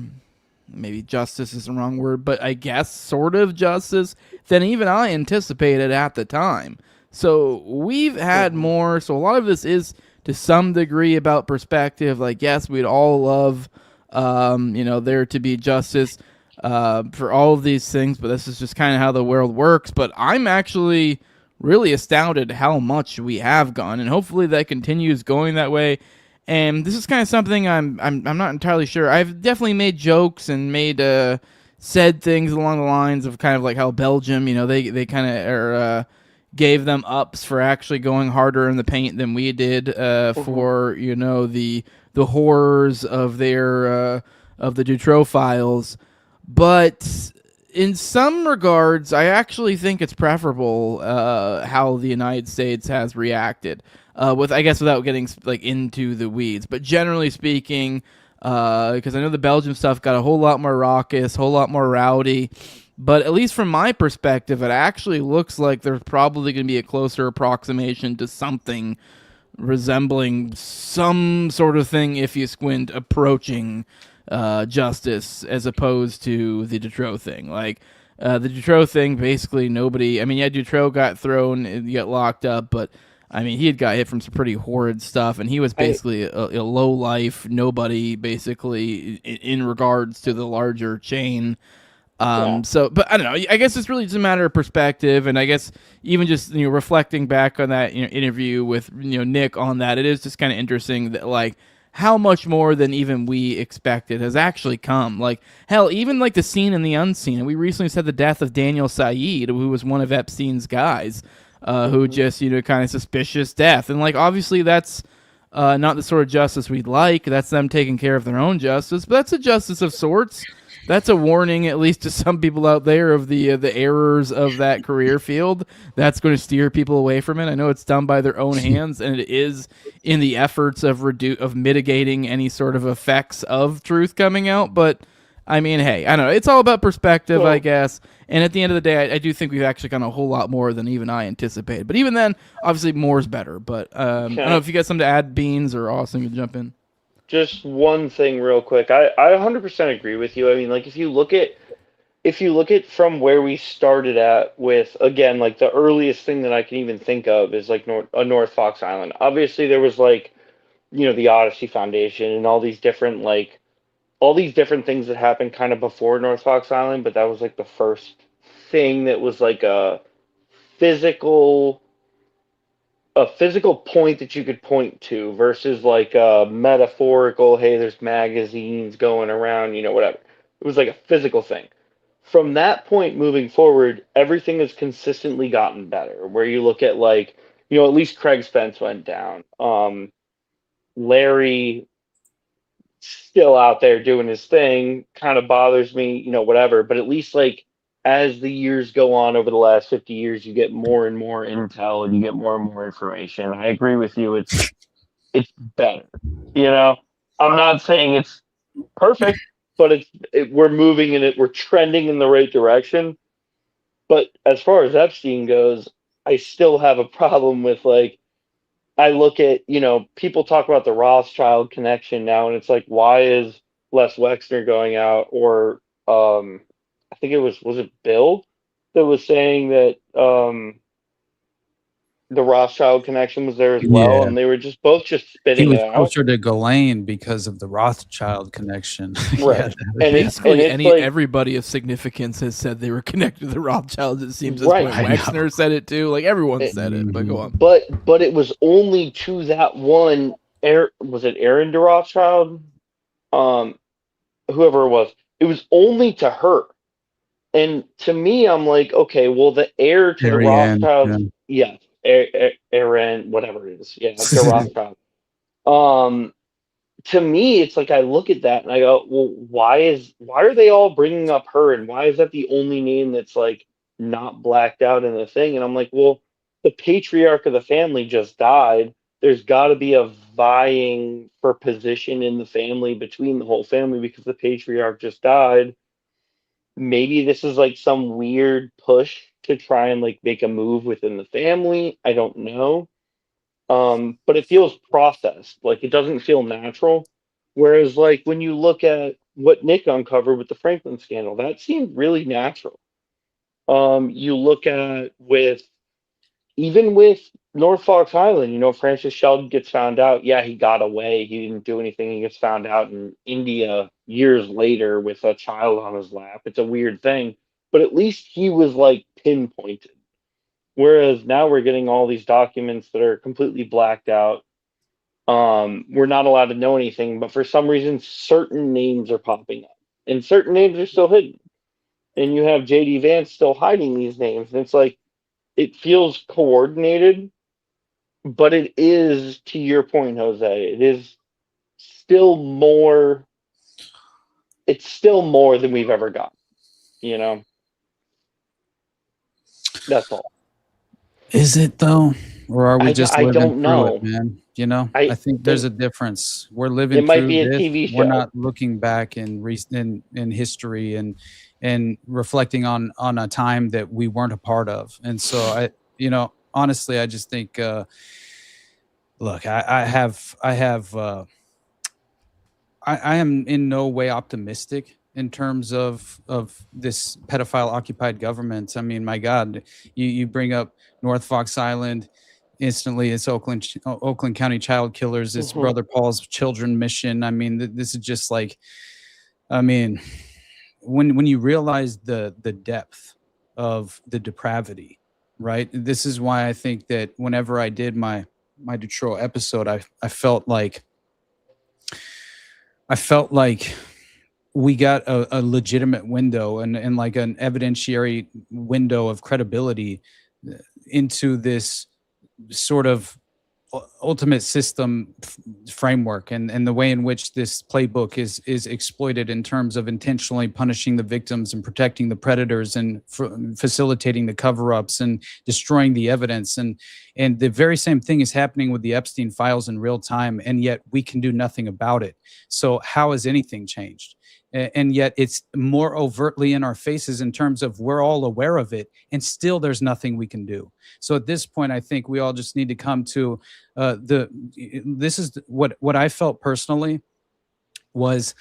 Speaker 7: maybe justice is the wrong word, but I guess sort of justice than even I anticipated at the time. So we've had more. So a lot of this is to some degree about perspective. Like, yes, we'd all love, there to be justice for all of these things, but this is just kind of how the world works. But I'm actually really astounded how much we have gone, and hopefully that continues going that way. And this is kind of something I'm not entirely sure. I've definitely made jokes and said things along the lines of kind of like how Belgium, they kind of gave them ups for actually going harder in the paint than we did for the horrors of their of the Dutroux files. But in some regards, I actually think it's preferable how the United States has reacted. Without getting like into the weeds, but generally speaking, because I know the Belgium stuff got a whole lot more raucous, whole lot more rowdy, but at least from my perspective, it actually looks like there's probably going to be a closer approximation to something resembling some sort of thing, if you squint, approaching justice, as opposed to the Dutroux thing. Like, the Dutroux thing, basically nobody, Dutroux got thrown and got locked up, but he had got hit from some pretty horrid stuff, and he was basically a low life nobody, basically, in regards to the larger chain. But I don't know. I guess it's really just a matter of perspective, and I guess even just reflecting back on that interview with Nick on that, it is just kind of interesting that like how much more than even we expected has actually come. Like, hell, even like the seen and the unseen. And we recently said the death of Daniel Said, who was one of Epstein's guys. Who just, kind of suspicious death. And, like, obviously that's not the sort of justice we'd like. That's them taking care of their own justice. But that's a justice of sorts. That's a warning, at least to some people out there, of the errors of that career field. That's going to steer people away from it. I know it's done by their own hands, and it is in the efforts of mitigating any sort of effects of truth coming out. But, hey, I don't know. It's all about perspective, I guess. And at the end of the day, I do think we've actually gotten a whole lot more than even I anticipated. But even then, obviously, more is better. But I don't know if you got something to add, Beans, or Austin, you can jump in.
Speaker 21: Just one thing real quick. I 100% agree with you. If you look at if you look at from where we started at with, again, like the earliest thing that I can even think of is like North Fox Island. Obviously, there was like, the Odyssey Foundation and all these different things that happened kind of before North Fox Island, but that was like the first thing that was like physical a physical point that you could point to versus like a metaphorical, hey, there's magazines going around, whatever. It was like a physical thing. From that point moving forward, everything has consistently gotten better. Where you look at like, at least Craig Spence went down. Larry still out there doing his thing, kind of bothers me, whatever. But at least like as the years go on over the last 50 years, you get more and more intel and you get more and more information. I agree with you. It's better. I'm not saying it's perfect, but we're moving in it. We're trending in the right direction. But as far as Epstein goes, I still have a problem with like, I look at, people talk about the Rothschild connection now, and it's like, why is Les Wexner going out? Or I think was it Bill that was saying that the Rothschild connection was there as well,
Speaker 8: Yeah.
Speaker 21: and they were both just
Speaker 8: He
Speaker 21: spitting
Speaker 8: was
Speaker 21: it out.
Speaker 8: closer to Ghislaine because of the Rothschild connection.
Speaker 21: Right.
Speaker 7: And basically, everybody of significance has said they were connected to the Rothschilds. It seems at this point. Wexner said it too. Like everyone said it. But go on.
Speaker 21: But it was only to that one. Was it Aaron de Rothschild? Whoever it was. It was only to her. And to me, I'm like, okay, well, the heir to the Rothschilds, Aaron, whatever it is, the Rothschild. To me, it's like I look at that and I go, well, why are they all bringing up her, and why is that the only name that's like not blacked out in the thing? And I'm like, well, the patriarch of the family just died. There's got to be a vying for position in the family between the whole family because the patriarch just died. Maybe this is like some weird push to try and like make a move within the family. I don't know. But it feels processed. Like it doesn't feel natural. Whereas like when you look at what Nick uncovered with the Franklin scandal, that seemed really natural. You look at even with North Fox Island, Francis Sheldon gets found out. Yeah, he got away. He didn't do anything. He gets found out in India years later with a child on his lap. It's a weird thing, but at least he was like pinpointed. Whereas now we're getting all these documents that are completely blacked out. We're not allowed to know anything, but for some reason, certain names are popping up and certain names are still hidden. And you have JD Vance still hiding these names. And it's like, it feels coordinated, but it is, to your point, Jose, it is still more. It's still more than we've ever got. That's all.
Speaker 8: Is it though, or are we just living
Speaker 21: don't know.
Speaker 8: through it, man? I think there's a difference. We're living
Speaker 21: it might
Speaker 8: through
Speaker 21: be a
Speaker 8: this.
Speaker 21: TV show.
Speaker 8: We're not looking back in history and reflecting on a time that we weren't a part of. And so honestly, I just think, look, I am in no way optimistic in terms of this pedophile occupied government. I mean, my God, you bring up North Fox Island, instantly it's Oakland County child killers, it's Brother Paul's children mission. I mean, this is just like, I mean, when you realize the depth of the depravity, right? This is why I think that whenever I did my Detroit episode, I felt like we got a legitimate window and like an evidentiary window of credibility into this sort of ultimate system framework and the way in which this playbook is exploited in terms of intentionally punishing the victims and protecting the predators and facilitating the cover-ups and destroying the evidence. And the very same thing is happening with the Epstein files in real time, and yet we can do nothing about it. So how has anything changed? And yet it's more overtly in our faces in terms of we're all aware of it, and still there's nothing we can do. So at this point, I think we all just need to come to this is what I felt personally was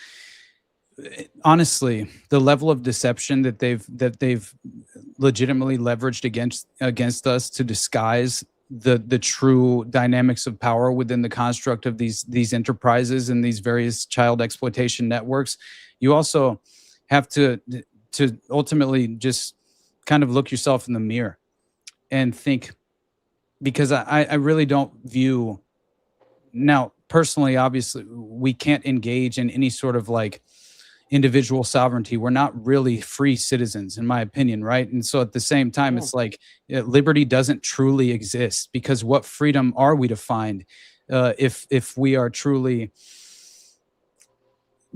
Speaker 8: honestly, the level of deception that they've legitimately leveraged against us to disguise the true dynamics of power within the construct of these enterprises and these various child exploitation networks, you also have to ultimately just kind of look yourself in the mirror and think, because I really don't view, now personally, obviously we can't engage in any sort of like individual sovereignty. We're not really free citizens, in my opinion, right? And so at the same time, it's like liberty doesn't truly exist, because what freedom are we to find if we are truly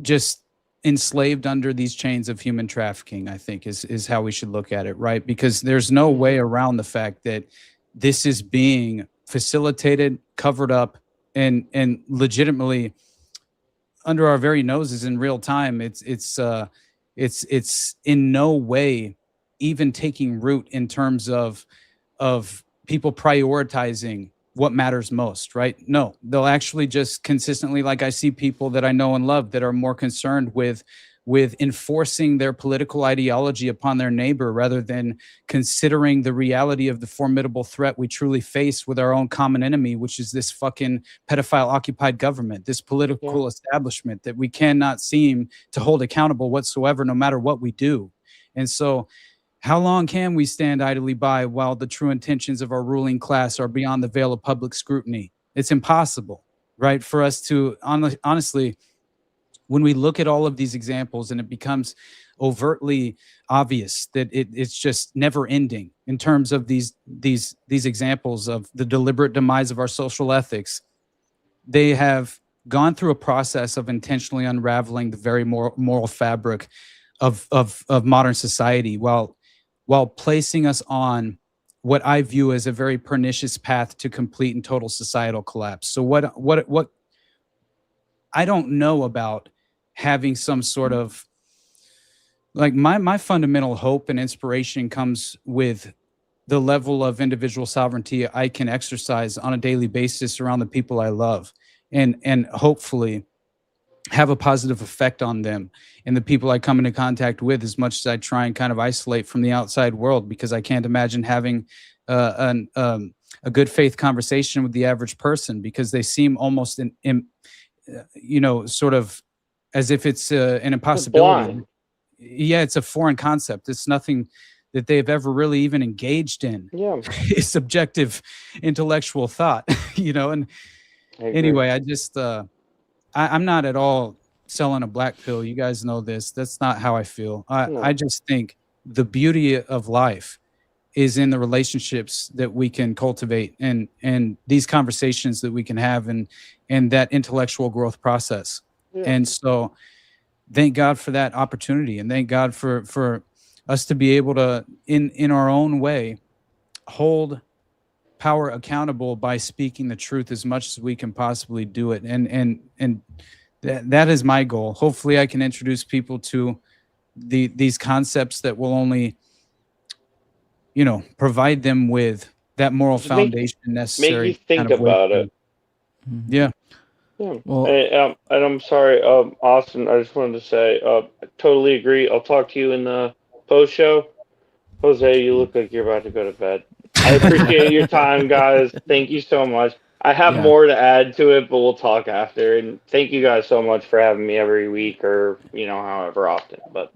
Speaker 8: just enslaved under these chains of human trafficking? I think is how we should look at it, right? Because there's no way around the fact that this is being facilitated, covered up, and legitimately under our very noses in real time. It's in no way even taking root in terms of people prioritizing what matters most, right? No, they'll actually just consistently, like I see people that I know and love that are more concerned with enforcing their political ideology upon their neighbor rather than considering the reality of the formidable threat we truly face with our own common enemy, which is this fucking pedophile occupied government, this political establishment that we cannot seem to hold accountable whatsoever, no matter what we do. And so how long can we stand idly by while the true intentions of our ruling class are beyond the veil of public scrutiny? It's impossible, right? For us to honestly, when we look at all of these examples and it becomes overtly obvious that it's just never ending in terms of these examples of the deliberate demise of our social ethics, they have gone through a process of intentionally unraveling the very moral fabric of modern society while placing us on what I view as a very pernicious path to complete and total societal collapse. So what I don't know about having some sort of, like, my fundamental hope and inspiration comes with the level of individual sovereignty I can exercise on a daily basis around the people I love, and hopefully have a positive effect on them and the people I come into contact with, as much as I try and kind of isolate from the outside world, because I can't imagine having a good faith conversation with the average person, because they seem almost sort of as if it's an impossibility. Yeah, it's a foreign concept. It's nothing that they've ever really even engaged in.
Speaker 21: Yeah.
Speaker 8: It's subjective intellectual thought, and anyway, I just I'm not at all selling a black pill. You guys know this. That's not how I feel. I just think the beauty of life is in the relationships that we can cultivate and these conversations that we can have and that intellectual growth process. Yeah. And so thank God for that opportunity, and thank God for us to be able to, in our own way, hold power accountable by speaking the truth as much as we can possibly do it. And that is my goal. Hopefully I can introduce people to these concepts that will only, provide them with that moral foundation necessary.
Speaker 21: Make you think about it.
Speaker 8: Yeah.
Speaker 21: Yeah. Well, and I'm sorry, Austin, I just wanted to say, I totally agree. I'll talk to you in the post show. Jose, you look like you're about to go to bed. I appreciate your time, guys. Thank you so much. I have more to add to it, but we'll talk after. And thank you guys so much for having me every week, or however often. But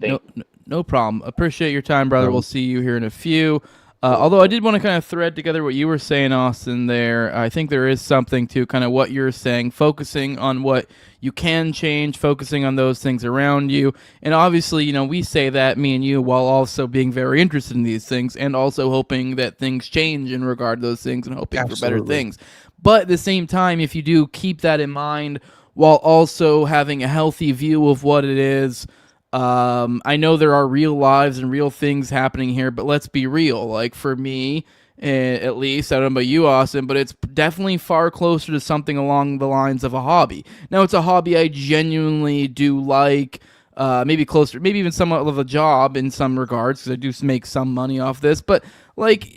Speaker 7: no problem. Appreciate your time, brother. We'll see you here in a few. Although I did want to kind of thread together what you were saying, Austin, there. I think there is something to kind of what you're saying, focusing on what you can change, focusing on those things around you. And obviously, we say that, me and you, while also being very interested in these things and also hoping that things change in regard to those things and hoping for better things. But at the same time, if you do keep that in mind while also having a healthy view of what it is, I know there are real lives and real things happening here, but let's be real. Like, for me, at least, I don't know about you, Austin, but it's definitely far closer to something along the lines of a hobby. Now, it's a hobby I genuinely do like, maybe closer, maybe even somewhat of a job in some regards, because I do make some money off this, but like,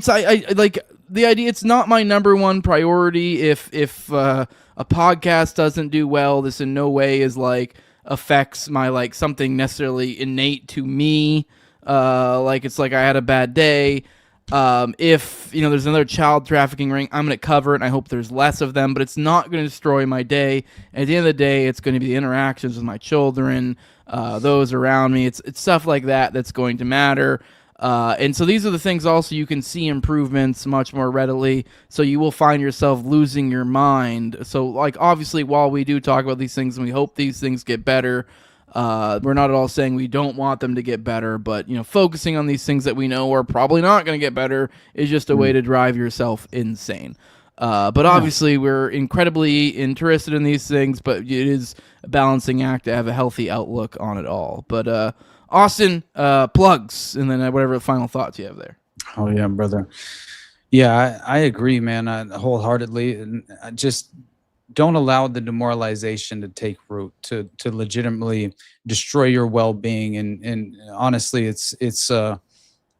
Speaker 7: I like the idea. It's not my number one priority. If a podcast doesn't do well, this in no way is like affects my like something necessarily innate to me. Like it's like I had a bad day. If there's another child trafficking ring, I'm going to cover it, and I hope there's less of them, but it's not going to destroy my day. At the end of the day, it's going to be the interactions with my children, those around me. It's stuff like that that's going to matter. And so these are the things also you can see improvements much more readily. So you will find yourself losing your mind. So like, obviously, while we do talk about these things and we hope these things get better, we're not at all saying we don't want them to get better, but focusing on these things that we know are probably not going to get better is just a way to drive yourself insane. But obviously we're incredibly interested in these things, but it is a balancing act to have a healthy outlook on it all. But Austin, plugs, and then whatever final thoughts you have there.
Speaker 8: Oh yeah, brother. Yeah, I agree, man, wholeheartedly. And I just don't allow the demoralization to take root, to legitimately destroy your well-being. And honestly, it's a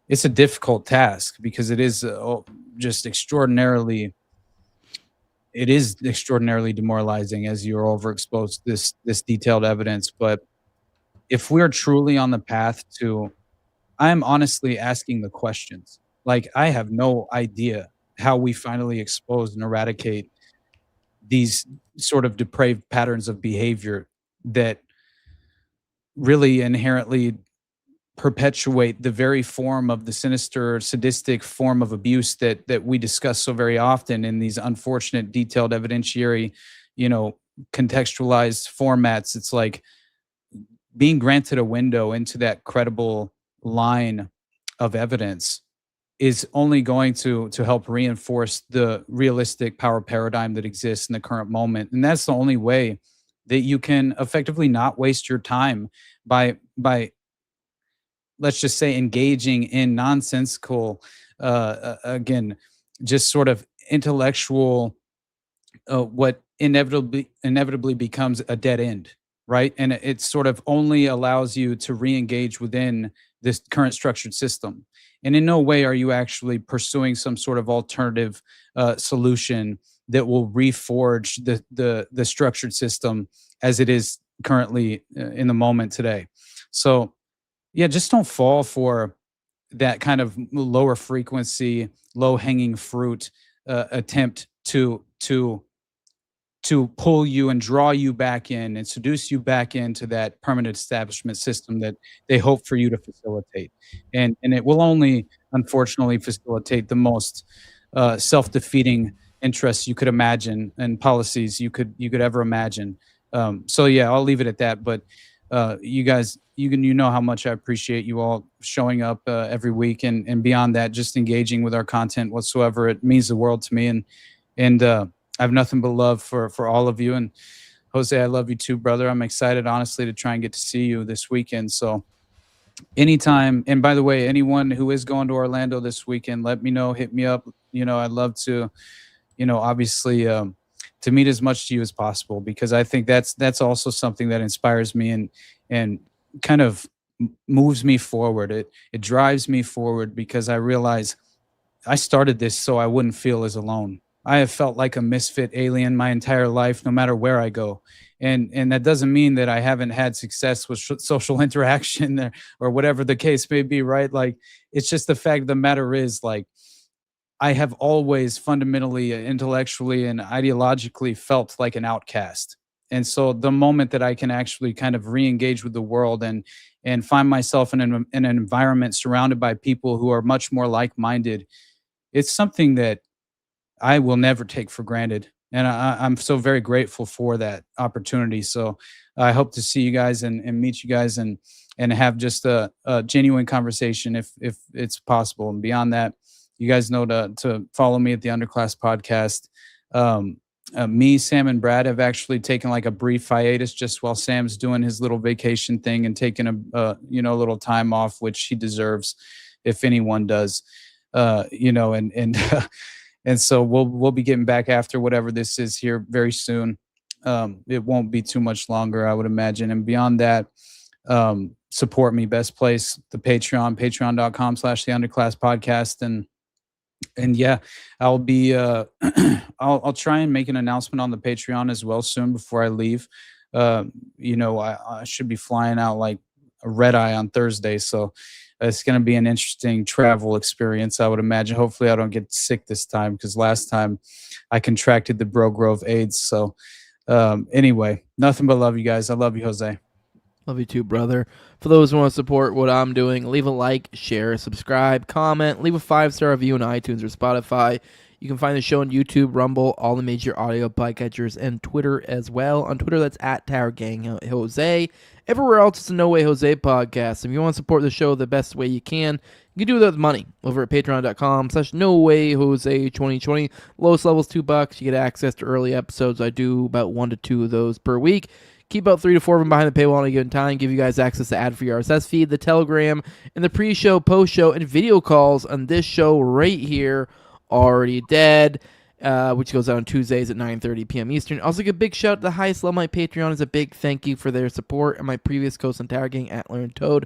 Speaker 8: difficult task, because it is just extraordinarily demoralizing as you're overexposed to this detailed evidence. But if we're truly on the path to, I'm honestly asking the questions. Like, I have no idea how we finally expose and eradicate these sort of depraved patterns of behavior that really inherently perpetuate the very form of the sinister, sadistic form of abuse that we discuss so very often in these unfortunate, detailed, evidentiary, contextualized formats. It's like being granted a window into that credible line of evidence is only going to help reinforce the realistic power paradigm that exists in the current moment. And that's the only way that you can effectively not waste your time by let's just say engaging in nonsensical, again, just sort of intellectual, what inevitably becomes a dead end, right? And it sort of only allows you to re-engage within this current structured system. And in no way are you actually pursuing some sort of alternative solution that will reforge the structured system as it is currently in the moment today. So yeah, just don't fall for that kind of lower frequency, low hanging fruit attempt to pull you and draw you back in and seduce you back into that permanent establishment system that they hope for you to facilitate. And it will only, unfortunately, facilitate the most self-defeating interests you could imagine and policies you could ever imagine. So yeah, I'll leave it at that. But you guys, you know how much I appreciate you all showing up every week, and beyond that, just engaging with our content whatsoever. It means the world to me, and I have nothing but love for all of you. And Jose, I love you too, brother. I'm excited, honestly, to try and get to see you this weekend. So anytime, and by the way, anyone who is going to Orlando this weekend, let me know, hit me up. I'd love to, obviously, to meet as much to you as possible, because I think that's also something that inspires me and kind of moves me forward. It drives me forward, because I realize I started this so I wouldn't feel as alone. I have felt like a misfit alien my entire life, no matter where I go. And that doesn't mean that I haven't had success with social interaction or whatever the case may be, right? Like, it's just the fact of the matter is, like, I have always fundamentally, intellectually, and ideologically felt like an outcast. And so the moment that I can actually kind of re-engage with the world and find myself in an environment surrounded by people who are much more like-minded, it's something that I will never take for granted. And I'm so very grateful for that opportunity. So I hope to see you guys and meet you guys and have just a genuine conversation if it's possible. And beyond that, you guys know to follow me at the Underclass Podcast. Me, Sam, and Brad have actually taken like a brief hiatus just while Sam's doing his little vacation thing and taking a little time off, which he deserves, if anyone does. And so we'll be getting back after whatever this is here very soon. It won't be too much longer, I would imagine. And beyond that, support me. Best place, the Patreon, patreon.com/the Underclass Podcast. And yeah, I'll be I'll try and make an announcement on the Patreon as well soon before I leave. I should be flying out like a red eye on Thursday. So it's going to be an interesting travel experience, I would imagine. Hopefully I don't get sick this time, because last time I contracted the Bro Grove AIDS. So anyway, nothing but love, you guys. I love you, Jose.
Speaker 7: Love you too, brother. For those who want to support what I'm doing, leave a like, share, subscribe, comment, leave a 5-star review on iTunes or Spotify. You can find the show on YouTube, Rumble, all the major audio podcatchers, and Twitter as well. On Twitter, that's at Tower Gang Jose. Everywhere else, it's a No Way Jose podcast. If you want to support the show the best way you can do that with money over at patreon.com/No Way Jose 2020. Lowest level's $2. You get access to early episodes. I do about 1 to 2 of those per week. Keep about 3 to 4 of them behind the paywall at a given time. Give you guys access to ad-free RSS feed, the Telegram, and the pre-show, post-show, and video calls on this show right here, Already Dead, which goes out on Tuesdays at 9:30 p.m. Eastern. Also, give a big shout out to the highest level. My Patreon is a big thank you for their support, and my previous co and Tower Gang at Learn Toad,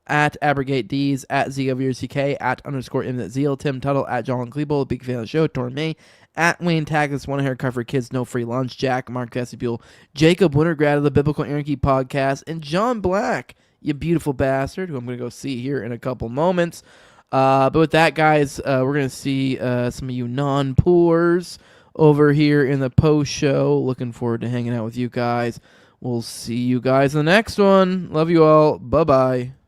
Speaker 7: at Abrogate D's, at ZWRCK, at _ Zeal, Tim Tuttle, at John Klebo, a big fan of the show, Torn May, at Wayne Taggis, One Haircut for Kids, No Free Lunch, Jack, Mark Vestibule, Jacob Wintergrad of the Biblical Anarchy Podcast, and John Black, you beautiful bastard, who I'm going to go see here in a couple moments. But with that, guys, we're going to see some of you non-poors over here in the post show. Looking forward to hanging out with you guys. We'll see you guys in the next one. Love you all. Bye-bye.